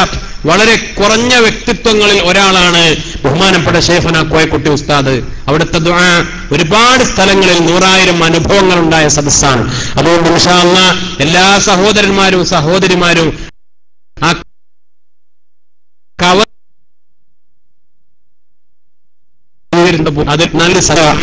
വളരെ കുറഞ്ഞ വ്യക്തിത്വങ്ങളിൽ ഒരാളാണ് ബഹുമാനപ്പെട്ട ശൈഖുനാ കോയക്കുട്ടി ഉസ്താദ്. അവിടുത്തെ ദുആ ഒരുപാട് സ്ഥലങ്ങളിൽ 100,000 അനുഭവങ്ങൾ ഉണ്ടായ സദസ്സാണ്. അതുകൊണ്ട് ഇൻഷാ അല്ലാഹ് എല്ലാ സഹോദരന്മാരും സഹോദരിമാരും ആ കവർ അതിൽ നല്ല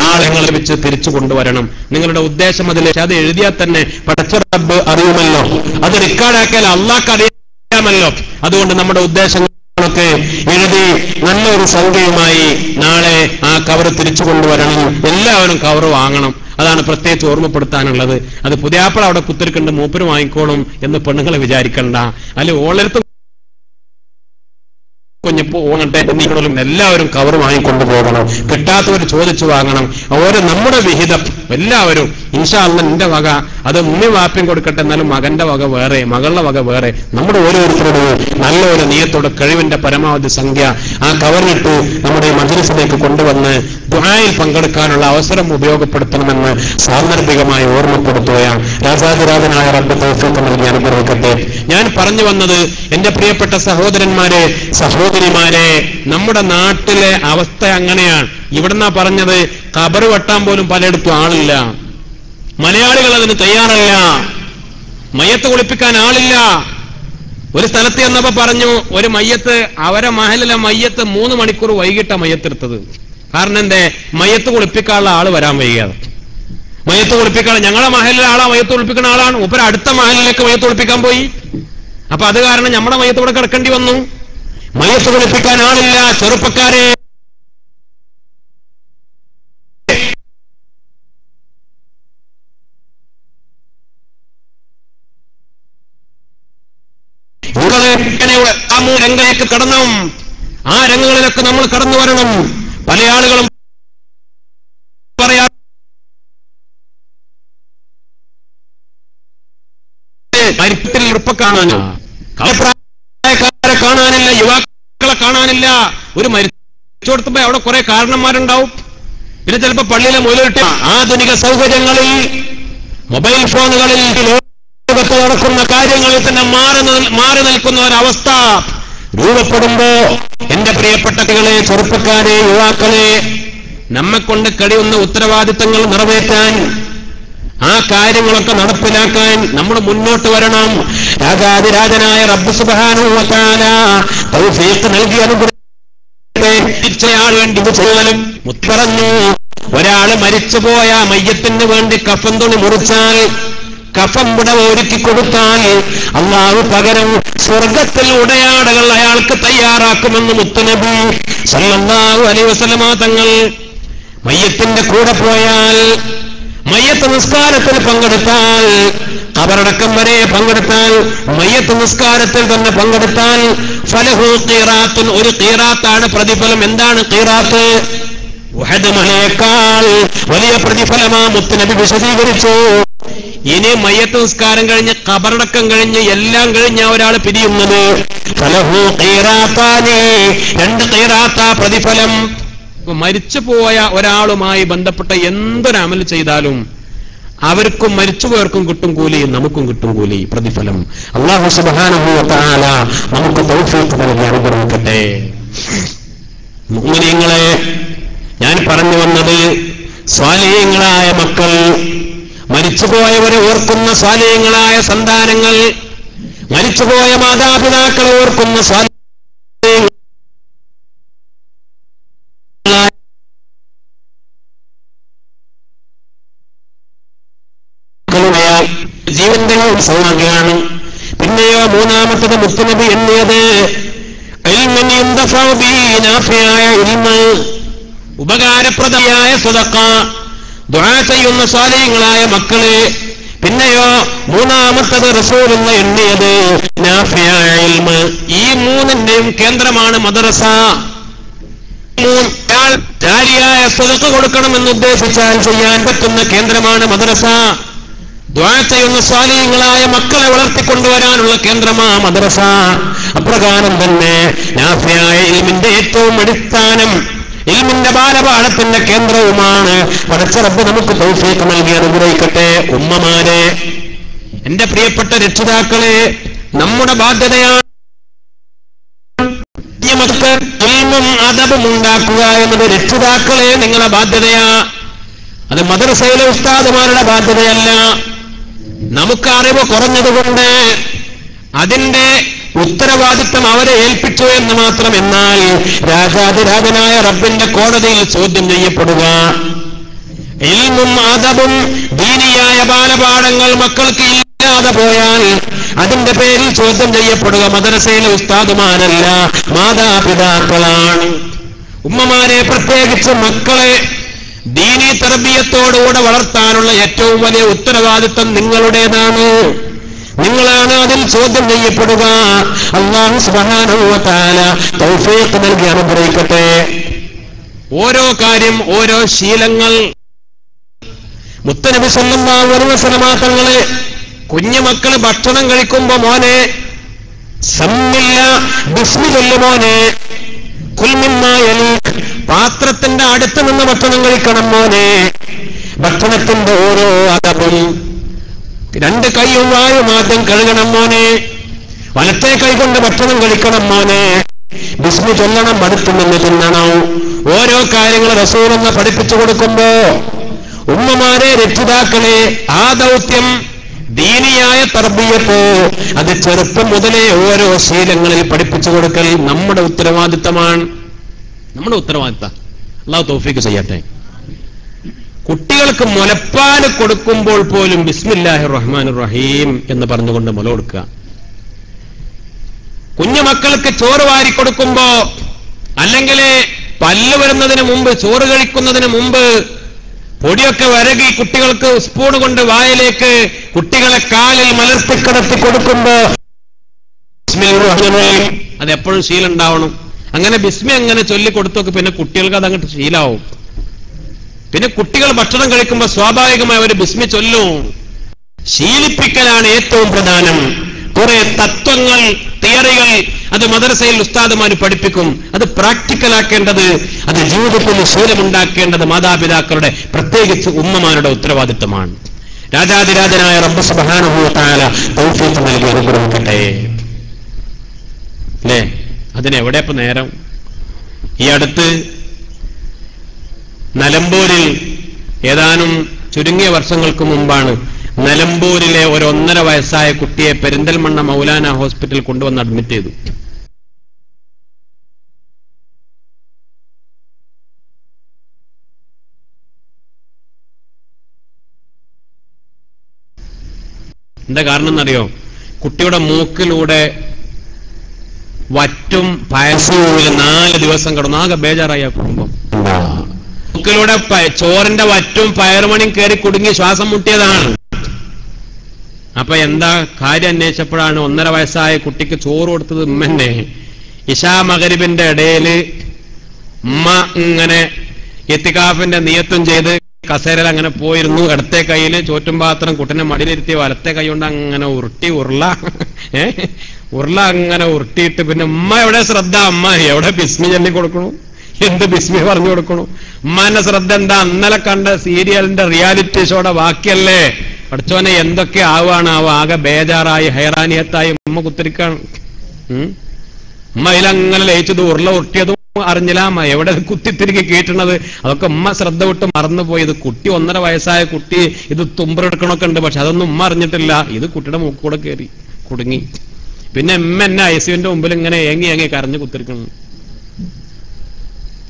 ആളെങ്ങൾ വെച്ച് തിരിച്ചു കൊണ്ടുവരണം. നിങ്ങളുടെ ഉദ്ദേശം അത് എഴുതിയാൽ തന്നെ പടച്ച റബ്ബ് അറിയുമല്ലോ, അത് റെക്കോർഡാക്കിയാൽ അള്ളാഹ്ക്ക് അറിയാമല്ലോ. അതുകൊണ്ട് നമ്മുടെ ഉദ്ദേശങ്ങളൊക്കെ എഴുതി നല്ലൊരു സംഖ്യയുമായി നാളെ ആ കവർ തിരിച്ചു കൊണ്ടുവരണം. എല്ലാവരും കവർ വാങ്ങണം. അതാണ് പ്രത്യേകിച്ച് ഓർമ്മപ്പെടുത്താനുള്ളത്. അത് പുതിയാപ്പള അവിടെ കുത്തിരിക്കണ്ട്, മൂപ്പര് വാങ്ങിക്കോളും എന്ന് പെണ്ണുങ്ങളെ വിചാരിക്കണ്ട. അല്ലെ ഓളെടുത്ത് കുഞ്ഞു പോകട്ടെ നീങ്ങളും എല്ലാവരും കവർ വാങ്ങിക്കൊണ്ടു പോകണം, കിട്ടാത്തവർ ചോദിച്ചു വാങ്ങണം. ഓരോ നമ്മുടെ വിഹിതം എല്ലാവരും ഇൻഷാ അല്ലാഹ് നിന്റെ വക, അത് ഉമ്മി വാപ്പയും കൊടുക്കട്ടെ, എന്നാലും മകന്റെ വക വേറെ, മകളുടെ വക വേറെ. നമ്മുടെ ഓരോരുത്തരുടെയും നല്ലൊരു നിയത്തോടെ കഴിവിന്റെ പരമാവധി സംഖ്യ ആ കവറിലിട്ട് നമ്മുടെ മജ്‌ലിസിലേക്ക് കൊണ്ടുവന്ന് ദുആയിൽ പങ്കെടുക്കാനുള്ള അവസരം ഉപയോഗപ്പെടുത്തണമെന്ന് സാന്ദർഭികമായി ഓർമ്മപ്പെടുത്തുകയാണ്. രാജാതിരാജനായ റബ്ബ് തൗഫീഖ് നൽകി അനുഗ്രഹിക്കട്ടെ. ഞാൻ പറഞ്ഞു വന്നത് എന്റെ പ്രിയപ്പെട്ട സഹോദരന്മാരെ, സഹോദരിമാരെ, നമ്മുടെ നാട്ടിലെ അവസ്ഥ അങ്ങനെയാണ്. ഇവിടുന്നാ പറഞ്ഞത് ഖബർ വെട്ടാൻ പോലും പലയിടത്തും ആളില്ല, മലയാളികൾ അതിന് തയ്യാറല്ല, മയ്യത്ത് കുളിപ്പിക്കാൻ ആളില്ല. ഒരു സ്ഥലത്ത് ചെന്നപ്പോ പറഞ്ഞു, ഒരു മയ്യത്ത് അവരെ മഹലിലെ മയ്യത്ത് 3 മണിക്കൂർ വൈകിട്ടാ മയ്യത്തെടുത്തത്. കാരണം എന്തേ? മയ്യത്ത് കുളിപ്പിക്കാനുള്ള ആള് വരാൻ വൈകിയത്. മയ്യത്ത് കുളിപ്പിക്കാൻ ഞങ്ങളെ മഹലിലെ ആളാ മയ്യത്ത് കുളിപ്പിക്കുന്ന ആളാണ്, ഉപര അടുത്ത മഹലിലേക്ക് മയ്യത്ത് കുളിപ്പിക്കാൻ പോയി. അപ്പൊ അത് കാരണം നമ്മുടെ മയ്യത്ത് ഇവിടെ കിടക്കേണ്ടി വന്നു. മയ്യത്ത് കുളിപ്പിക്കാൻ ആളില്ല. ചെറുപ്പക്കാരെ, രംഗത്തേക്ക് കടന്നു, ആ രംഗങ്ങളിലൊക്കെ നമ്മൾ കടന്നു വരണം. പല ആളുകളും പറയാ ഉറപ്പ കാണാനില്ല, കാണാനില്ല, യുവാക്കളെ കാണാനില്ല. ഒരു മരിച്ചു കൊടുത്തപ്പോ അവിടെ കുറെ കാരണന്മാരുണ്ടാവും. പിന്നെ ചിലപ്പോ പള്ളിയിലെ മുതലിട്ട് ആധുനിക സൗകര്യങ്ങളിൽ, മൊബൈൽ ഫോണുകളിൽ, ലോകത്ത് നടക്കുന്ന കാര്യങ്ങളിൽ തന്നെ മാറി നിൽക്കുന്ന ഒരവസ്ഥ രൂപപ്പെടുമ്പോ എന്റെ പ്രിയപ്പെട്ട കുട്ടികളെ, ചെറുപ്പക്കാരെ, യുവാക്കളെ, നമ്മെക്കൊണ്ട് കഴിയുന്ന ഉത്തരവാദിത്തങ്ങൾ നിറവേറ്റാൻ, ആ കാര്യങ്ങളൊക്കെ നടപ്പിലാക്കാൻ നമ്മൾ മുന്നോട്ട് വരണം. രാജാതിരാജനായ റബ്ബ് സുബ്ഹാനഹു വ തആല തൗഫീഖ് നൽകി അനുഗ്രഹിച്ചയാൾ വേണ്ടി ചെയ്യാനും മുത്തറഞ്ഞു. ഒരാള് മരിച്ചുപോയ മയ്യത്തിന് വേണ്ടി കഫൻ തുണി മുറിച്ചാൽ, കഫം പുടവ ഒരുക്കി കൊടുത്താൽ അല്ലാഹു പകരം സ്വർഗത്തിൽ ഉടയാടകൾ അയാൾക്ക് തയ്യാറാക്കുമെന്ന് മുത്തുനബി സല്ലല്ലാഹു അലൈഹി വസല്ലമ തങ്ങൾ. മയ്യത്തിന്റെ കൂടെ പോയാൽ, മയ്യത്ത് നിസ്കാരത്തിൽ പങ്കെടുത്താൽ, ഖബറടക്കം വരെ പങ്കെടുത്താൽ, മയ്യത്ത് നിസ്കാരത്തിൽ തന്നെ പങ്കെടുത്താൽ ഫലഹു ഖീറാത്തുൻ, ഒരു ഖീറാത്താണ് പ്രതിഫലം. എന്താണ് ഖീറാത്ത്? ഉഹദ് മലയേക്കാൾ വലിയ പ്രതിഫലമാ മുത്തുനബി വിശദീകരിച്ചു. ഇനി മയ്യത്ത് നിസ്കാരം കഴിഞ്ഞ് ഖബറടക്കം കഴിഞ്ഞ് എല്ലാം കഴിഞ്ഞ ഒരാൾ പിരിയുന്നത് ഫലഹു ഖീറാത്താനി, 2 ഖീറാത്താ പ്രതിഫലം. മരിച്ചുപോയ ഒരാളുമായി ബന്ധപ്പെട്ട എന്തൊരു അമൽ ചെയ്താലും അവർക്കും മരിച്ചുപോയവർക്കും കിട്ടും കൂലി, നമുക്കും കിട്ടും കൂലി, പ്രതിഫലം. അല്ലാഹു സുബ്ഹാനഹു വ തആല നമുക്ക് തൗഫീഖ് നൽകി അനുഗ്രഹിക്കട്ടെ. മുഅ്മിനീങ്ങളെ, ഞാൻ പറഞ്ഞു വന്നത് സ്വാലിഹീങ്ങളായ മക്കൾ, മരിച്ചുപോയവരെ ഓർക്കുന്ന സ്വാലിഹീങ്ങളായ സന്താനങ്ങൾ, മരിച്ചുപോയ മാതാപിതാക്കളെ ഓർക്കുന്ന ജീവന്റെ സൗഭാഗ്യമാണ്. പിന്നെയോ മൂന്നാമത്തത് മുത്തുനബി എണ്ണിയത് ഉപകാരപ്രദമായ സദഖ, ദുആ ചെയ്യുന്ന സ്വാലിഹീങ്ങളായ മക്കള്. പിന്നെയോ മൂന്നാമത്തത് റസൂലുള്ള എണ്ണിയത് നാഫിയായ ഇൽമ്. ഈ മൂന്നിന്റെയും കേന്ദ്രമാണ് മദ്രസ. ജാരിയായ സദഖ കൊടുക്കണമെന്ന് ഉദ്ദേശിച്ചാൽ ചെയ്യാൻ പറ്റുന്ന കേന്ദ്രമാണ് മദ്രസ. ദുആ ചെയ്യുന്ന സ്വാലിഹീങ്ങളായ മക്കളെ വളർത്തിക്കൊണ്ടുവരാനുള്ള കേന്ദ്രമാ മദ്രസ. അപ്രകാരം തന്നെ നാഫിയായ ഇൽമിന്റെ ഏറ്റവും അടിസ്ഥാനം, ഇൽമിന്റെ ബാലപാഠത്തിന്റെ കേന്ദ്രവുമാണ്. പടച്ച റബ്ബ് നമുക്ക് തൗഫീഖ് നൽകി അനുഗ്രഹിക്കട്ടെ. ഉമ്മമാരെ, എന്റെ പ്രിയപ്പെട്ട രക്ഷിതാക്കളെ, നമ്മുടെ ബാധ്യതയാണ് മക്കൾ ഇൽമും അദബും ഉണ്ടാക്കുക എന്നത്. രക്ഷിതാക്കളെ, നിങ്ങളെ ബാധ്യതയാ. അത് മദ്രസയിലെ ഉസ്താദുമാരുടെ ബാധ്യതയല്ല. നമുക്ക് അറിവ് കുറഞ്ഞതുകൊണ്ട് അതിന്റെ ഉത്തരവാദിത്വം അവരെ ഏൽപ്പിച്ചു എന്ന് മാത്രം. എന്നാൽ രാജാതിരാജനായ റബ്ബിന്റെ കോടതിയിൽ ചോദ്യം ചെയ്യപ്പെടുക. ഇൽമും അദബും ദീനിയായ ബാലപാഠങ്ങൾ മക്കൾക്ക് ഇല്ലാതെ പോയാൽ അതിന്റെ പേരിൽ ചോദ്യം ചെയ്യപ്പെടുക മദ്രസയിലെ ഉസ്താദുമാരല്ല, മാതാപിതാക്കളാണ്. ഉമ്മമാരെ, പ്രത്യേകിച്ച് മക്കളെ ദീനീ തർബിയത്തോടുകൂടെ വളർത്താനുള്ള ഏറ്റവും വലിയ ഉത്തരവാദിത്വം നിങ്ങളുടേതാണ്. നിങ്ങളാണ് അതിൽ ചോദ്യം ചെയ്യപ്പെടുക. അല്ലാഹു സുബ്ഹാനഹു വ തആല തൗഫീഖ് നൽകി അനുഗ്രഹിക്കട്ടെ. ഓരോ കാര്യം, ഓരോ ശീലങ്ങൾ മുത്തനബി സല്ലല്ലാഹു അലൈഹി വസല്ലം തങ്ങളെ കുഞ്ഞുമക്കള് ഭക്ഷണം കഴിക്കുമ്പോ മോനെ സമ്മില്ല ബിസ്മി ചൊല്ലു മോനെ, കുൽ മിമ്മാ യലീക് പാത്രത്തിന്റെ അടുത്ത് നിന്ന് ഭക്ഷണം കഴിക്കണം മോനെ. ഭക്ഷണത്തിന്റെ ഓരോ അദബും, രണ്ട് കൈയും വായും ആദ്യം കഴുകണം മോനെ, വലത്തെ കൈ കൊണ്ട് ഭക്ഷണം കഴിക്കണം മോനെ, ബിസ്മി ചൊല്ലണം, അടുത്തു നിന്ന് തിന്നണം. ഓരോ കാര്യങ്ങൾ റസൂലെന്ന് പഠിപ്പിച്ചു കൊടുക്കുമ്പോ ഉമ്മമാരെ, രക്ഷിതാക്കളെ, ആ ദൗത്യം ദീനിയായ തർബിയത്ത് അത് ചെറുപ്പം മുതലേ ഓരോ ശീലങ്ങളിൽ പഠിപ്പിച്ചു കൊടുക്കൽ നമ്മുടെ ഉത്തരവാദിത്തമാണ്. നമ്മുടെ ഉത്തരവാദിത്തം. അല്ലാഹു തൗഫീഖ് ചെയ്യട്ടെ. കുട്ടികൾക്ക് മുലപ്പാല് കൊടുക്കുമ്പോൾ പോലും ബിസ്മില്ലാഹിർ റഹ്മാനിർ റഹീം എന്ന് പറഞ്ഞുകൊണ്ട് മുല കൊടുക്കുക. കുഞ്ഞുമക്കൾക്ക് ചോറ് വാരി കൊടുക്കുമ്പോ, അല്ലെങ്കിൽ പല്ല് വരുന്നതിന് മുമ്പ്, ചോറ് കഴിക്കുന്നതിന് മുമ്പ് പൊടിയൊക്കെ വരകി കുട്ടികൾക്ക് സ്പൂൺ കൊണ്ട് വായിലേക്ക് കുട്ടികളെ കാലിൽ മലർത്തിക്കിടത്തി കൊടുക്കുമ്പോ അതെപ്പോഴും ശീലം ഉണ്ടാവണം. അങ്ങനെ ബിസ്മി അങ്ങനെ ചൊല്ലിക്കൊടുത്തൊക്കെ പിന്നെ കുട്ടികൾക്ക് അതങ്ങോട്ട് ശീലാവും. പിന്നെ കുട്ടികൾ ഭക്ഷണം കഴിക്കുമ്പോൾ സ്വാഭാവികമായി ഒരു ബിസ്മി ചൊല്ലും. ശീലിപ്പിക്കലാണ് ഏറ്റവും പ്രധാനം. കുറെ തത്വങ്ങൾ, തിയറികൾ അത് മദ്രസയിൽ ഉസ്താദുമാർ പഠിപ്പിക്കും. അത് പ്രാക്ടിക്കലാക്കേണ്ടത്, അത് ജീവിതത്തിൽ ശീലമുണ്ടാക്കേണ്ടത് മാതാപിതാക്കളുടെ, പ്രത്യേകിച്ച് ഉമ്മമാരുടെ ഉത്തരവാദിത്തമാണ്. രാജാതിരാജനായ റബ്ബ് സുബ്ഹാനഹു വ തആല തൗഫീഖ് നൽകി അനുഗ്രഹിക്കട്ടെ. അല്ലേ? അതിനെവിടെ ഇപ്പൊ നേരം? ഈ അടുത്ത് നിലമ്പൂരിൽ ഏതാനും ചുരുങ്ങിയ വർഷങ്ങൾക്ക് മുമ്പാണ് നിലമ്പൂരിലെ ഒരു 1.5 വയസ്സായ കുട്ടിയെ പെരിന്തൽമണ്ണ മൗലാന ഹോസ്പിറ്റലിൽ കൊണ്ടുവന്ന് അഡ്മിറ്റ് ചെയ്തു. എന്താ കാരണം എന്നറിയോ? കുട്ടിയുടെ മൂക്കിലൂടെ വറ്റും പായസവും 4 ദിവസം കിടന്നു. ആകെ ബേജാറായി ആ കുടുംബം. മൂക്കിലൂടെ ചോറിന്റെ വറ്റും പയറുമണിയും കയറി കുടുങ്ങി ശ്വാസം മുട്ടിയതാണ്. അപ്പൊ എന്താ കാര്യം അന്വേഷിച്ചപ്പോഴാണ് 1.5 വയസ്സായ കുട്ടിക്ക് ചോറ് കൊടുത്തത് ഉമ്മന്നെ. ഇശാ മഗ്രിബിന്റെ ഇടയില് ഉമ്മ ഇങ്ങനെ ഇത്തികാഫിന്റെ നിയത്തും ചെയ്ത് കസേരയിൽ അങ്ങനെ പോയിരുന്നു. ഇടത്തെ കൈയില് ചോറ്റും പാത്രം കുട്ടിനെ മടിയിലിരുത്തി വലത്തെ കൈ കൊണ്ട് അങ്ങനെ ഉരുള അങ്ങനെ ഉരുട്ടിയിട്ട് പിന്നെ ഉമ്മ എവിടെ ശ്രദ്ധ? അമ്മ എവിടെ ബിസ്മി ചൊല്ലി കൊടുക്കണു? എന്ത് ബിസ്മി പറഞ്ഞു കൊടുക്കണു? ഉമ്മാന്റെ ശ്രദ്ധ എന്താ? അന്നലെ കണ്ട സീരിയലിന്റെ റിയാലിറ്റി ഷോയുടെ ബാക്കിയല്ലേ? പഠിച്ചോനെ എന്തൊക്കെ ആവുകയാണ്. ആകെ ബേജാറായി ഹൈറാനിയത്തായി ഉമ്മ കുത്തിരിക്കാണ്. ഉമ്മ ഇതിലങ്ങനെ ലയിച്ചത് ഉരുള ഉരുട്ടിയതും അറിഞ്ഞില്ല. എവിടെ കുത്തിത്തിരികെ കേട്ടണത് അതൊക്കെ ഉമ്മ ശ്രദ്ധ വിട്ട് മറന്നുപോയത്. കുട്ടി 1.5 വയസ്സായ കുട്ടി ഇത് തുമ്പറെടുക്കണമൊക്കെ ഉണ്ട്, പക്ഷെ അതൊന്നും ഉമ്മ അറിഞ്ഞിട്ടില്ല. ഇത് കുട്ടിയുടെ മൂക്കൂടെ കയറി കുടുങ്ങി. പിന്നെ ഉമ്മ എന്നെ ഐസിയുവിന്റെ മുമ്പിൽ ഇങ്ങനെ ഏങ്ങി കരഞ്ഞു കുത്തിരിക്കണം.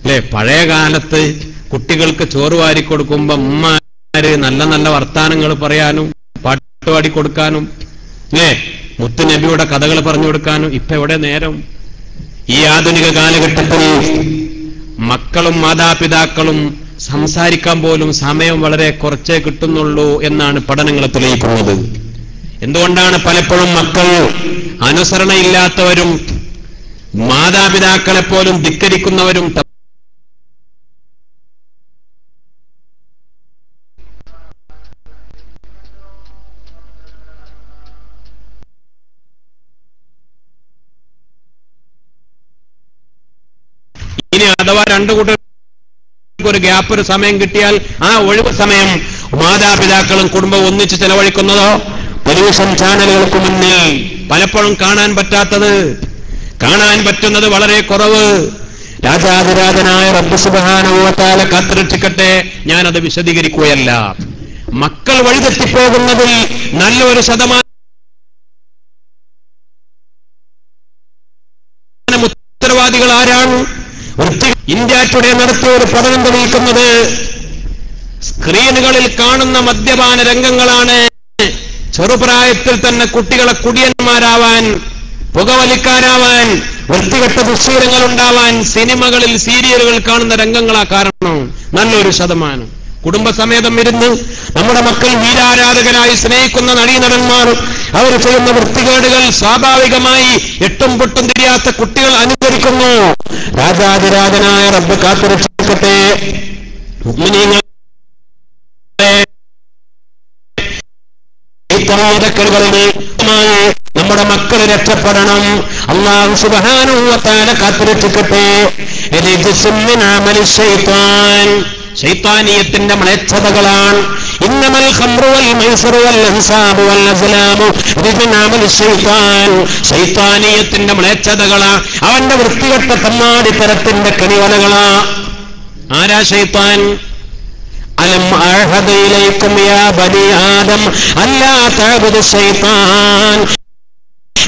അല്ലെ? പഴയ കാലത്ത് കുട്ടികൾക്ക് ചോറ് വാരി കൊടുക്കുമ്പോ ഉമ്മമാര് നല്ല നല്ല വർത്താനങ്ങൾ പറയാനും പാട്ടുപാടി കൊടുക്കാനും, അല്ലേ, മുത്തുനബിയുടെ കഥകൾ പറഞ്ഞു കൊടുക്കാനും ഇപ്പൊ എവിടെ നേരം? ഈ ആധുനിക കാലഘട്ടത്തിൽ മക്കളും മാതാപിതാക്കളും സംസാരിക്കാൻ പോലും സമയം വളരെ കുറച്ചേ കിട്ടുന്നുള്ളൂ എന്നാണ് പഠനങ്ങൾ തെളിയിക്കുന്നത്. എന്തുകൊണ്ടാണ് പലപ്പോഴും മക്കൾ അനുസരണയില്ലാത്തവരും മാതാപിതാക്കളെ പോലും ധിക്കരിക്കുന്നവരും ഇനി അഥവാ രണ്ടു കൂട്ടർക്ക് ഒരു ഗ്യാപ്പ്, ഒരു സമയം കിട്ടിയാൽ ആ ഒഴിവ് സമയം മാതാപിതാക്കളും കുടുംബവും ഒന്നിച്ച് ചെലവഴിക്കുന്നതോ ടെലിവിഷൻ ചാനലുകൾക്ക് മുന്നിൽ പലപ്പോഴും കാണാൻ പറ്റാത്തത്, കാണാൻ പറ്റുന്നത് വളരെ കുറവ്. രാജാതിരാജനായ റബ്ബ് സുബ്ഹാനഹു വ തആല കാത്തുരക്ഷിക്കട്ടെ. ഞാനത് വിശദീകരിക്കുകയല്ല. മക്കൾ വഴിതെറ്റിപ്പോകുന്നതിൽ നല്ലൊരു ശതമാനം ഉത്തരവാദികൾ ആരാണ്? ഇന്ത്യ ടുഡേ നടത്തിയ ഒരു പഠനം തെളിയിക്കുന്നത് സ്ക്രീനുകളിൽ കാണുന്ന മദ്യപാന രംഗങ്ങളാണ് ചെറുപ്രായത്തിൽ തന്നെ കുട്ടികളെ കുടിയന്മാരാവാൻ, പുകവലിക്കാരാവാൻ, വൃത്തികെട്ട ദുശ്ശീലങ്ങൾ ഉണ്ടാവാൻ സിനിമകളിൽ, സീരിയലുകൾ കാണുന്ന രംഗങ്ങളാ കാരണം. നല്ലൊരു ശതമാനം കുടുംബസമേതം ഇരുന്ന് നമ്മുടെ മക്കൾ വീരാരാധകരായി സ്നേഹിക്കുന്ന നടീനടന്മാർ അവർ ചെയ്യുന്ന വൃത്തികേടുകൾ സ്വാഭാവികമായി എട്ടും പൊട്ടും തിരിയാത്ത കുട്ടികൾ അനുകരിക്കുന്നു. രാജാതിരാജനായ റബ്ബ് കാത്തുരക്ഷിക്കട്ടെ. മുഅ്മിനീങ്ങളെ നമ്മുടെ മക്കൾ രക്ഷപ്പെടണം. അല്ലാഹു സുബ്ഹാനഹു വ തആല കാത്തുരക്ഷിക്കട്ടെ. ശൈത്താനിയത്തിന്റെ മ്ലേച്ഛതകളാണ്. ഇന്നമൽ ഖംറു വൽ മൈസറു വൽ അൻസാബു വൽ അസ്ലാമു റിജ്സുൻ അമലി ശൈത്താൻ. ശൈത്താനിയത്തിന്റെ മ്ലേച്ഛതകളാ, അവന്റെ വൃത്തികെട്ട തമ്മാടിത്തരത്തിന്റെ കണിവലകളാ. ആരാ ശൈത്താൻ? അലം അഅഹദു ഇലൈക്കും യാ ബനി ആദം അല്ലാ തഅബുദു ശൈത്താൻ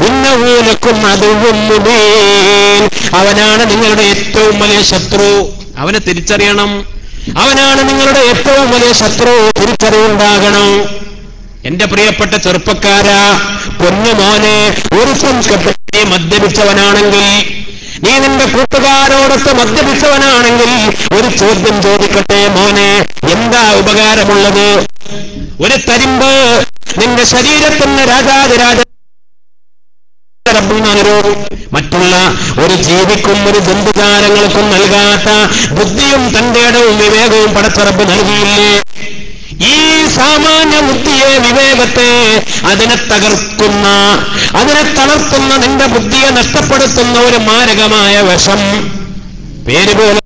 ഇന്നഹു ലക്കും അദുവ്വുൻ മുബീൻ. അവനാണ് നിങ്ങളുടെ ഏറ്റവും വലിയ ശത്രു. അവനെ തിരിച്ചറിയണം. അവനാണ് നിങ്ങളുടെ ഏറ്റവും വലിയ ശത്രു. തിരിച്ചറിവുണ്ടാകണം. എന്റെ പ്രിയപ്പെട്ട ചെറുപ്പക്കാരാ, പൊന്നുമോനെ, ഒരു സംസ്കൃതി മദ്യപിച്ചവനാണെങ്കിൽ, നീ നിന്റെ കൂട്ടുകാരോടൊത്ത് മദ്യപിച്ചവനാണെങ്കിൽ ഒരു ചോദ്യം ചോദിക്കട്ടെ മോനെ, എന്താ ഉപകാരമുള്ളത്? ഒരു തരിമ്പ് നിന്റെ ശരീരത്തിന് രാജാതിരാജ മറ്റുള്ള ഒരു ജീവിക്കും ഒരു ജന്തുജാലങ്ങൾക്കും നൽകാത്ത ബുദ്ധിയും തന്റെ ഇടവും വിവേകവും പടച്ച റബ്ബ് നൽകിയില്ലേ? ഈ സാമാന്യ ബുദ്ധിയെ, വിവേകത്തെ, അതിനെ തകർക്കുന്ന, അതിനെ തളർത്തുന്ന, നിന്റെ ബുദ്ധിയെ നഷ്ടപ്പെടുത്തുന്ന ഒരു മാരകമായ വിഷം, പേര് പോലെ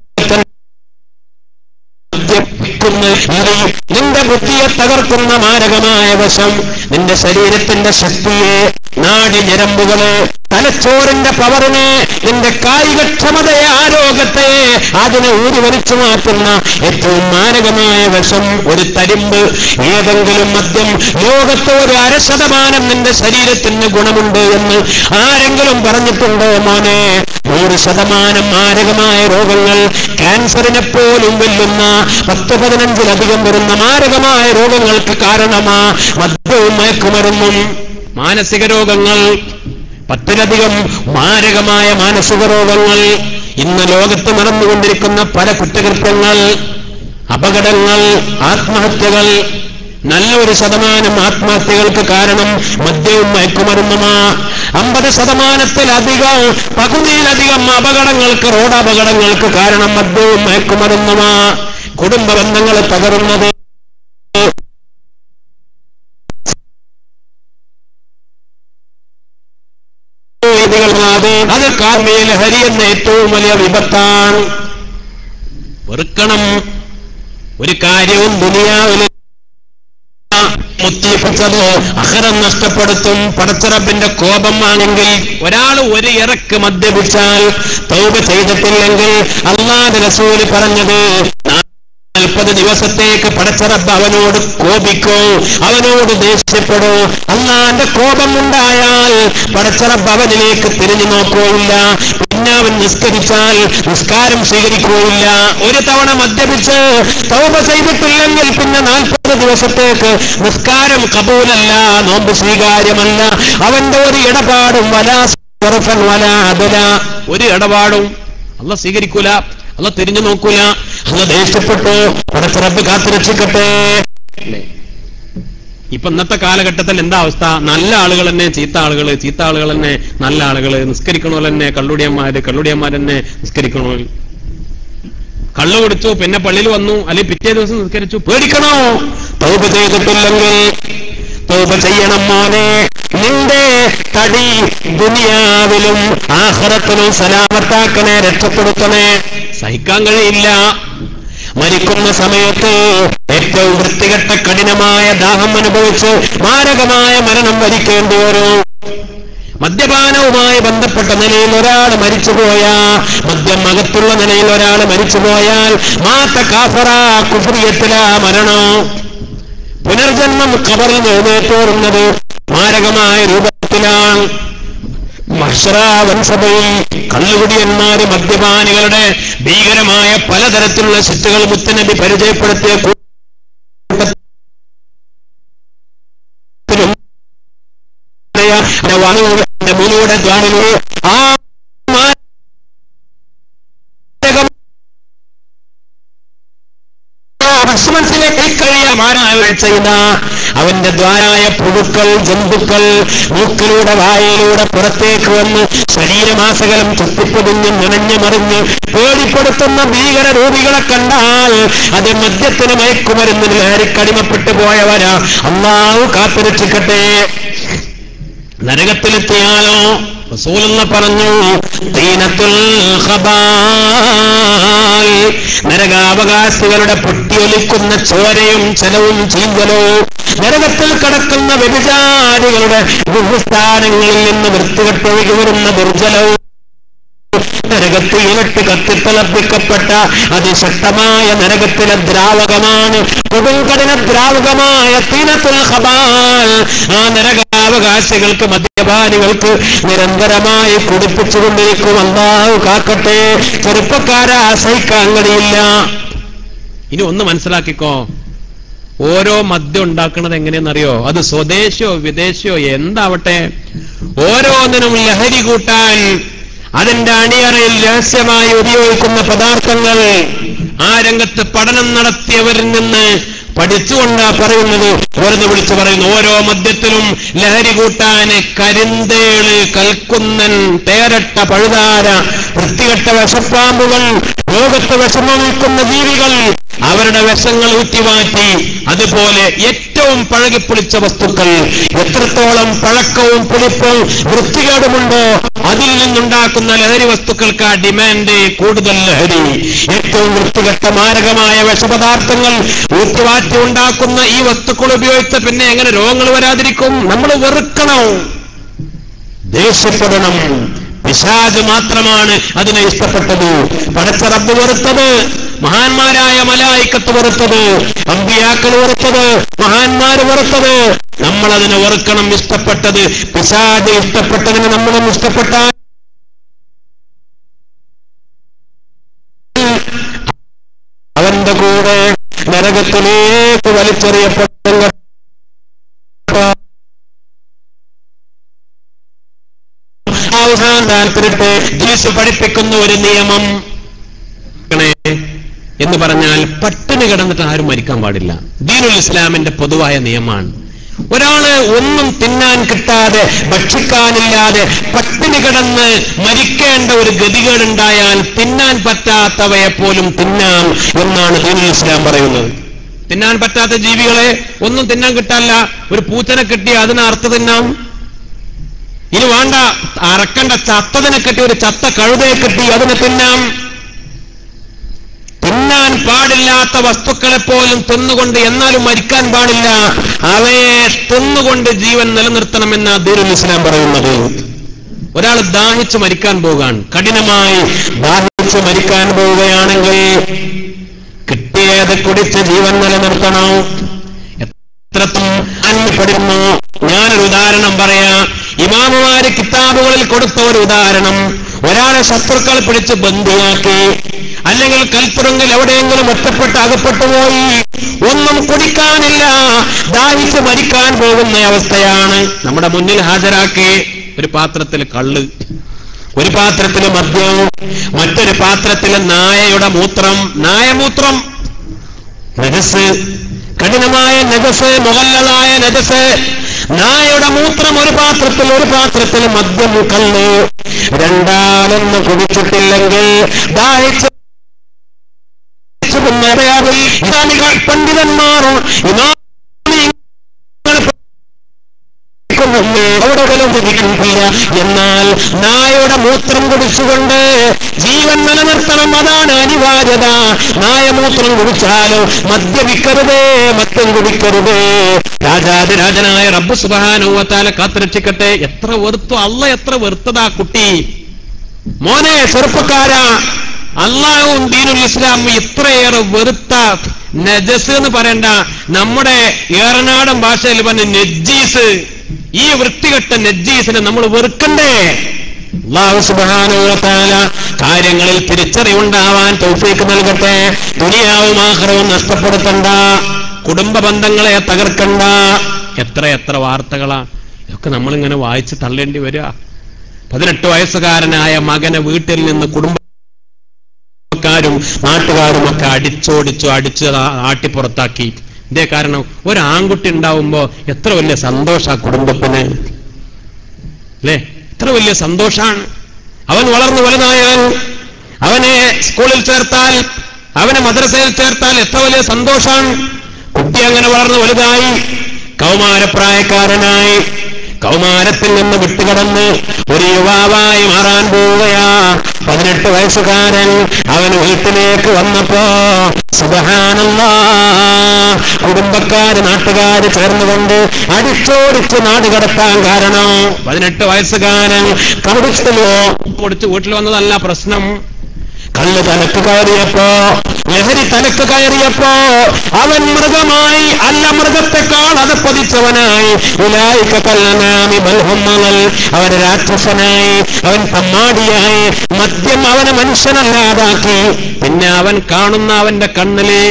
നിന്റെ ബുദ്ധിയെ തകർക്കുന്ന മാരകമായ വശം, നിന്റെ ശരീരത്തിന്റെ ശക്തിയെ, നാഡി ഞരമ്പുകളെ, തലച്ചോറിന്റെ പവറിനെ, നിന്റെ കായികക്ഷമതയെ, ആരോഗ്യത്തെ, അതിനെ ഊരി വലിച്ചു മാറ്റുന്ന ഏറ്റവും മാരകമായ വശം ഒരു തരിമ്പ്. ഏതെങ്കിലും മദ്യം ലോകത്ത് ഒരു 1% നിന്റെ ശരീരത്തിന് ഗുണമുണ്ട് എന്ന് ആരെങ്കിലും പറഞ്ഞിട്ടുണ്ടോ മോനെ? 100% മാരകമായ രോഗങ്ങൾ, ക്യാൻസറിനെ പോലും വെല്ലുന്ന 10-15 വരുന്ന മാരകമായ രോഗങ്ങൾക്ക് കാരണമാ മദ്യവും മയക്കുമരുന്നും. മാനസിക രോഗങ്ങൾ, 10 മാരകമായ മാനസിക രോഗങ്ങൾ. ഇന്ന് ലോകത്ത് നടന്നുകൊണ്ടിരിക്കുന്ന പല കുറ്റകൃത്യങ്ങൾ, അപകടങ്ങൾ, ആത്മഹത്യകൾ, നല്ല 1% ആത്മഹത്യകൾക്ക് കാരണം മദ്യവും മയക്കുമരുന്നുമാ. 50%-ലധികം, പകുതിയിലധികം അപകടങ്ങൾക്ക്, റോഡപകടങ്ങൾക്ക് കാരണം മദ്യവും മയക്കുമരുന്നുമാ. കുടുംബ ബന്ധങ്ങൾ തകരുന്നത് അത് കാർമിക ലഹരി എന്ന ഏറ്റവും വലിയ വിപത്താണ്. വെറുക്കണം. ഒരു കാര്യവും ദുനിയാവിൽ മുത്തിപ്പിച്ചത് അഖിറം നഷ്ടപ്പെടുത്തും. പടച്ചറബിന്റെ കോപം ആണെങ്കിൽ ഒരാൾ ഒരു ഇറക്ക് മദ്യപിച്ചാൽ തൗബ ചെയ്തിട്ടില്ലെങ്കിൽ അല്ലാഹുവിന്റെ റസൂൽ പറഞ്ഞത് 40 ദിവസത്തേക്ക് പടച്ചറബ് അവനോട് കോപിക്കോ, അവനോട് ദേഷ്യപ്പെടോ. അല്ലാഹുവിന്റെ കോപം ഉണ്ടായാൽ പടച്ചറബ് അവനിലേക്ക് തിരിഞ്ഞു നോക്കുകയില്ല. പിന്നെ അവൻ നിസ്കരിച്ചാൽ നിസ്കാരം സ്വീകരിക്കുകയില്ല. ഒരു തവണ മദ്യപിച്ച് തൗബ ചെയ്തിട്ടില്ലെങ്കിൽ പിന്നെ 40 ദിവസത്തേക്ക് നിസ്കാരം കബൂലല്ല, നോമ്പ് സ്വീകാര്യമല്ല. അവന്റെ ഒരു ഇടപാടും ഒരു ഇടപാടും അല്ലാഹ് സ്വീകരിക്കൂല, അല്ലാഹ് തിരിഞ്ഞു നോക്കൂല. അല്ലാഹ് ദേഷ്യപ്പെട്ടു. പടച്ച റബ്ബ് കാത്തുരക്ഷിക്കട്ടെ. ഇപ്പൊ ഇന്നത്തെ കാലഘട്ടത്തിൽ എന്താ അവസ്ഥ? നല്ല ആളുകൾ തന്നെ ചീത്ത ആളുകൾ, ചീത്ത ആളുകൾ തന്നെ നല്ല ആളുകൾ. നിസ്കരിക്കണോ തന്നെ കള്ളുടിയന്മാര്, കള്ളുടിയന്മാർ തന്നെ നിസ്കരിക്കണോ. കള്ളു കുടിച്ചു, പിന്നെ പള്ളിയിൽ വന്നു, അല്ലെങ്കിൽ പിറ്റേ ദിവസം നിസ്കരിച്ചു. പേടിക്കണോ? തൗബ ചെയ്തിട്ടില്ലെങ്കിൽ തൗബ ചെയ്യണം മോനെ. നിന്റെ തടി ദുനിയാവിലും ആഖിറത്തിലും സലാമത്താക്കണേ, രക്ഷപ്പെടുത്തണേ. സഹിക്കാൻ കഴിയില്ല. മരിക്കുന്ന സമയത്ത് ഏറ്റവും വൃത്തികെട്ട കഠിനമായ ദാഹം അനുഭവിച്ച് മാരകമായ മരണം വരിക്കേണ്ടി വരും. മദ്യപാനവുമായി ബന്ധപ്പെട്ട നിലയിൽ ഒരാൾ മരിച്ചുപോയാൽ, മദ്യം അകത്തുള്ള നിലയിൽ ഒരാൾ മരിച്ചുപോയാൽ മാത്ത കാഫറ, കുഫ്രിയത്തിലാ മരണം. പുനർജന്മം ഖബറിൽ എഴുന്നേറ്റോറുന്നത് മാരകമായ രൂപത്തിലാണ്. മഹ്ശറവൻസഭയിൽ കള്ളുകുടിയന്മാര്, മദ്യപാനികളുടെ ഭീകരമായ പലതരത്തിലുള്ള ശിക്ഷകൾ മുത്തനബി പരിചയപ്പെടുത്തിയ മനസ്സിലെ ചെയ്ത അവന്റെ ദ്വാരായ പുഴുക്കൾ ജന്തുക്കൾ മൂക്കിലൂടെ വായയിലൂടെ പുറത്തേക്ക് വന്ന് ശരീരമാസകലം ചുറ്റിപ്പൊതിഞ്ഞ് നിറഞ്ഞു മറിഞ്ഞ് പേടിപ്പെടുത്തുന്ന ഭീകര രൂപികളെ കണ്ടാൽ അത് മദ്യത്തിന് മയക്കുമരുന്നിന് ലഹരിക്കടിമപ്പെട്ടു പോയവരാ. അല്ലാഹു കാത്തുരക്ഷിക്കട്ടെ. നരകത്തിലെത്തിയാലോ റസൂലുള്ള പറഞ്ഞു തീനത്തുൽ ഖബാൽ, നരകാവകാശികളുടെ പൊട്ടിയൊലിക്കുന്ന ചോരയും ചലവും ചീന്തലോ, നരകത്തിൽ കടക്കുന്ന വ്യഭിചാരികളുടെ ഗുഹസ്ഥാനങ്ങളിൽ നിന്ന് വൃത്തികെട്ടൊഴുകി വരുന്ന ദുർജലവും നരകത്തിൽ ഇരട്ട് കത്തിത്തിളപ്പിക്കപ്പെട്ട അതിശക്തമായ നരകത്തിലെ ദ്രാവകമാണ് കൊടുങ്കടന ദ്രാവകമായ തീനത്തുൽ ഖബാൽ. ആ നരകാവകാശികൾക്ക് മദ്യപാനികൾക്ക് നിരന്തരമായി കുടിപ്പിച്ചുകൊണ്ടിരിക്കും. അല്ലാഹു കാക്കട്ടെ. ചെറുപ്പക്കാരെ സഹിക്കാൻ കഴിയില്ല. ഇനി ഒന്ന് മനസ്സിലാക്കിക്കോ, ഓരോ മദ്യം ഉണ്ടാക്കുന്നത് എങ്ങനെയെന്നറിയോ? അത് സ്വദേശിയോ വിദേശിയോ എന്താവട്ടെ, ഓരോന്നിനും ലഹരി കൂട്ടാൻ അതിന്റെ അണിയറയിൽ രഹസ്യമായി ഉപയോഗിക്കുന്ന പദാർത്ഥങ്ങൾ ആ രംഗത്ത് പഠനം നടത്തിയവരിൽ നിന്ന് പഠിച്ചുകൊണ്ടാ പറയുന്നത്. വെറുതെ വിളിച്ചു പറയുന്നു. ഓരോ മദ്യത്തിലും ലഹരി കൂട്ടാൻ കരിന്തേള്, കൽക്കുന്നൻ, തേരട്ട, പഴുതാര, വൃത്തികെട്ട വിഷപ്പാമ്പുകൾ, ലോകത്ത് വിഷമമിക്കുന്ന ജീവികൾ അവരുടെ വിഷങ്ങൾ ഊറ്റിമാറ്റി അതുപോലെ ഏറ്റവും പഴകിപ്പൊളിച്ച വസ്തുക്കൾ എത്രത്തോളം പഴക്കവും പുളിപ്പും വൃത്തികേടുമുണ്ടോ അതിൽ നിന്നുണ്ടാക്കുന്ന ലഹരി വസ്തുക്കൾക്ക് ആ ഡിമാൻഡ് കൂടുതൽ. ലഹരി ഏറ്റവും വൃത്തികെട്ട മാരകമായ വിഷപദാർത്ഥങ്ങൾ ഊറ്റിമാറ്റി ഉണ്ടാക്കുന്ന ഈ വസ്തുക്കൾ ഉപയോഗിച്ച പിന്നെ എങ്ങനെ രോഗങ്ങൾ വരാതിരിക്കും? നമ്മൾ വെറുക്കണം, ദേഷ്യപ്പെടണം. പിശാച് മാത്രമാണ് അതിനെ ഇഷ്ടപ്പെട്ടത്. പടച്ച റബ്ബ് വെറുത്തത്, മഹാന്മാരായ മലായിക്കത്ത് വെറുത്തത്, അമ്പിയാക്കൾ വെറുത്തത്, മഹാന്മാര് വെറുത്തത്. നമ്മൾ അതിനെ വെറുക്കണം. ഇഷ്ടപ്പെട്ടത് പിശാച് ഇഷ്ടപ്പെട്ടതിന് നമ്മളും ഇഷ്ടപ്പെട്ടാൽ അവന്റെ കൂടെ നരകത്തിലേക്ക് വലിച്ചെറിയപ്പെട്ട താല്പര്യത്തെ ജീസു പഠിപ്പിക്കുന്ന ഒരു നിയമം എന്ന് പറഞ്ഞാൽ പട്ടിണി കിടന്നിട്ട് ആരും മരിക്കാൻ പാടില്ല. ദീനുൽ ഇസ്ലാമിന്റെ പൊതുവായ നിയമമാണ്. ഒരാള് ഒന്നും തിന്നാൻ കിട്ടാതെ ഭക്ഷിക്കാനില്ലാതെ പട്ടിണി കിടന്ന് മരിക്കേണ്ട ഒരു ഗതികേടുണ്ടായാൽ തിന്നാൻ പറ്റാത്തവയെ പോലും തിന്നാം എന്നാണ് ദീനുൽ ഇസ്ലാം പറയുന്നത്. തിന്നാൻ പറ്റാത്ത ജീവികളെ ഒന്നും തിന്നാൻ കിട്ടാല്ല. ഒരു പൂച്ചനെ കിട്ടി അതിനെ അറുത്ത് തിന്നാം. ഇനി വേണ്ട, അറക്കണ്ട ചത്തതിനെ കെട്ടി ഒരു ചത്ത കഴുതയെ കെട്ടി അതിനെ തിന്നാം. തിന്നാൻ പാടില്ലാത്ത വസ്തുക്കളെ പോലും തിന്നുകൊണ്ട് എന്നാലും മരിക്കാൻ പാടില്ല. അവയെ തിന്നുകൊണ്ട് ജീവൻ നിലനിർത്തണമെന്ന ദീനുൽ ഇസ്ലാം പറയുന്നത്. ഒരാൾ ദാഹിച്ചു മരിക്കാൻ പോവുകയാണ്, കഠിനമായി ദാഹിച്ചു മരിക്കാൻ പോവുകയാണെങ്കിൽ കിട്ടിയത് കുടിച്ച് ജീവൻ നിലനിർത്തണം. എത്രത്തോളം ഞാനൊരു ഉദാഹരണം പറയാം. ഇമാമുമാര് കിതാബുകളിൽ കൊടുത്ത ഒരു ഉദാഹരണം, ഒരാളെ ശത്രുക്കൾ പിടിച്ച് ബന്ദിയാക്കി അല്ലെങ്കിൽ കൽപ്പുറങ്കിൽ എവിടെയെങ്കിലും ഒറ്റപ്പെട്ട് അകപ്പെട്ടുപോയി, ഒന്നും കുടിക്കാനില്ല, ദാഹിച്ച് മരിക്കാൻ പോകുന്ന അവസ്ഥയാണ്. നമ്മുടെ മുന്നിൽ ഹാജരാക്കി ഒരു പാത്രത്തിൽ കള്ള്, ഒരു പാത്രത്തിൽ മദ്യം, മറ്റൊരു പാത്രത്തിൽ നായയുടെ മൂത്രം. നായമൂത്രം നജസ്, കഠിനമായ നജസ്, മുഗല്ലളായ നജസ്. നായയുടെ മൂത്രം ഒരു പാത്രത്തിൽ, ഒരു പാത്രത്തിൽ മദ്യം, കള്ള്. രണ്ടാലൊന്ന് കുടിച്ചിട്ടില്ലെങ്കിൽ ദാഹിച്ച് പണ്ഡിതന്മാരും എന്നാൽ നായയുടെ മൂത്രം കുടിച്ചുകൊണ്ട് ജീവൻ നിലനിർത്തണം, അതാണ് അനിവാര്യത. നായമൂത്രം കുടിച്ചാലോ മദ്യപിക്കരുതേ, മദ്യം കുടിക്കരുതേ. രാജാതിരാജനായ റബ്ബ് സുബ്ഹാനഹു വ തആല കാത്തുരക്ഷിക്കട്ടെ. എത്ര വെറുത്തു അല്ല, എത്ര വെറുത്തതാ കുട്ടി. മോനെ ചെറുപ്പക്കാരാ, അള്ളാഹുവും ദീനുൽ ഇസ്ലാം ഇത്രയേറെ വെറുത്ത നജസ് എന്ന് പറയണ്ട, നമ്മുടെ ഏറനാടൻ ഭാഷയിൽ പറഞ്ഞ നജ്ജീസ്, ഈ വൃത്തികെട്ട നജ്ജീസിനെ നമ്മൾ വെറുക്കണ്ടേ? അല്ലാഹു സുബ്ഹാനഹു വ തആല കാര്യങ്ങളിൽ തിരിച്ചറിവുണ്ടാവാൻ തൗഫീഖ് നൽകട്ടെ. ദുനിയാവും ആഖിറവും നഷ്ടപ്പെടുത്തണ്ട, കുടുംബ ബന്ധങ്ങളെ തകർക്കണ്ട. എത്ര എത്ര വാർത്തകളാ ഇതൊക്കെ നമ്മളിങ്ങനെ വായിച്ച് തള്ളേണ്ടി വരിക. 18 വയസ്സുകാരനായ മകനെ വീട്ടിൽ നിന്ന് കുടുംബക്കാരും നാട്ടുകാരും ഒക്കെ അടിച്ചു ആട്ടിപ്പുറത്താക്കി. ഇതേ കാരണം ഒരു ആൺകുട്ടി ഉണ്ടാവുമ്പോ എത്ര വലിയ സന്തോഷ കുടുംബത്തിന്, അല്ലേ? എത്ര വലിയ സന്തോഷാണ്. അവൻ വളർന്നു വലുതായാൽ, അവനെ സ്കൂളിൽ ചേർത്താൽ, അവനെ മദ്രസയിൽ ചേർത്താൽ എത്ര വലിയ സന്തോഷാണ്. കുട്ടി അങ്ങനെ വളർന്നു വലുതായി കൗമാരപ്രായക്കാരനായി കൗമാരത്തിൽ നിന്ന് വിട്ടുകടന്ന് ഒരു യുവാവായി മാറാൻ പോവുകയാ. 18 വയസ്സുകാരൻ അവൻ വീട്ടിലേക്ക് വന്നപ്പോ സുബ്ഹാനല്ലാഹ്, കുടുംബക്കാര് നാട്ടുകാര് ചേർന്നുകൊണ്ട് അടിച്ചോടിച്ച് നാട് കടത്താൻ കാരണം 18 വയസ്സുകാരൻ കടുത്തിലോ പൊടിച്ച് വീട്ടിൽ വന്നതല്ല പ്രശ്നം. കള്ള് തലക്ക് കയറിയപ്പോ, ലഹരി തലക്ക് കയറിയപ്പോ അവൻ മൃഗമായി അല്ല, മൃഗത്തെക്കാൾ അതപ്പതിച്ചവനായി. ഉലൈക കൽഅനാമി ബൽ ഹും അളൽ, അവൻ രാക്ഷസനായി, അവൻ തമ്മാടിയായി. മദ്യം അവനെ മനുഷ്യനല്ലാതാക്കി. പിന്നെ അവൻ കാണുന്ന അവന്റെ കണ്ണിലെ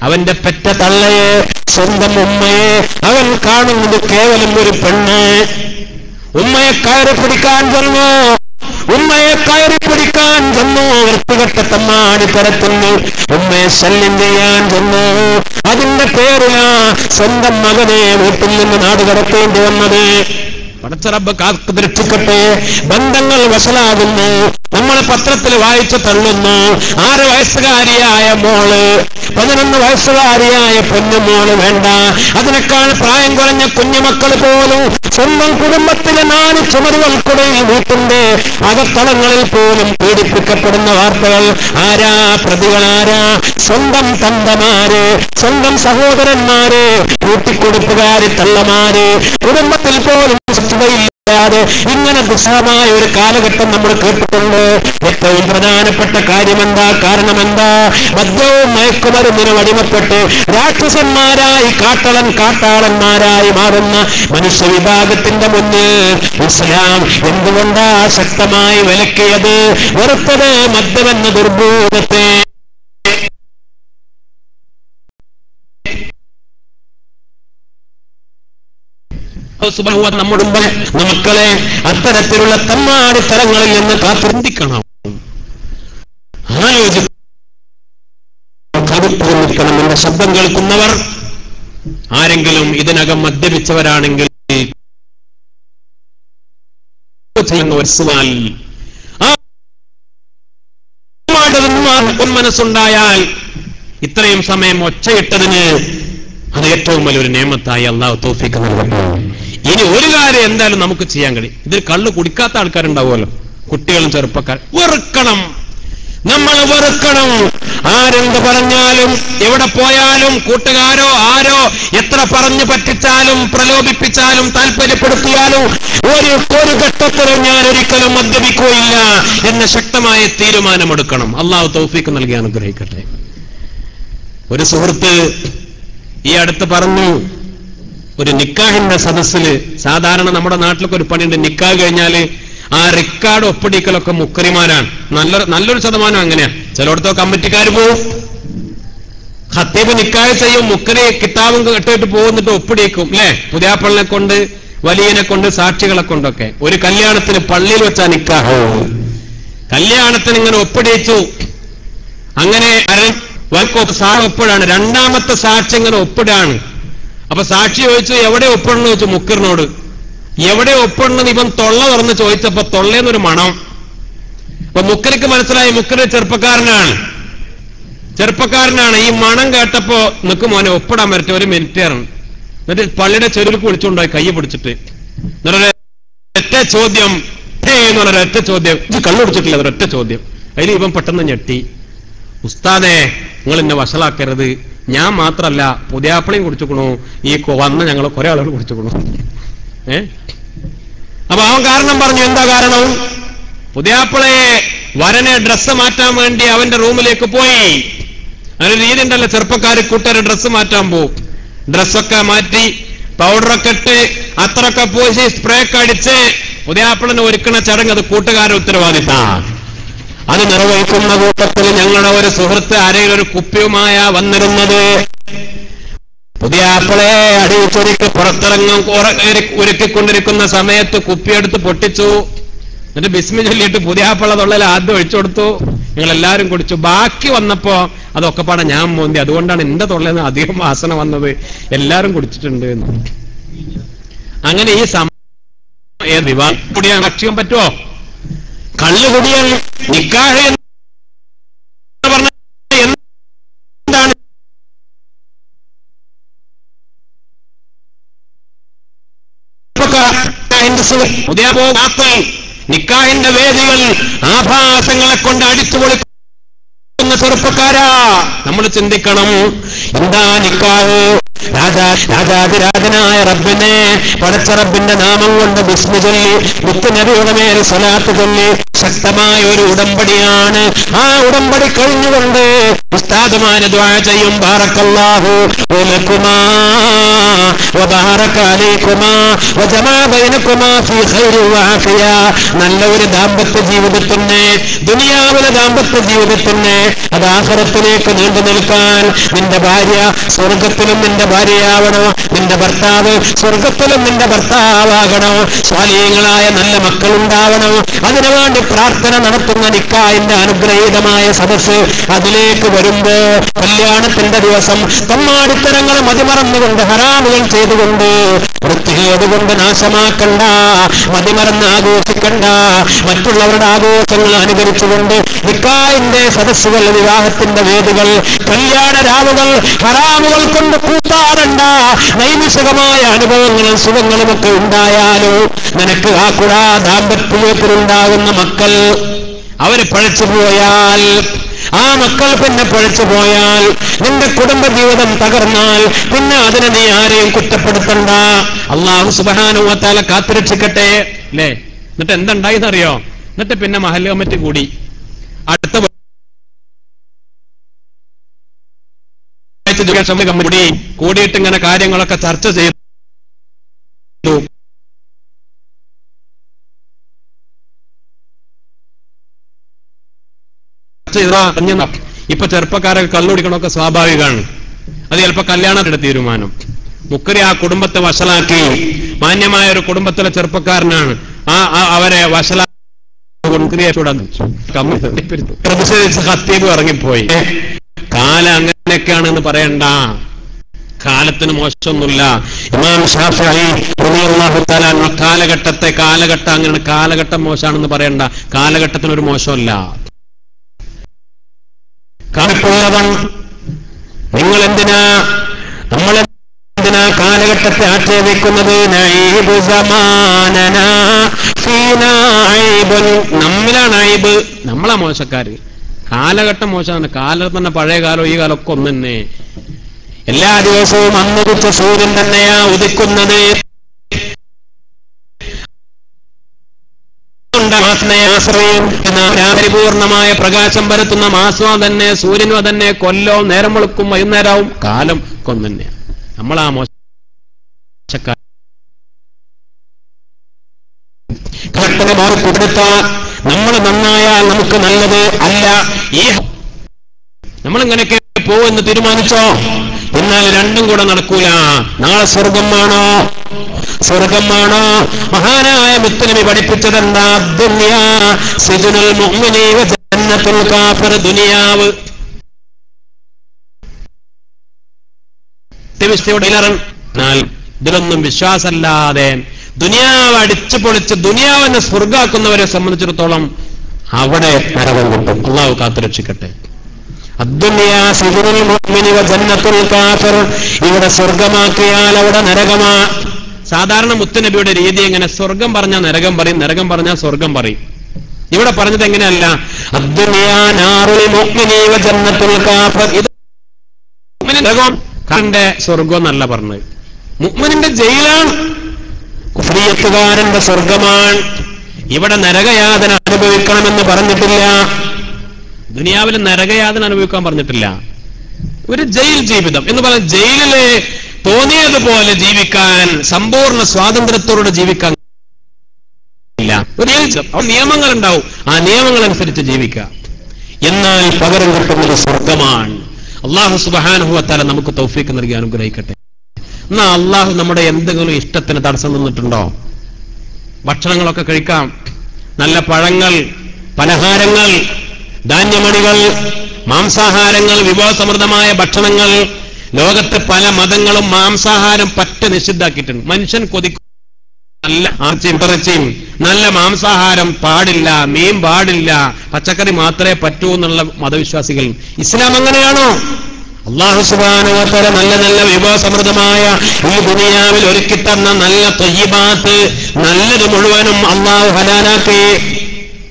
അവന്റെ പെറ്റ തള്ളയെ, സ്വന്തം ഉമ്മയെ അവൻ കാണുന്നത് കേവലം ഒരു പെണ്ണ്. ഉമ്മയെ കയറി പിടിക്കാൻ ചെന്നു, ഉമ്മയെ കയറി പിടിക്കാൻ ചെന്നു. വൃത്തികെട്ട തമ്മാടി തരത്തുന്നു. ഉമ്മയെ ശല്യം ചെയ്യാൻ ചെന്നു. അതിന്റെ പേരിലാ സ്വന്തം മകനെ വീട്ടിൽ നിന്ന് നാട് കടത്തേണ്ടി വന്നത്. പടച്ചറബ്ബ് കാത്തു രക്ഷിക്കട്ടെ. ബന്ധങ്ങൾ വഷളാകുന്നു. നമ്മൾ പത്രത്തിൽ വായിച്ചു തള്ളുന്നു. 6 വയസ്സുകാരിയായ മോള്, 11 വയസ്സുകാരിയായ പൊന്നുമോള് വേണ്ട, അതിനേക്കാൾ പ്രായം കുറഞ്ഞ കുഞ്ഞുമക്കൾ പോലും സ്വന്തം കുടുംബത്തിലെ 4 ചുമരുകൾക്കിടയിൽ വീട്ടിന്റെ അകത്തളങ്ങളിൽ പോലും പീഡിപ്പിക്കപ്പെടുന്ന വാർത്തകൾ. ആരാ പ്രതികളാരാ? സ്വന്തം തന്തമാര്, സ്വന്തം സഹോദരന്മാര്, കൂട്ടിക്കൊടുപ്പുകാര്, തള്ളമാര്. കുടുംബത്തിൽ പോലും സ്വസ്ഥതയില്ലാതെ ഇങ്ങനെ ദുസ്സഹമായ ഒരു കാലഘട്ടം നമ്മൾ കേട്ടിട്ടുണ്ട്. ഏറ്റവും പ്രധാനപ്പെട്ട കാര്യമെന്താ? കാരണമെന്താ? മദ്യവും മയക്കുമരുന്നിനും അടിമപ്പെട്ട് രാക്ഷസന്മാരായി കാട്ടാളന്മാരായി മാറുന്ന മനുഷ്യ വിഭാഗത്തിന്റെ മുന്നിൽ ഇസ്ലാം എന്തുകൊണ്ടാ ശക്തമായി വിലക്കിയത്, വെറുത്തത് മദ്യമെന്ന ദുർഭൂതത്തെ? നമ്മുടെ മക്കളെ അത്തരത്തിലുള്ള തമ്മാടിത്തരങ്ങളിൽ നിന്ന് കാത്തിരിക്കണം, ആലോചിക്കണം. എന്ന ശബ്ദം കേൾക്കുന്നവർ ആരെങ്കിലും ഇതിനകം മദ്യപിച്ചവരാണെങ്കിൽ മനസ്സുണ്ടായാൽ ഇത്രയും സമയം ഒച്ചയിട്ടതിന് അത് ഏറ്റവും വലിയൊരു നിയമത്തായി അള്ളാഹു തൗഫീഖ് നൽകട്ടെ. ഇനി ഒരു കാര്യം എന്തായാലും നമുക്ക് ചെയ്യാൻ കഴിയും. ഇതിൽ കള്ള് കുടിക്കാത്ത ആൾക്കാരുണ്ടാവുമല്ലോ, കുട്ടികളും ചെറുപ്പക്കാർ. വെറുക്കണം, നമ്മൾ വെറുക്കണം. ആരെന്ത് പറഞ്ഞാലും, എവിടെ പോയാലും, കൂട്ടുകാരോ ആരോ എത്ര പറഞ്ഞു പറ്റിച്ചാലും, പ്രലോഭിപ്പിച്ചാലും, താല്പര്യപ്പെടുത്തിയാലും ഒരു ഘട്ടത്തിലും ഞാൻ ഒരിക്കലും മദ്യപിക്കുകയില്ല എന്ന ശക്തമായ തീരുമാനമെടുക്കണം. അള്ളാഹു തൗഫീഖ് നൽകി അനുഗ്രഹിക്കട്ടെ. ഒരു സുഹൃത്ത് ഈ അടുത്ത് പറഞ്ഞു, ഒരു നിക്കാഹിന്റെ സദസ്സില്, സാധാരണ നമ്മുടെ നാട്ടിലൊക്കെ ഒരു പണിയുണ്ട്, നിക്കാഹ് കഴിഞ്ഞാല് ആ റിക്കാർഡ് ഒപ്പിടിക്കലൊക്കെ മുക്കരിമാരാണ്. നല്ലൊരു ശതമാനം അങ്ങനെയാ. ചിലയിടത്തോ കമ്മിറ്റിക്കാർ പോവും, ഖത്തീബ് നിക്കാഹ് ചെയ്യും, മുക്കരി കിതാബും കെട്ടിട്ട് പോകുന്നിട്ട് ഒപ്പിടിക്കും, അല്ലെ? പുതിയാപ്പള്ളിനെ കൊണ്ട്, വലിയനെ കൊണ്ട്, സാക്ഷികളെ കൊണ്ടൊക്കെ. ഒരു കല്യാണത്തിന് പള്ളിയിൽ വെച്ചാ നിക്കാഹ്. കല്യാണത്തിന് ഇങ്ങനെ ഒപ്പിടിച്ചു. അങ്ങനെ ഒപ്പിടാണ്. രണ്ടാമത്തെ സാക്ഷി ഇങ്ങനെ ഒപ്പിടാണ്. അപ്പൊ സാക്ഷി ചോദിച്ചു, എവിടെ ഒപ്പിടണം ചോദിച്ചു മുക്കറിനോട്. എവിടെ ഒപ്പിടണമെന്ന് ഇവൻ തൊള്ള തുറന്ന് ചോദിച്ചപ്പോ തൊള്ളേന്നൊരു മണം. അപ്പൊ മുക്കർക്ക് മനസ്സിലായി മുക്കര് ചെറുപ്പക്കാരനാണ്. ഈ മണം കേട്ടപ്പോ നിക്ക് മോനെ ഒപ്പിടാൻ പറ്റും, 1 മിനിറ്റ് ആണ്. എന്നിട്ട് പള്ളിയുടെ ചെരുവിലേക്ക് വിളിച്ചുകൊണ്ടായി കയ്യെ പിടിച്ചിട്ട് ഒറ്റ ചോദ്യം, എന്ന് പറഞ്ഞ ഒറ്റ ചോദ്യം, ഇത് കള്ളു പിടിച്ചിട്ടില്ല, അതൊരൊറ്റ ചോദ്യം. അതിൽ ഇവൻ പെട്ടെന്ന് ഞെട്ടി. ഉസ്താദേ, നിങ്ങൾ എന്നെ വഷളാക്കരുത്, ഞാൻ മാത്രല്ല പുതിയാപ്പിളയും കുടിച്ചുക്കണു, ഈ വന്ന് ഞങ്ങൾ കുറെ ആളുകൾ കുടിച്ചുക്കണു. അപ്പൊ അവൻ കാരണം പറഞ്ഞു. എന്താ കാരണം? പുതിയാപ്പിളയെ വരനെ ഡ്രസ്സ് മാറ്റാൻ വേണ്ടി അവന്റെ റൂമിലേക്ക് പോയി. അങ്ങനെ രീതി ഉണ്ടല്ലോ, ചെറുപ്പക്കാര് കൂട്ടുകാര് ഡ്രസ്സ് മാറ്റാൻ പോവും. ഡ്രസ്സൊക്കെ മാറ്റി പൗഡറൊക്കെ ഇട്ട് അത്രയൊക്കെ പോയി സ്പ്രേ ഒക്കെ അടിച്ച് പുതിയാപ്പിളനെ ഒരുക്കണ ചടങ്ങ് അത് കൂട്ടുകാരുടെ ഉത്തരവാദിത്തമാണ്. അത് നിർവഹിക്കുന്ന കൂട്ടത്തിൽ ഞങ്ങളുടെ ഒരു സുഹൃത്ത് ആരെങ്കിലും ഒരു കുപ്പിയുമായാ വന്നിരുന്നത്. പുതിയാപ്പിളെ അടിച്ചൊരുക്കി പുറത്തിറങ്ങും ഒരുക്കിക്കൊണ്ടിരിക്കുന്ന സമയത്ത് കുപ്പിയെടുത്ത് പൊട്ടിച്ചു. എന്നിട്ട് ബിസ്മി ചൊല്ലിയിട്ട് പുതിയാപ്പള്ള തൊള്ളയിൽ ആദ്യം ഒഴിച്ചു കൊടുത്തു. നിങ്ങൾ എല്ലാവരും കുടിച്ചു. ബാക്കി വന്നപ്പോ അതൊക്കെ പാടെ ഞാൻ മോന്തി. അതുകൊണ്ടാണ് എന്റെ തൊള്ളയിൽ നിന്ന് അധികം വാസന വന്നത്. എല്ലാരും കുടിച്ചിട്ടുണ്ട് എന്ന്. അങ്ങനെ ഈ വിവാഹം കുടിയാൻ ഭക്ഷ്യം പറ്റുമോ? കള്ളു കുടിയാൻ നിക്കാഹ് പറഞ്ഞ എന്താണ്? നിക്കാഹിന്റെ വേദികൾ ആഭാസങ്ങളെ കൊണ്ട് അടിച്ചുപൊളിക്കുന്ന ചെറുപ്പക്കാരാ, നമ്മൾ ചിന്തിക്കണം. എന്താ നിക്കാഹ്? രാജാതിരാജനായ റബ്ബിനെ, പടച്ച റബ്ബിന്റെ നാമം കൊണ്ട് ബിസ്മി ചൊല്ലി മുത്തുനബിയുടെ മേൽ സ്വലാത്ത് ചൊല്ലി ശക്തമായ ഒരു ഉടമ്പടിയാണ്. ആ ഉടമ്പടി കഴിഞ്ഞുകൊണ്ട് ഉസ്താദുമാരെ ദുആ ചെയ്യും. ബാറക്കല്ലാഹു ലക്കുമാ വബാറക അലൈക്കുമാ വജമാ ബൈനകുമാ ഫീ ഖൈരി വആഫിയ. നല്ല ഒരു ദാമ്പത്യ ജീവിതത്തിന്, ദുനിയാവിലെ ദാമ്പത്യ ജീവിതത്തിന്, അത് ആഖിറത്തിലേക്ക് നീണ്ടു നിൽക്കാൻ നിന്റെ ഭാര്യ സ്വർഗത്തിലും നിന്റെ ഭാര്യയാവണോ, നിന്റെ ഭർത്താവ് സ്വർഗത്തിലും നിന്റെ ഭർത്താവാകണോ, സ്വാലിഹീങ്ങളായ നല്ല മക്കളുണ്ടാവണോ, അതിനുവേണ്ടി പ്രാർത്ഥന നടത്തുന്ന നിക്കാഹിന്റെ അനുഗ്രഹീതമായ സദസ്സ് അതിലേക്ക് വരുമ്പോ കല്യാണത്തിന്റെ ദിവസം തമ്മാടിത്തരങ്ങൾ മതിമറന്നുകൊണ്ട് ഹറാമുകൾ ചെയ്തുകൊണ്ട് വൃത്തികേടുകൊണ്ട് നാശമാക്കണ്ട, മതിമറന്ന് ആഘോഷിക്കണ്ട. മറ്റുള്ളവരുടെ ആഘോഷങ്ങൾ അനുകരിച്ചുകൊണ്ട് നിക്കാഹിന്റെ സദസ്സുകൾ, വിവാഹത്തിന്റെ വേദികൾ, കല്യാണ രാവുകൾ ഹറാമുകൾ കൊണ്ട് കൂട്ടാടണ്ട. നൈമിഷികമായ അനുഭവങ്ങളും സുഖങ്ങളുമൊക്കെ ഉണ്ടായാലോ നിനക്ക് ആ കുടാ ദാമ്പത്യത്തിലുണ്ടാകുന്ന മക്കൾ അവര് പഴച്ചു പോയാൽ, ആ മക്കൾ പിന്നെ പഴച്ചു പോയാൽ, നിന്റെ കുടുംബജീവിതം തകർന്നാൽ പിന്നെ അതിനെ നീ ആരെയും കുറ്റപ്പെടുത്തണ്ട. അല്ലാഹു സുബ്ഹാനഹു വ തആല കാത്തുരക്ഷിക്കട്ടെ അല്ലേ? എന്നിട്ട് എന്തുണ്ടായിന്നറിയോ? എന്നിട്ട് പിന്നെ മഹല്ല് കമ്മിറ്റി കൂടി അടുത്ത കമ്മിറ്റി കൂടിയിട്ട് ഇങ്ങനെ കാര്യങ്ങളൊക്കെ ചർച്ച ചെയ്തു. ഇപ്പൊ ചെറുപ്പക്കാരൊക്കെ കള്ളുടിക്കണമൊക്കെ സ്വാഭാവികമാണ്. അത് ചിലപ്പോ കല്യാണത്തിന്റെ തീരുമാനം. മുക്കരി ആ കുടുംബത്തെ വഷളാക്കി, മാന്യമായ ഒരു കുടുംബത്തിലെ ചെറുപ്പക്കാരനാണ്, അവരെ പ്രതിഷേധിച്ച് ഖത്തീബ് ഇറങ്ങിപ്പോയി. കാലം അങ്ങനെയൊക്കെയാണെന്ന് പറയണ്ട, കാലത്തിന് മോശമൊന്നുമില്ല. ഇമാം ഷാഫിഈ റളിയല്ലാഹു തആല കാലഘട്ടം അങ്ങനെ കാലഘട്ടം മോശമാണെന്ന് പറയണ്ട. കാലഘട്ടത്തിനൊരു മോശമല്ല. നമ്മളെന്തിനാ കാലഘട്ടത്തെ ആക്ഷേപിക്കുന്നത്? നമ്മിലാണ് ഐബ്, നമ്മളാ മോശക്കാര്. കാലഘട്ടം മോശമാണ്. കാലം തന്നെ പഴയ കാലം ഈ കാലമൊക്കെ ഒന്ന് തന്നെ. എല്ലാ ദിവസവും അന്നുദിച്ച സൂര്യൻ തന്നെയാ ഉദിക്കുന്നത്. പരിപൂർണമായ പ്രകാശം പരത്തുന്ന മാസവും തന്നെ, സൂര്യനും തന്നെ, കൊല്ലവും നേരം വെളുക്കും വൈകുന്നേരവും, കാലം കൊന്നു തന്നെയാണ്. നമ്മളാ മോശക്കാർ. നമ്മൾ നന്നായാൽ നമുക്ക് നല്ലത് അല്ല. ഈ നമ്മളിങ്ങനെയൊക്കെ പോവെന്ന് തീരുമാനിച്ചോ, എന്നാൽ രണ്ടും കൂടെ നടക്കൂല. നാളെ സ്വർഗമാണോ? മഹാനായ മുത്തുനബി പഠിപ്പിച്ചതെന്താ? ദുനിയാ സിജ്നുൽ മുഅ്മിനി വ ജന്നത്തുൽ കാഫിർ. ദുനിയാവ് ഇതിലൊന്നും വിശ്വാസമല്ലാതെ ദുനിയാവ് അടിച്ചു പൊളിച്ച് ദുനിയാവിനെ സ്വർഗാക്കുന്നവരെ സംബന്ധിച്ചിടത്തോളം അവിടെ നരകം കിട്ടും. അള്ളാഹു കാത്തുരക്ഷിക്കട്ടെ. ഇവിടെ സ്വർഗമാക്കിയാൽ അവിടെ നരകമാ. സാധാരണ മുത്തുനബിയുടെ രീതി എങ്ങനെ? സ്വർഗം പറഞ്ഞാൽ നരകം പറയും, നരകം പറഞ്ഞാൽ സ്വർഗം പറയും. ഇവിടെ പറഞ്ഞത് എങ്ങനെയല്ല. ഇത് സ്വർഗം എന്നല്ല പറഞ്ഞത്. മുഅ്മിനിന്റെ ജയിലാണ്, കുഫ്രിയത്തുകാരന്റെ സ്വർഗമാണ്. ഇവിടെ നരകയാതന അനുഭവിക്കണമെന്ന് പറഞ്ഞിട്ടില്ല. ദുനിയാവിൽ നരകയാതന അനുഭവിക്കാൻ പറഞ്ഞിട്ടില്ല. ഒരു ജയിൽ ജീവിതം എന്ന് പറഞ്ഞാൽ ജയിലിലെ തോന്നിയതുപോലെ ജീവിക്കാൻ, സമ്പൂർണ്ണ സ്വാതന്ത്ര്യത്തോടെ ജീവിക്കാൻ ഇല്ല. ഒരു നിയമങ്ങൾ ഉണ്ടാവും, ആ നിയമങ്ങൾ അനുസരിച്ച് ജീവിക്കുക. എന്നാൽ പകരം കിട്ടുന്നത് സ്വർഗമാണ്. അല്ലാഹു സുബ്ഹാനഹു വ തആല നമുക്ക് തൗഫീഖ് നൽകി അനുഗ്രഹിക്കട്ടെ. എന്നാ അള്ളാഹു നമ്മുടെ എന്തെങ്കിലും ഇഷ്ടത്തിന് തടസ്സം നിന്നിട്ടുണ്ടോ? ഭക്ഷണങ്ങളൊക്കെ കഴിക്കാം, നല്ല പഴങ്ങൾ, പലഹാരങ്ങൾ, ധാന്യമണികൾ, മാംസാഹാരങ്ങൾ, വിഭവസമൃദ്ധമായ ഭക്ഷണങ്ങൾ. ലോകത്ത് പല മതങ്ങളും മാംസാഹാരം പറ്റ നിഷിദ്ധാക്കിയിട്ടുണ്ട്. മനുഷ്യൻ കൊതിക്കും നല്ല ഇറച്ചിയും നല്ല മാംസാഹാരം പാടില്ല, മീൻ പാടില്ല, പച്ചക്കറി മാത്രമേ പറ്റൂ എന്നുള്ള മതവിശ്വാസികൾ. ഇസ്ലാം അങ്ങനെയാണോ? അല്ലാഹു സുബ്ഹാനഹു വ തആല നല്ല നല്ല വിഭവസമൃദ്ധമായ ഈ ദുനിയാവിൽ ഒരുക്കിത്തന്ന നല്ല ത്വയ്യിബാത്ത്, നല്ലത് മുഴുവനും അല്ലാഹു ഹലാലാക്കി.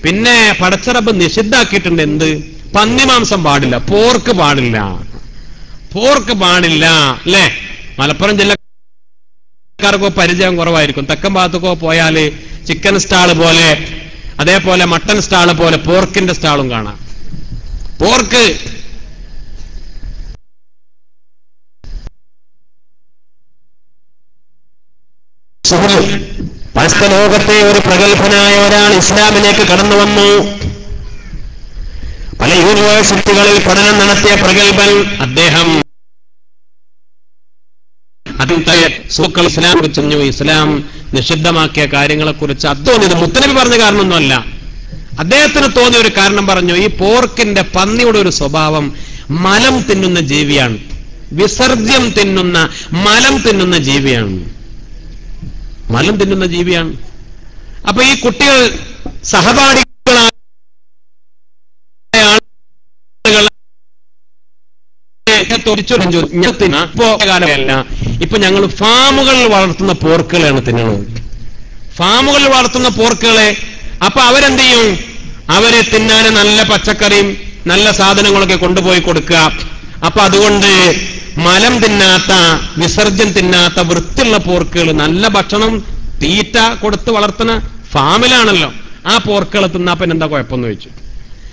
പിന്നെ പടച്ചറബ് നിഷിദ്ധാക്കിയിട്ടുണ്ട്. എന്ത്? പന്നിമാംസം പാടില്ല, പോർക്ക് പാടില്ല, പോർക്ക് പാടില്ല. അല്ലേ? മലപ്പുറം ജില്ലക്കാർക്കോ പരിചയം കുറവായിരിക്കും. തെക്കൻ ഭാഗത്തൊക്കെ പോയാല് ചിക്കൻ സ്റ്റാള് പോലെ, അതേപോലെ മട്ടൻ സ്റ്റാള് പോലെ പോർക്കിന്റെ സ്റ്റാളും കാണാം. പോർക്ക് പഴയ ലോകത്തെ ഒരു പ്രഗത്ഭനായ ഒരാൾ ഇസ്ലാമിലേക്ക് കടന്നു വന്നു. പല യൂണിവേഴ്സിറ്റികളിൽ പഠനം നടത്തിയ പ്രഗത്ഭൻ അദ്ദേഹം സൂക്കൾ ഇസ്ലാം കുറിച്ചു. ഇസ്ലാം നിഷിദ്ധമാക്കിയ കാര്യങ്ങളെ കുറിച്ച് ഇത് മുത്തനബി പറഞ്ഞ കാരണമൊന്നുമല്ല, അദ്ദേഹത്തിന് തോന്നിയ ഒരു കാരണം പറഞ്ഞു. ഈ പോർക്കിന്റെ, പന്നിയുടെ ഒരു സ്വഭാവം മലം തിന്നുന്ന ജീവിയാണ്, വിസർജ്യം തിന്നുന്ന, മലം തിന്നുന്ന ജീവിയാണ്, മലം തിന്നുന്ന ജീവിയാണ്. അപ്പൊ ഈ കുട്ടികൾ സഹപാഠികളായ ഇപ്പൊ ഞങ്ങൾ ഫാമുകളിൽ വളർത്തുന്ന പോർക്കുകളാണ് തിന്നുന്നത്, ഫാമുകളിൽ വളർത്തുന്ന പോർക്കുകളെ. അപ്പൊ അവരെന്ത് ചെയ്യും? അവരെ തിന്നാന് നല്ല പച്ചക്കറിയും നല്ല സാധനങ്ങളൊക്കെ കൊണ്ടുപോയി കൊടുക്കുക. അപ്പൊ അതുകൊണ്ട് മലം തിന്നാത്ത, വിസർജ്യം തിന്നാത്ത വൃത്തിയുള്ള പോർക്കുകൾ, നല്ല ഭക്ഷണം തീറ്റ കൊടുത്ത് വളർത്തുന്ന ഫാമിലാണല്ലോ, ആ പോർക്കുകൾ തിന്നാപ്പൻ എന്താ കുഴപ്പമെന്ന് ചോദിച്ചു.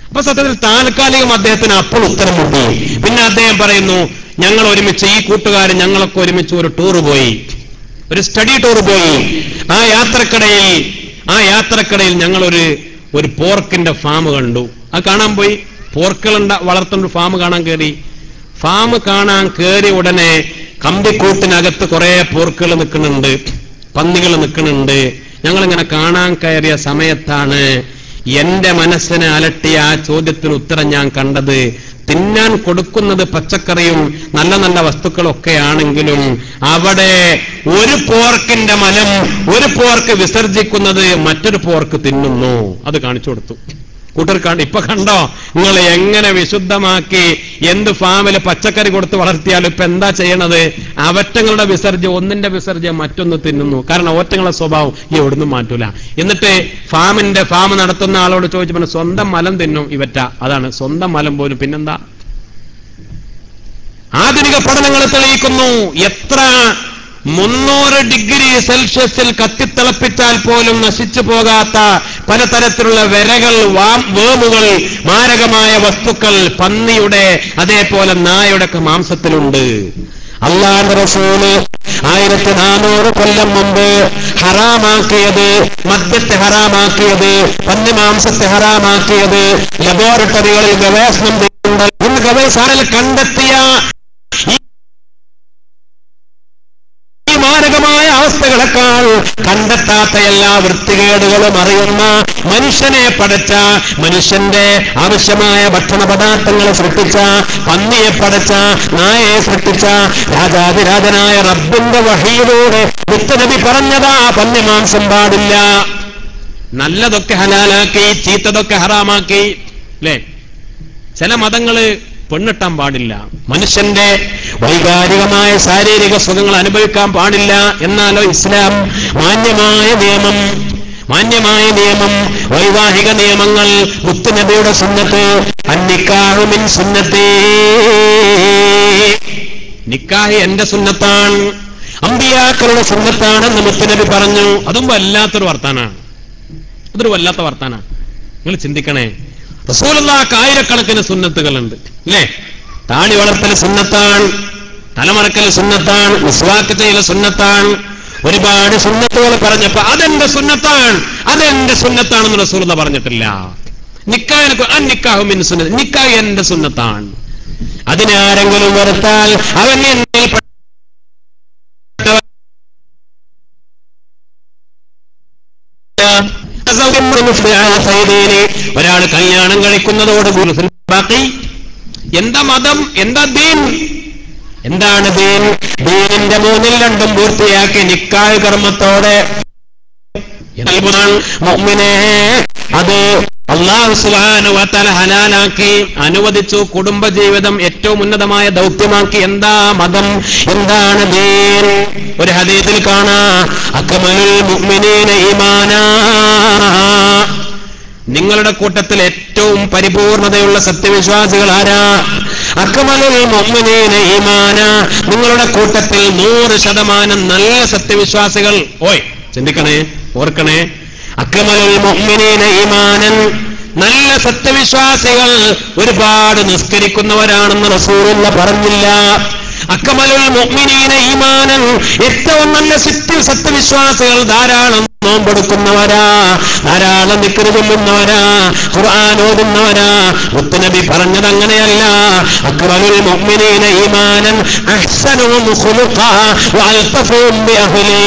അപ്പൊ സത്യത്തിൽ താൽക്കാലികം അദ്ദേഹത്തിന് അപ്പോൾ ഉത്തരം മുട്ടി. പിന്നെ അദ്ദേഹം പറയുന്നു, ഞങ്ങൾ ഒരുമിച്ച്, ഈ കൂട്ടുകാരൻ ഞങ്ങളൊക്കെ ഒരുമിച്ച് ഒരു ടൂർ പോയി, ഒരു സ്റ്റഡി ടൂർ പോയി. ആ യാത്രക്കിടയിൽ ഞങ്ങൾ ഒരു പോർക്കിന്റെ ഫാം കണ്ടു. അത് കാണാൻ പോയി. പോർക്കുകൾ വളർത്തുന്ന ഫാം കാണാൻ കയറി. ഫാം കാണാൻ കയറി ഉടനെ കമ്പിക്കൂട്ടിനകത്ത് കുറെ പോർക്കുകൾ നിൽക്കുന്നുണ്ട്, പന്നികൾ നിൽക്കുന്നുണ്ട്. ഞങ്ങളിങ്ങനെ കാണാൻ കയറിയ സമയത്താണ് എന്റെ മനസ്സിനെ അലട്ടിയ ആ ചോദ്യത്തിന് ഉത്തരം ഞാൻ കണ്ടത്. തിന്നാൻ കൊടുക്കുന്നത് പച്ചക്കറിയും നല്ല നല്ല വസ്തുക്കളൊക്കെ ആണെങ്കിലും അവിടെ ഒരു പോർക്കിന്റെ മലം ഒരു പോർക്ക് വിസർജിക്കുന്നത് മറ്റൊരു പോർക്ക് തിന്നുന്നു. അത് കാണിച്ചു കൊടുത്തു. കൂട്ടർ ഇപ്പൊ കണ്ടോ നിങ്ങൾ എങ്ങനെ വിശുദ്ധമാക്കി, എന്ത് ഫാമില് പച്ചക്കറി കൊടുത്ത് വളർത്തിയാലും ഇപ്പൊ എന്താ ചെയ്യണത്? അവറ്റങ്ങളുടെ വിസർജ്യം, ഒന്നിന്റെ വിസർജ്യം മറ്റൊന്ന് തിന്നുന്നു. കാരണം ഒറ്റങ്ങളുടെ സ്വഭാവം എവിടുന്നും മാറ്റൂല. എന്നിട്ട് ഫാം നടത്തുന്ന ആളോട് ചോദിച്ചപ്പോൾ സ്വന്തം മലം തിന്നും ഇവറ്റ. അതാണ് സ്വന്തം മലം പോലും. പിന്നെന്താ? ആധുനിക പഠനങ്ങൾ തെളിയിക്കുന്നു, എത്ര 300 ഡിഗ്രി സെൽഷ്യസിൽ കത്തിത്തിളപ്പിച്ചാൽ പോലും നശിച്ചു പോകാത്ത പലതരത്തിലുള്ള വിരകൾ, വേമുകൾ, മാരകമായ വസ്തുക്കൾ പന്നിയുടെ അതേപോലെ നായയുടെ ഒക്കെ മാംസത്തിലുണ്ട്. അല്ലാഹുവിന്റെ റസൂല് 1400 കൊല്ലം മുമ്പ് ഹറാമാക്കിയത്, മദ്യത്തെ ഹറാമാക്കിയത്, പന്നിമാംസത്തെ ഹറാമാക്കിയത് ലബോറട്ടറികളിൽ ഗവേഷണം ചെയ്യുന്നുണ്ട്. ഗവേഷണത്തിൽ കണ്ടെത്തിയ മാരകമായ അവസ്ഥകളെക്കാൾ കണ്ടെത്താത്ത എല്ലാ വൃത്തികേടുകളും അറിയുന്ന മനുഷ്യനെ പടച്ച, മനുഷ്യന്റെ ആവശ്യമായ ഭക്ഷണ പദാർത്ഥങ്ങളെ സൃഷ്ടിച്ച, പന്നിയെ പടച്ച, നായയെ സൃഷ്ടിച്ച രാജാതിരാജനായ റബ്ബിന്റെ വഹിയിലൂടെ മുത്തനബി പറഞ്ഞതാ പന്നിമാംസം പാടില്ല. നല്ലതൊക്കെ ഹലാലാക്കി, ചീത്തതൊക്കെ ഹറാമാക്കി. അല്ലേ? ചില മതങ്ങള് പെണ്ണിട്ടാൻ പാടില്ല, മനുഷ്യന്റെ വൈകാരികമായ ശാരീരിക സുഖങ്ങൾ അനുഭവിക്കാൻ പാടില്ല. എന്നാലോ ഇസ്ലാം മാന്യമായ നിയമം, വൈവാഹിക നിയമങ്ങൾ, മുത്തുനബിയുടെ സുന്നത്ത്, അന്നിക്കാഹു മിൻ സുന്നത്തി, നിക്കാഹ് എന്റെ സുന്നത്താണ്, അമ്പിയാക്കളുടെ സുന്നത്താണെന്ന് മുത്തുനബി പറഞ്ഞു. അതും വല്ലാത്തൊരു വർത്താനാണ്. അതൊരു വല്ലാത്ത വർത്താനാണ്. നിങ്ങൾ ചിന്തിക്കണേ, റസൂലുള്ളാഹിക്ക് ആയിരക്കണക്കിന് സുന്നത്തുകളുണ്ട്. അല്ലേ? താടി വളർത്തൽ സുന്നത്താണ്, തലമറക്കൽ സുന്നത്താണ്, മിസ്വാക്ക് ചെയ്യൽ സുന്നത്താണ്, ഒരുപാട് സുന്നത്തുകൾ പറഞ്ഞപ്പോ അതെന്റെ സുന്നത്താണെന്ന് റസൂലുള്ളാഹി പറഞ്ഞിട്ടില്ല. നിക്കാഹു മിൻ സുന്നത്തി, നിക്കാഹ് എന്റെ സുന്നത്താണ്. അതിനെ ആരെങ്കിലും വെറുത്താൽ അവൻ എന്നിൽ ഒരാൾ കല്യാണം കഴിക്കുന്നതോടുകൂടി എന്താ മതം, എന്താ ദീൻ, എന്താണ് ദീൻ? ദീനിന്റെ 3/2 പൂർത്തിയാക്കി നിക്കാഹ് കർമ്മത്തോടെ മുഅ്മിനേ അത് അല്ലാഹു സുബ്ഹാനഹു വ തആല ഹലാലാക്കി അനുവദിച്ചു. കുടുംബജീവിതം ഏറ്റവും ഉന്നതമായ ദൗത്യമാക്കി. എന്താ മതം, എന്താണ് ദീൻ? ഒരു ഹദീസിൽ കാണാം, അക്മലുൽ മുഅ്മിനീന ഈമാനാ, നിങ്ങളുടെ കൂട്ടത്തിൽ ഏറ്റവും പരിപൂർണതയുള്ള സത്യവിശ്വാസികൾ ആരാ? അക്മലുൽ മുഅ്മിനീന ഈമാന, നിങ്ങളുടെ കൂട്ടത്തിൽ 100% നല്ല സത്യവിശ്വാസികൾ. ഓയ് ചിന്തിക്കണേ, ഓർക്കണേ. അക്മലുൽ മുഅ്മിനീന ഈമാനൻ, നല്ല സത്യവിശ്വാസികൾ ഒരുപാട് നിസ്കരിക്കുന്നവരാണെന്ന് റസൂലുള്ളാഹി പറഞ്ഞില്ല. അക്മലുൽ മുഅ്മിനീന ഈമാനൻ, ഏറ്റവും നല്ല സത്യവിശ്വാസികൾ ധാരാളം നോമ്പെടുക്കുന്നവരാ, ധാരാളം ദിക്ർ ചൊല്ലുന്നവരാ, ഖുർആൻ ഓതുന്നവരാ. മുത്തുനബി പറഞ്ഞത് അങ്ങനെയല്ല. അക്മലുൽ മുഅ്മിനീന ഈമാനൻ അഹ്സനുഹും ഖുലുഖാ വഅൽതഫുഹും ബിഅഹ്ലി,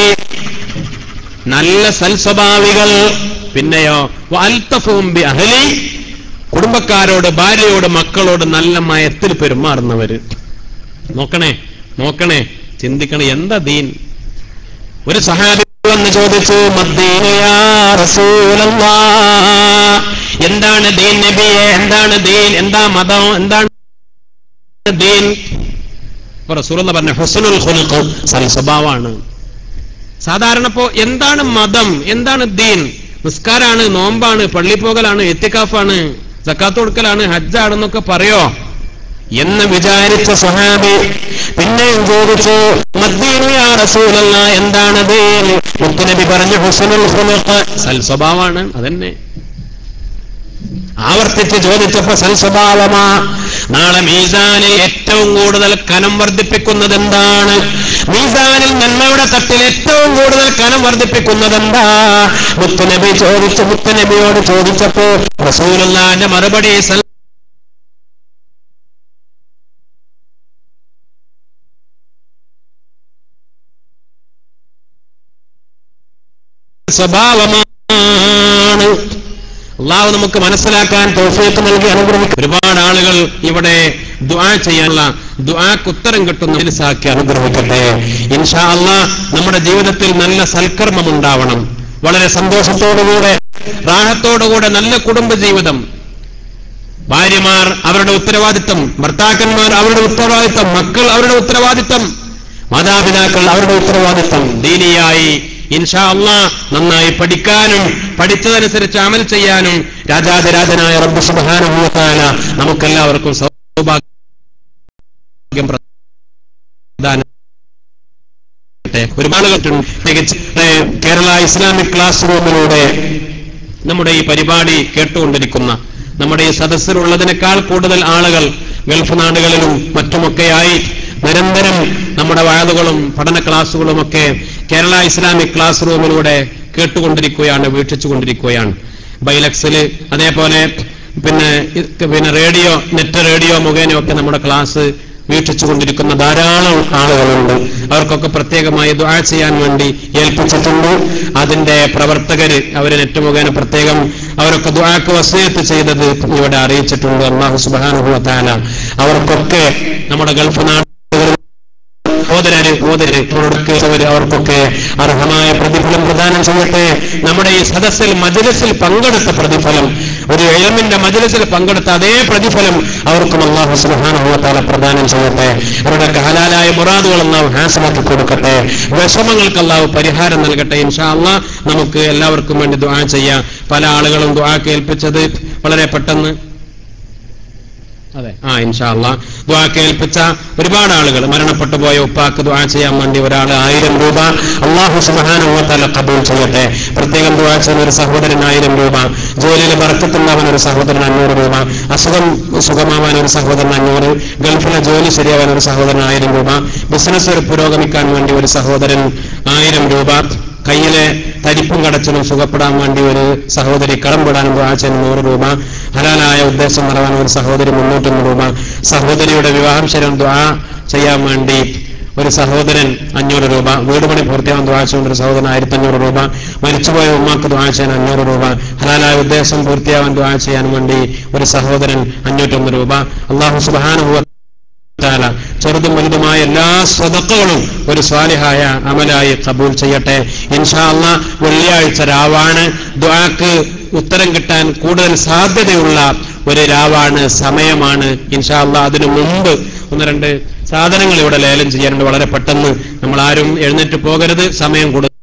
നല്ല സൽസ്വഭാവികൾ. പിന്നെയോ വഅൽതഫുഹും ബിഅഹ്ലി, കുടുംബക്കാരോട്, ഭാര്യയോട്, മക്കളോട് നല്ല മയത്തിൽ പെരുമാറുന്നവര്. നോക്കണേ, നോക്കണേ, ചിന്തിക്കണേ, എന്താ ദീൻ? ഒരു സഹാബി വന്ന് ചോദിച്ചു, മദ്ദീനു യാ റസൂലല്ലാഹ്, എന്താണ് ദീൻ നബിയെ, എന്താണ് ദീൻ, എന്താ മതം, എന്താണ് ദീൻ? റസൂലുള്ളാഹി പറഞ്ഞു, ഹുസ്നുൽ ഖുൽഖ്, സൽസ്വഭാവമാണ്. സാധാരണ ഇപ്പോ എന്താണ് മതം, എന്താണ് ദീൻ? നിസ്കാരാണ്, നോമ്പാണ്, പള്ളി പോകലാണ്, ഇത്തികാഫാണ്, സക്കാത്ത് കൊടുക്കലാണ്, ഹജ്ജാണെന്നൊക്കെ പറയോ എന്ന് വിചാരിച്ച സ്വഹാബി പിന്നെയും ചോദിച്ചു, മദ്ദീനു യാ റസൂലല്ലാഹ്, എന്താണ് ദീൻ? മുത്തുനബി പറഞ്ഞു, ഹുസ്നുൽ ഖുൽഖ്, സൽസ്വഭാവമാണ്. അതന്നെ ആവർത്തിച്ച് ചോദിച്ചപ്പോ സൽസ്വഭാവമാ. നാളെ മീസാനിൽ ഏറ്റവും കൂടുതൽ കനം വർദ്ധിപ്പിക്കുന്നത് എന്താണ്? മീസാനിൽ നന്മയുടെ തട്ടിൽ ഏറ്റവും കൂടുതൽ കനം വർദ്ധിപ്പിക്കുന്നത് എന്താ? മുത്തുനബി ചോദിച്ചു. മുത്തുനബിയോട് ചോദിച്ചപ്പോ റസൂലുള്ളാഹിന്റെ മറുപടി സ്വഭാവമാണ്. അള്ളാഹു നമുക്ക് മനസ്സിലാക്കാൻ തൗഫീഖ് നൽകി അനുഗ്രഹിക്കും. ഒരുപാട് ആളുകൾ ഇവിടെ ദുആ ചെയ്യാനുള്ള, ദുആക്ക് ഉത്തരം കിട്ടുന്ന മനസ്സാക്കി അനുഗ്രഹിക്കട്ടെ. ഇൻഷാ അല്ലാഹ് നമ്മുടെ ജീവിതത്തിൽ നല്ല സൽക്കർമ്മം ഉണ്ടാവണം. വളരെ സന്തോഷത്തോടുകൂടെ, റാഹത്തോടുകൂടെ നല്ല കുടുംബജീവിതം. ഭാര്യമാർ അവരുടെ ഉത്തരവാദിത്തം, ഭർത്താക്കന്മാർ അവരുടെ ഉത്തരവാദിത്തം, മക്കൾ അവരുടെ ഉത്തരവാദിത്തം, മാതാപിതാക്കൾ അവരുടെ ഉത്തരവാദിത്തം. ദീനിയായി ഇൻഷാ അല്ലാഹ് നന്നായി പഠിക്കാനും പഠിച്ചതനുസരിച്ച് അമൽ ചെയ്യാനും രാജാതിരാജനായ റബ്ബ് സുബ്ഹാനഹു വ തആല നമുക്കെല്ലാവർക്കും സൗഭാഗ്യം പ്രദാനം ചെയ്യട്ടെ. ഒരുപാട് കേരള ഇസ്ലാമിക് ക്ലാസ് റൂമിലൂടെ നമ്മുടെ ഈ പരിപാടി കേട്ടുകൊണ്ടിരിക്കുന്ന, നമ്മുടെ ഈ സദസ്സിലുള്ളതിനേക്കാൾ കൂടുതൽ ആളുകൾ ഗൾഫ് നാടുകളിലും മറ്റുമൊക്കെയായി നിരന്തരം നമ്മുടെ വഅദുകളും പഠന ക്ലാസുകളുമൊക്കെ കേരള ഇസ്ലാമിക് ക്ലാസ് റൂമിലൂടെ കേട്ടുകൊണ്ടിരിക്കുകയാണ്, വീക്ഷിച്ചുകൊണ്ടിരിക്കുകയാണ്. ബൈലക്സില്, അതേപോലെ പിന്നെ റേഡിയോ, നെറ്റ് റേഡിയോ മുഖേനയൊക്കെ നമ്മുടെ ക്ലാസ് വീക്ഷിച്ചുകൊണ്ടിരിക്കുന്ന ധാരാളം ആളുകളുണ്ട്. അവർക്കൊക്കെ പ്രത്യേകമായി ദുആ ചെയ്യാൻ വേണ്ടി ഏൽപ്പിച്ചിട്ടുണ്ട്. അതിന്റെ പ്രവർത്തകര് അവര് നെറ്റ് മുഖേന പ്രത്യേകം അവരൊക്കെ ദുആക്ക് വസിയത്ത് ചെയ്തത് ഇവിടെ അറിയിച്ചിട്ടുണ്ട്. അല്ലാഹു സുബ്ഹാനഹു വ തആല അവർക്കൊക്കെ, നമ്മുടെ ഗൾഫ് നാടുകളിൽ അവർക്കൊക്കെ അർഹമായ പ്രതിഫലം പ്രദാനം ചെയ്യട്ടെ. നമ്മുടെ ഈ സദസ്സിൽ മജ്‌ലിസിൽ പങ്കെടുത്ത പ്രതിഫലം, ഒരു ഇൽമിന്റെ മജ്‌ലിസിൽ പങ്കെടുത്ത അതേ പ്രതിഫലം അവർക്കും അല്ലാഹു സുബ്ഹാനഹു വ തആല പ്രദാനം ചെയ്യട്ടെ. അവരുടെ ഹലാലായ മുറാദുകൾ അല്ലാഹു ഹാസിലാക്കി കൊടുക്കട്ടെ. വിഷമങ്ങൾക്ക് അല്ലാഹു പരിഹാരം നൽകട്ടെ. ഇൻഷാ അല്ലാഹ് നമുക്ക് എല്ലാവർക്കും വേണ്ടി ദുആ ചെയ്യാം. പല ആളുകളും ദുആ കേൾപ്പിച്ചത് വളരെ പെട്ടെന്ന്, അതെ, ഇൻഷാ അല്ലാഹ് ദുആ കേൾപ്പിച്ച ഒരുപാട് ആളുകൾ, മരണപ്പെട്ടു പോയ ഉപ്പാക്ക് ദുആ ചെയ്യാൻ വേണ്ടി ഒരാൾ 1000 രൂപ അല്ലാഹു സുബ്ഹാനഹു വ തആല ഖബൂൽ ചെയ്യട്ടെ. പ്രത്യേകം ദുആ ചെയ്യുന്ന ഒരു സഹോദരൻ 1000 രൂപ, ജോലിയിൽ ബർക്കത്തുണ്ടാവാൻ ഒരു സഹോദരൻ 500 രൂപ, സുഖമാവാൻ ഒരു സഹോദരൻ 500, ഗൾഫിലെ ജോലി ശരിയാവാൻ ഒരു സഹോദരൻ 1000 രൂപ, ബിസിനസ് പുരോഗമിക്കാൻ വേണ്ടി ഒരു സഹോദരൻ 1000 രൂപ, കയ്യിലെ തരിപ്പും കടച്ചിലും സുഖപ്പെടാൻ വേണ്ടി ഒരു സഹോദരി കടം പെടാനും ദുആ ചെയ്യുന്ന 100 രൂപ, ഹലാലായ ഉദ്ദേശം നിറവാൻ ഒരു സഹോദരി 301 രൂപ, സഹോദരിയുടെ വിവാഹം ശരിയാൻ ദുആ ചെയ്യാൻ വേണ്ടി ഒരു സഹോദരൻ 500 രൂപ, വീട് പണി പൂർത്തിയാവാൻ ദുആ ചെയ്യുന്ന ഒരു സഹോദരൻ 1500 രൂപ, മരിച്ചുപോയ ഉമ്മാക്ക് ദുആ ചെയ്യാൻ 500 രൂപ, ഹലാലായ ഉദ്ദേശം പൂർത്തിയാവാൻ ദുആ ചെയ്യാൻ വേണ്ടി ഒരു സഹോദരൻ 501 രൂപ. അല്ലാഹു സുബ്ഹാനഹു വ തആല ചെറുതും വലുതുമായ എല്ലാ സദഖകളും ഒരു സ്വാലിഹായ അമലായി ഖബൂൽ ചെയ്യട്ടെ. ഇൻഷാ അല്ലാഹ് വെള്ളിയാഴ്ച രാവാണ്. ദുആക്ക് ഉത്തരം കിട്ടാൻ കൂടുതൽ സാധ്യതയുള്ള ഒരു രാവാണ്, സമയമാണ്. ഇൻഷാ അല്ലാഹ് അതിനു മുമ്പ് 1-2 സാധനങ്ങൾ ഇവിടെ ലേലം ചെയ്യാനുണ്ട്. വളരെ പെട്ടെന്ന്, നമ്മൾ ആരും എഴുന്നേറ്റ് പോകരുത്. സമയം കൂടുതൽ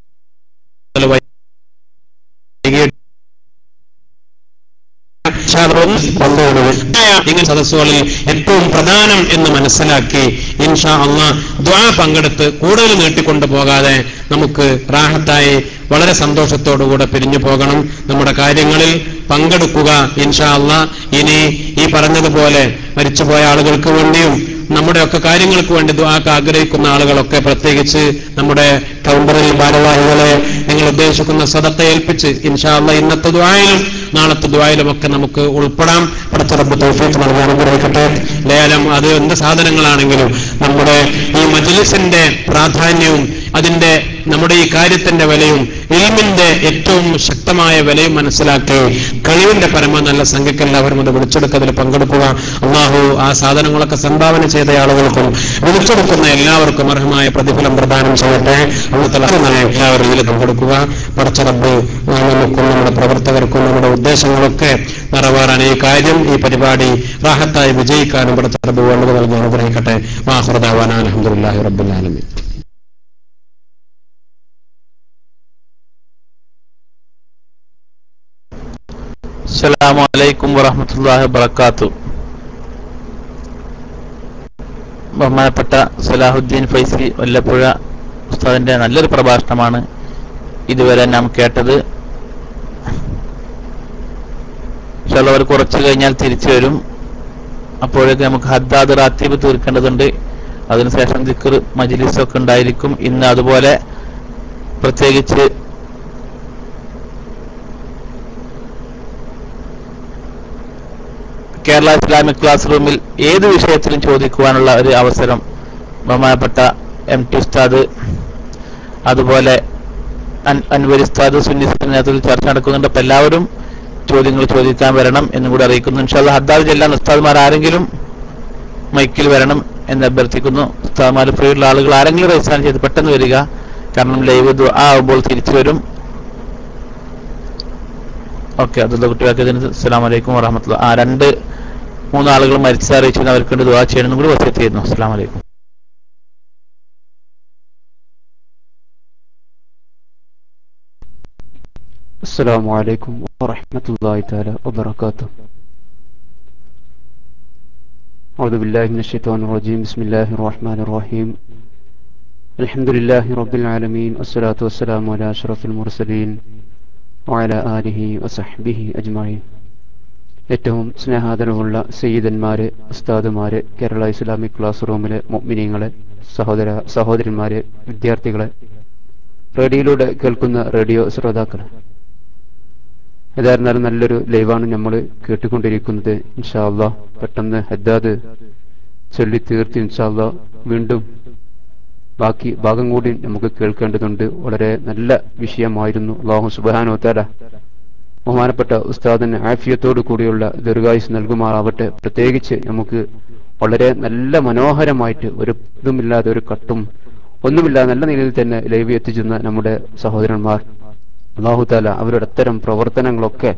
ഇങ്ങനെ സദസ്സുകളിൽ ഏറ്റവും പ്രധാനം എന്ന് മനസ്സിലാക്കി ഇൻഷാ അല്ലാഹ് ദുആ പങ്കെടുത്ത് കൂടുതൽ നീട്ടിക്കൊണ്ടു പോകാതെ നമുക്ക് റാഹത്തായി വളരെ സന്തോഷത്തോടുകൂടെ പിരിഞ്ഞു പോകണം. നമ്മുടെ കാര്യങ്ങളിൽ പങ്കെടുക്കുക ഇൻഷാ അല്ലാഹ്. ഇനി ഈ പറഞ്ഞതുപോലെ മരിച്ചുപോയ ആളുകൾക്ക് വേണ്ടിയും നമ്മുടെയൊക്കെ കാര്യങ്ങൾക്ക് വേണ്ടി ദുആക്ക് ആഗ്രഹിക്കുന്ന ആളുകളൊക്കെ, പ്രത്യേകിച്ച് നമ്മുടെ കൗണ്ടറിൽ ഭാരവാഹികളെ നിങ്ങൾ ഉദ്ദേശിക്കുന്ന സദഖ ഏൽപ്പിച്ച് ഇൻഷാ അല്ലാഹ് ഇന്നത്തെ ദുആയിലും നാളത്തെ ദുആയിലും ഒക്കെ നമുക്ക് ഉൾപ്പെടാം. പടച്ച റബ്ബ് തൗഫീഖ് നൽകാൻ അനുഗ്രഹിക്കട്ടെ. ലേലം അത് എന്ത് സാധനങ്ങളാണെങ്കിലും നമ്മുടെ ഈ മജ്ലിസിന്റെ പ്രാധാന്യവും അതിന്റെ നമ്മുടെ ഈ കാര്യത്തിന്റെ വിലയും ഇൽമിന്റെ ഏറ്റവും ശക്തമായ വിലയും മനസ്സിലാക്കി കഴിവിന്റെ പരമ നല്ല സംഖ്യക്ക് എല്ലാവരും അത് വിളിച്ചെടുക്കതിൽ പങ്കെടുക്കുക. അല്ലാഹു ആ സാധനങ്ങളൊക്കെ സംഭാവന ചെയ്ത ആളുകൾക്കും വിളിച്ചെടുക്കുന്ന എല്ലാവർക്കും അർഹമായ പ്രതിഫലം പ്രദാനം ചെയ്യട്ടെ. എല്ലാവരും ഇതിൽ പങ്കെടുക്കുക. പടച്ച റബ്ബ് നമുക്കും നമ്മുടെ പ്രവർത്തകർക്കും നമ്മുടെ ഉദ്ദേശങ്ങളൊക്കെ നിറവേറാൻ ഈ കാര്യം, ഈ പരിപാടി റാഹത്തായി വിജയിക്കാനും പടച്ച റബ്ബ് വേണ്ടത് നൽകി അനുഗ്രഹിക്കട്ടെ. വാഖിറു ദഅവാനാ അൽഹംദുലില്ലാഹി റബ്ബിൽ ആലമീൻ. അസ്സലാമു അലൈക്കും വറഹ്മത്തുള്ളാഹി വബറകാതുഹു. ബഹുമാനപ്പെട്ട സലാഹുദ്ദീൻ ഫൈസി വല്ലപ്പുഴ ഉസ്താദിന്റെ നല്ലൊരു പ്രഭാഷണമാണ് ഇതുവരെ നാം കേട്ടത്. ഇൻഷാല്ലാഹ് അവർ കുറച്ചു കഴിഞ്ഞാൽ തിരിച്ചു വരും. അപ്പോഴേക്ക് നമുക്ക് ഹദ്ദാദ് റാത്തീബ് തീർക്കേണ്ടതുണ്ട്. അതിനുശേഷം ദിക്ർ മജ്ലിസൊക്കെ ഉണ്ടായിരിക്കും. ഇന്ന് അതുപോലെ പ്രത്യേകിച്ച് കേരള ഇസ്ലാമിക് ക്ലാസ് റൂമിൽ ഏത് വിഷയത്തിലും ചോദിക്കുവാനുള്ള ഒരു അവസരം ബഹുമാനപ്പെട്ട MT ഉസ്താദ്, അതുപോലെ അൻവർ ഉസ്താദ്, സുന്നി നേതൃത്വത്തിൽ ചർച്ച നടക്കുന്നുണ്ട്. അപ്പോൾ എല്ലാവരും ചോദ്യങ്ങൾ ചോദിക്കാൻ വരണം എന്നും കൂടി അറിയിക്കുന്നു. ഇൻഷാല്ലാഹ് ഹദ്ദാദ് ചെല്ലാൻ ഉസ്താദ്മാർ ആരെങ്കിലും മൈക്കിൽ വരണം എന്ന് അഭ്യർത്ഥിക്കുന്നു. ഉസ്താദ്മാർ ഫ്രീയുള്ള ആളുകൾ ആരെങ്കിലും രജിസ്റ്റർ ചെയ്ത് പെട്ടെന്ന് വരിക. കാരണം ലൈവ് ആവുമ്പോൾ തിരിച്ചു വരും. ഓക്കെ, അതുള്ള കുട്ടികൾക്ക് അസ്സലാമു അലൈക്കും വറഹ്മത്തുള്ളാഹി. 2-3 ആളുകൾ മരിച്ച അറിയിച്ചു, അവർക്ക് വേണ്ടി ദുആ ചെയ്യണമെന്നും കൂടി വസിയത്ത് ചെയ്യുന്നു. അസ്സലാമു അലൈക്കും. السلام عليكم ورحمة الله تعالى وبركاته. أعوذ بالله من الشيطان الرجيم. بسم الله الرحمن الرحيم. الحمد لله رب العالمين، والصلاة والسلام على أشرف المرسلين وعلى آله وصحبه أجمعين. ഏറ്റവും സ്നേഹാദരവുള്ള സയ്യിദന്മാരെ, ഉസ്താദുമാരെ, കേരള ഇസ്ലാമിക് ക്ലാസ് റൂമിലെ മുഅ്മിനീങ്ങളെ, സഹോദരന്മാരെ, വിദ്യാർത്ഥികളെ, റേഡിയോയിലൂടെ കേൾക്കുന്ന റേഡിയോ ശ്രോതാക്കളെ, ഏതായിരുന്നാലും നല്ലൊരു ലൈവാണ് നമ്മൾ കേട്ടുകൊണ്ടിരിക്കുന്നത്. ഇൻഷാ അല്ലാഹ് പെട്ടെന്ന് ഹദ്ദാദ് ചൊല്ലി തീർത്ത് ഇൻഷാ അല്ലാഹ് വീണ്ടും ബാക്കി ഭാഗം കൂടി നമുക്ക് കേൾക്കേണ്ടതുണ്ട്. വളരെ നല്ല വിഷയമായിരുന്നു. അല്ലാഹു സുബ്ഹാനഹു വ തആല ബഹുമാനപ്പെട്ട ഉസ്താദിന് ആഫിയത്തോടു കൂടിയുള്ള ദീർഘായുസ് നൽകുമാറാവട്ടെ. പ്രത്യേകിച്ച് നമുക്ക് വളരെ നല്ല മനോഹരമായിട്ട് ഒരു ഇതുമില്ലാതെ, ഒരു കട്ടും ഒന്നുമില്ലാതെ നല്ല നിലയിൽ തന്നെ ലൈവ് എത്തിച്ചുന്ന നമ്മുടെ സഹോദരന്മാർ, അല്ലാഹു തആല അവരുടെ അത്തരം പ്രവർത്തനങ്ങളൊക്കെ